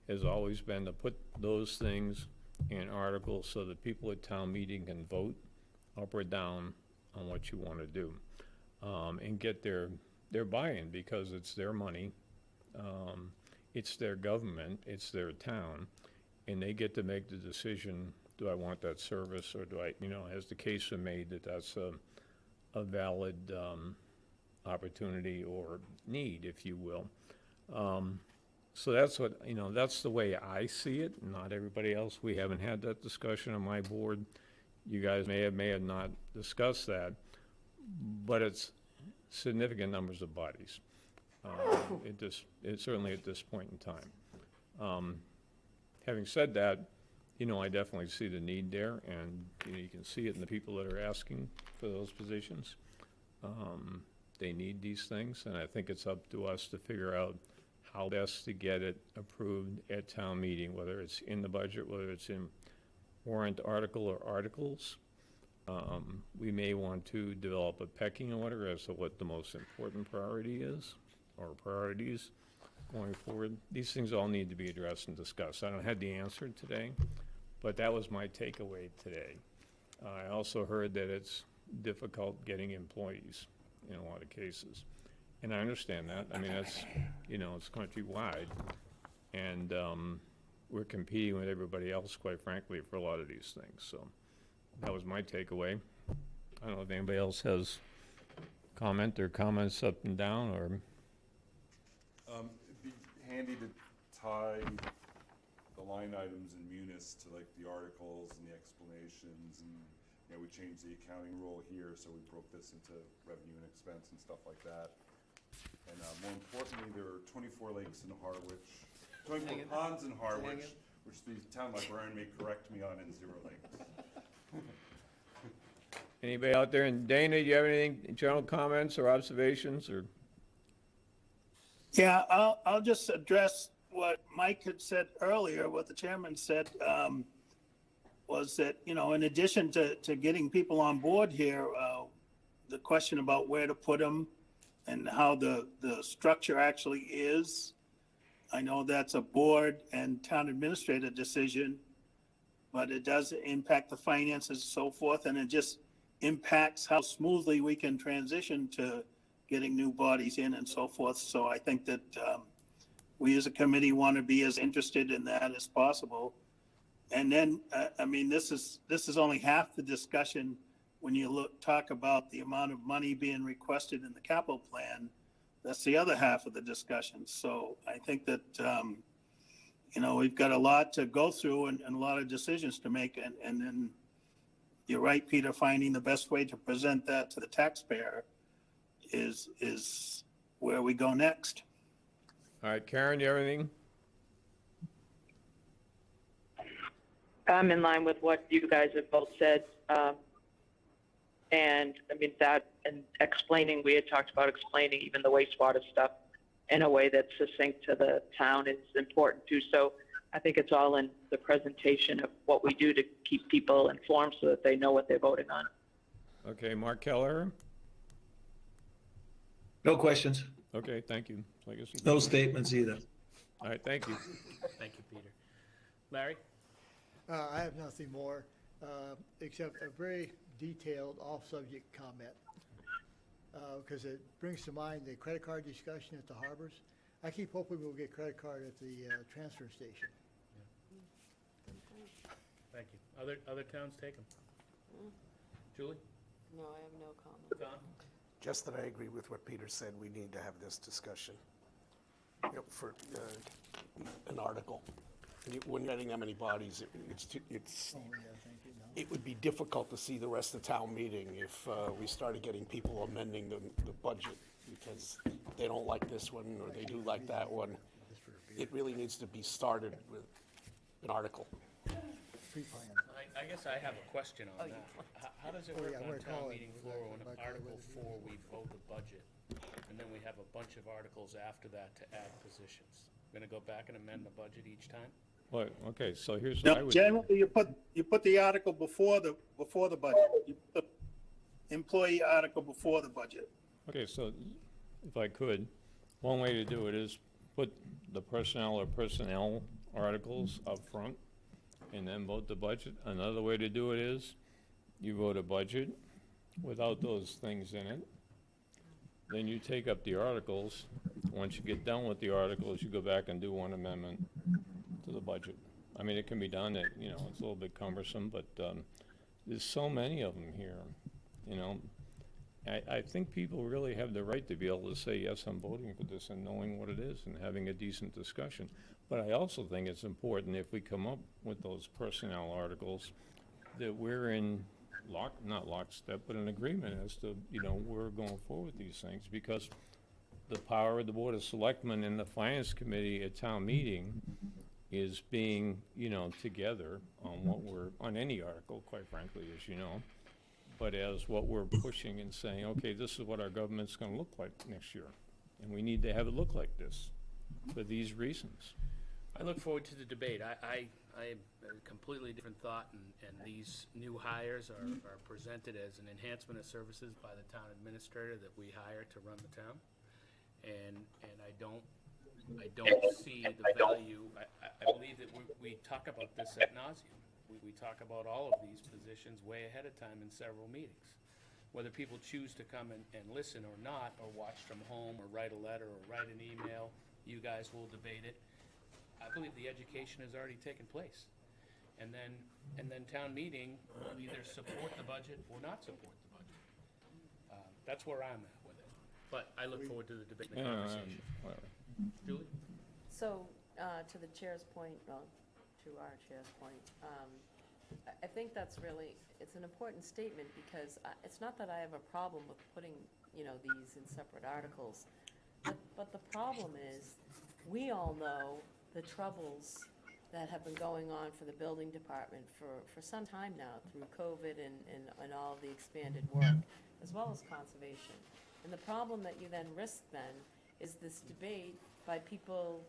has always been to put those things in articles so that people at town meeting can vote up or down on what you want to do, and get their buy-in, because it's their money, it's their government, it's their town, and they get to make the decision, do I want that service, or do I, has the case been made that that's a valid opportunity or need, if you will. So that's what, that's the way I see it, not everybody else. We haven't had that discussion on my board. You guys may have not discussed that, but it's significant numbers of bodies. It's certainly at this point in time. Having said that, you know, I definitely see the need there, and, you know, you can see it in the people that are asking for those positions. They need these things, and I think it's up to us to figure out how best to get it approved at town meeting, whether it's in the budget, whether it's in warrant article or articles. We may want to develop a pecking order as to what the most important priority is, or priorities going forward. These things all need to be addressed and discussed. I don't have the answer today, but that was my takeaway today. I also heard that it's difficult getting employees in a lot of cases. And I understand that. I mean, that's, you know, it's countrywide. And we're competing with everybody else, quite frankly, for a lot of these things. So that was my takeaway. I don't know if anybody else has comment or comments up and down, or, It'd be handy to tie the line items in Munis to like the articles and the explanations, and, you know, we changed the accounting rule here, so we broke this into revenue and expense and stuff like that. And more importantly, there are 24 lakes in Harwich, 24 ponds in Harwich, which the town librarian may correct me on, and 0 lakes. anybody out there? And Dana, do you have anything, general comments or observations, or? Yeah, I'll just address what Mike had said earlier, what the chairman said, was that, you know, in addition to getting people on board here, the question about where to put them and how the structure actually is. I know that's a board and town administrator decision, but it does impact the finances and so forth, and it just impacts how smoothly we can transition to getting new bodies in and so forth. So I think that we as a committee want to be as interested in that as possible. And then, I mean, this is only half the discussion when you talk about the amount of money being requested in the capital plan. That's the other half of the discussion. So I think that, you know, we've got a lot to go through and a lot of decisions to make. And then you're right, Peter, finding the best way to present that to the taxpayer is where we go next. All right, Karen, you have anything? I'm in line with what you guys have both said. And I mean, that and explaining, we had talked about explaining even the wastewater stuff in a way that's succinct to the town is important too. So I think it's all in the presentation of what we do to keep people informed so that they know what they're voting on. Okay, Mark Keller? No questions, Okay, thank you. So I guess we- no statements either. All right, thank you. Thank you, Peter. Larry? I have nothing more, except a very detailed off-subject comment. Because it brings to mind the credit card discussion at the harbors. I keep hoping we'll get credit card at the transfer station. Thank you. Other towns take them. Julie? No, I have no comment. Don? Just that I agree with what Peter said, we need to have this discussion, you know, for an article. When you're getting that many bodies, it would be difficult to see the rest of the town meeting if we started getting people amending the budget because they don't like this one or they do like that one. It really needs to be started with an article. Pre-plan. I guess I have a question on that. How does it work yeah, I'm on gonna town call it meeting with floor that, when about Article whether 4, we vote the budget, and then we have a bunch of articles after that to add positions? We're gonna go back and amend the budget each time? What, okay, so here's what I No, would. generally, you put the article before the budget. You put the employee article before the budget. Okay, so if I could, one way to do it is put the personnel or personnel articles up front and then vote the budget. Another way to do it is you vote a budget without those things in it. Then you take up the articles. Once you get done with the articles, you go back and do one amendment to the budget. I mean, it can be done, you know, it's a little bit cumbersome, but there's so many of them here, you know. I think people really have the right to be able to say, yes, I'm voting for this, and knowing what it is and having a decent discussion. But I also think it's important if we come up with those personnel articles that we're in not lockstep, but an agreement as to, you know, we're going forward with these things, because the power of the Board of Selectmen and the Finance Committee at town meeting is being, together on what we're, on any article, quite frankly, as you know, but as what we're pushing and saying, okay, this is what our government's gonna look like next year. And we need to have it look like this for these reasons. I look forward to the debate. I have a completely different thought, and these new hires are presented as an enhancement of services by the town administrator that we hire to run the town. And I don't see the value. I believe that we talk about this ad nauseum. We talk about all of these positions way ahead of time in several meetings. Whether people choose to come and listen or not, or watch from home, or write a letter, or write an email, you guys will debate it. I believe the education has already taken place. And then town meeting will either support the budget or not support the budget. That's where I'm at with it. But I look forward to the debate and the conversation. Julie? So, to the chair's point, well, to our chair's point, I think that's really, it's an important statement, because it's not that I have a problem with putting, these in separate articles, but the problem is, we all know the troubles that have been going on for the building department for some time now, through COVID and all of the expanded work, as well as conservation. And the problem that you then risk then is this debate by people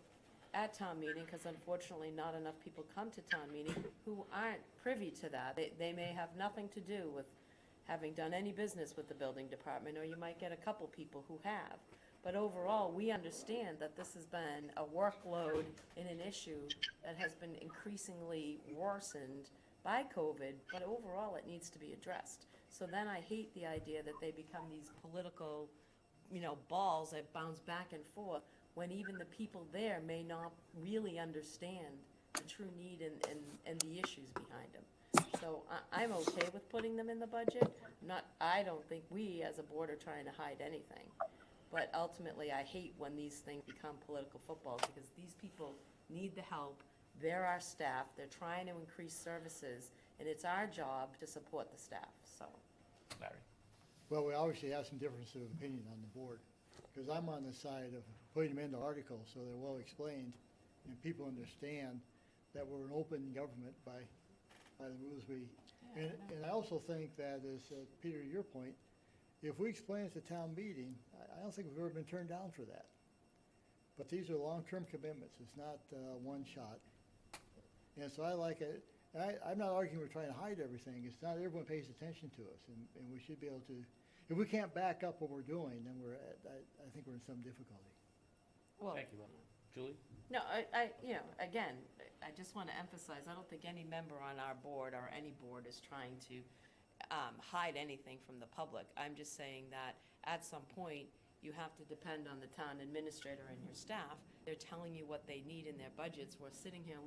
at town meeting, because unfortunately not enough people come to town meeting who aren't privy to that. They may have nothing to do with having done any business with the building department, or you might get a couple people who have. But overall, we understand that this has been a workload and an issue that has been increasingly worsened by COVID, but overall, it needs to be addressed. So then I hate the idea that they become these political, balls that bounce back and forth, when even the people there may not really understand the true need and the issues behind them. So I'm okay with putting them in the budget. I don't think we, as a board, are trying to hide anything. But ultimately, I hate when these things become political footballs, because these people need the help. They're our staff. They're trying to increase services, and it's our job to support the staff, so. Larry? Well, we obviously have some differences of opinion on the board, because I'm on the side of putting them into articles so they're well explained, and people understand that we're an open government by the rules we, and I also think that, as Peter, your point, if we explain at the town meeting, I don't think we've ever been turned down for that. But these are long-term commitments. It's not one shot. And so I like it. I'm not arguing we're trying to hide everything. It's not everyone pays attention to us, and we should be able to. If we can't back up what we're doing, then I think we're in some difficulty. Well, Thank you, Larry. Julie? no, again, I just want to emphasize, I don't think any member on our board or any board is trying to hide anything from the public. I'm just saying that at some point, you have to depend on the town administrator and your staff. They're telling you what they need in their budgets. We're sitting here,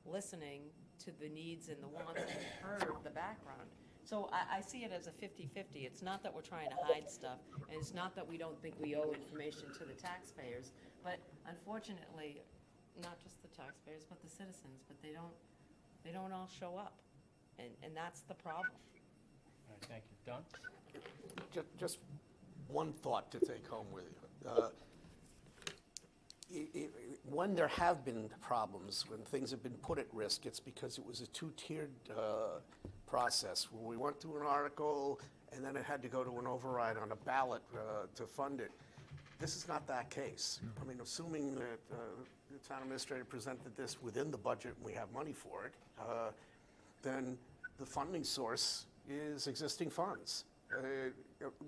listening to the needs and the wants, and we've heard the background. So I see it as a 50-50. It's not that we're trying to hide stuff, and it's not that we don't think we owe information to the taxpayers, but unfortunately, not just the taxpayers, but the citizens, but they don't all show up. And that's the problem. All right, thank you. Don? Just one thought to take home with you. When there have been problems, when things have been put at risk, it's because it was a two-tiered process, where we went through an article, and then it had to go to an override on a ballot to fund it. This is not that case. I mean, assuming that the town administrator presented this within the budget, and we have money for it, then the funding source is existing funds.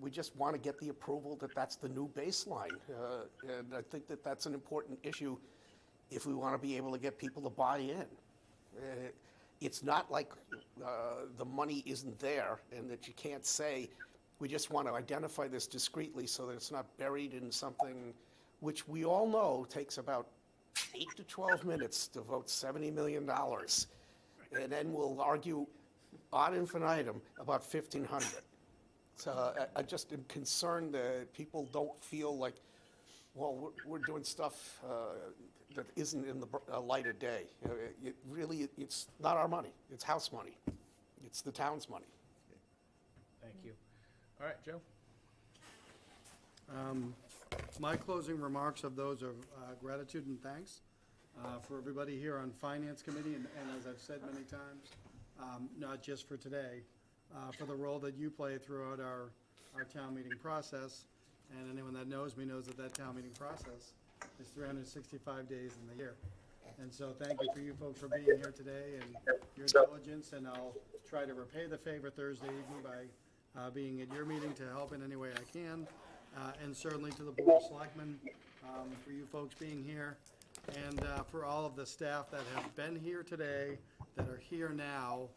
We just want to get the approval that that's the new baseline. And I think that that's an important issue if we want to be able to get people to buy in. It's not like the money isn't there and that you can't say, we just want to identify this discreetly so that it's not buried in something which we all know takes about 8 to 12 minutes to vote $70 million. And then we'll argue ad infinitum about 1,500. So I just am concerned that people don't feel like, well, we're doing stuff that isn't in the light of day. It really, it's not our money. It's house money. It's the town's money. Thank you. All right, Joe? My closing remarks of those are gratitude and thanks for everybody here on Finance Committee, and as I've said many times, not just for today, for the role that you play throughout our town meeting process. And anyone that knows me knows that that town meeting process is 365 days in the year. And so thank you for you folks for being here today and your diligence, and I'll try to repay the favor Thursday evening by being at your meeting to help in any way I can. And certainly to the Board of Selectmen, for you folks being here, and for all of the staff that have been here today, that are here now.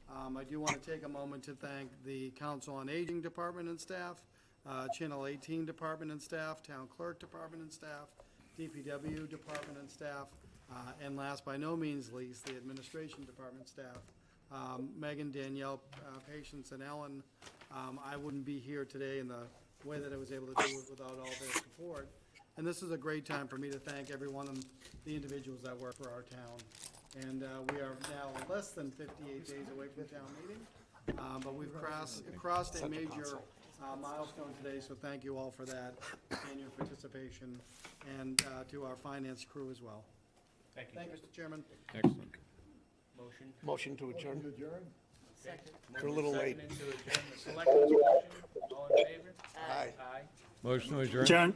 I do want to take a moment to thank the Council on Aging Department and staff, Channel 18 Department and staff, Town Clerk Department and staff, DPW Department and staff, and last by no means least, the Administration Department staff. Megan, Danielle, Patience, and Ellen. I wouldn't be here today in the way that I was able to do it without all their support. And this is a great time for me to thank every one of the individuals that work for our town. And we are now less than 58 days away from the town meeting, but we've crossed a major milestone today, so thank you all for that and your participation, and to our finance crew as well. Thank you. Thank you, Mr. Chairman. Excellent. Motion to adjourn. Second. We're a little late. Seconded to adjourn the selectmen's portion. All in favor? Aye. Aye. Motion to adjourn? John?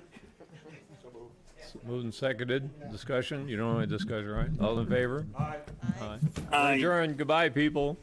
Moved and seconded. Discussion? You don't want to discuss, right? All in favor? Aye. Aye. Aye. Adjourn. Goodbye, people.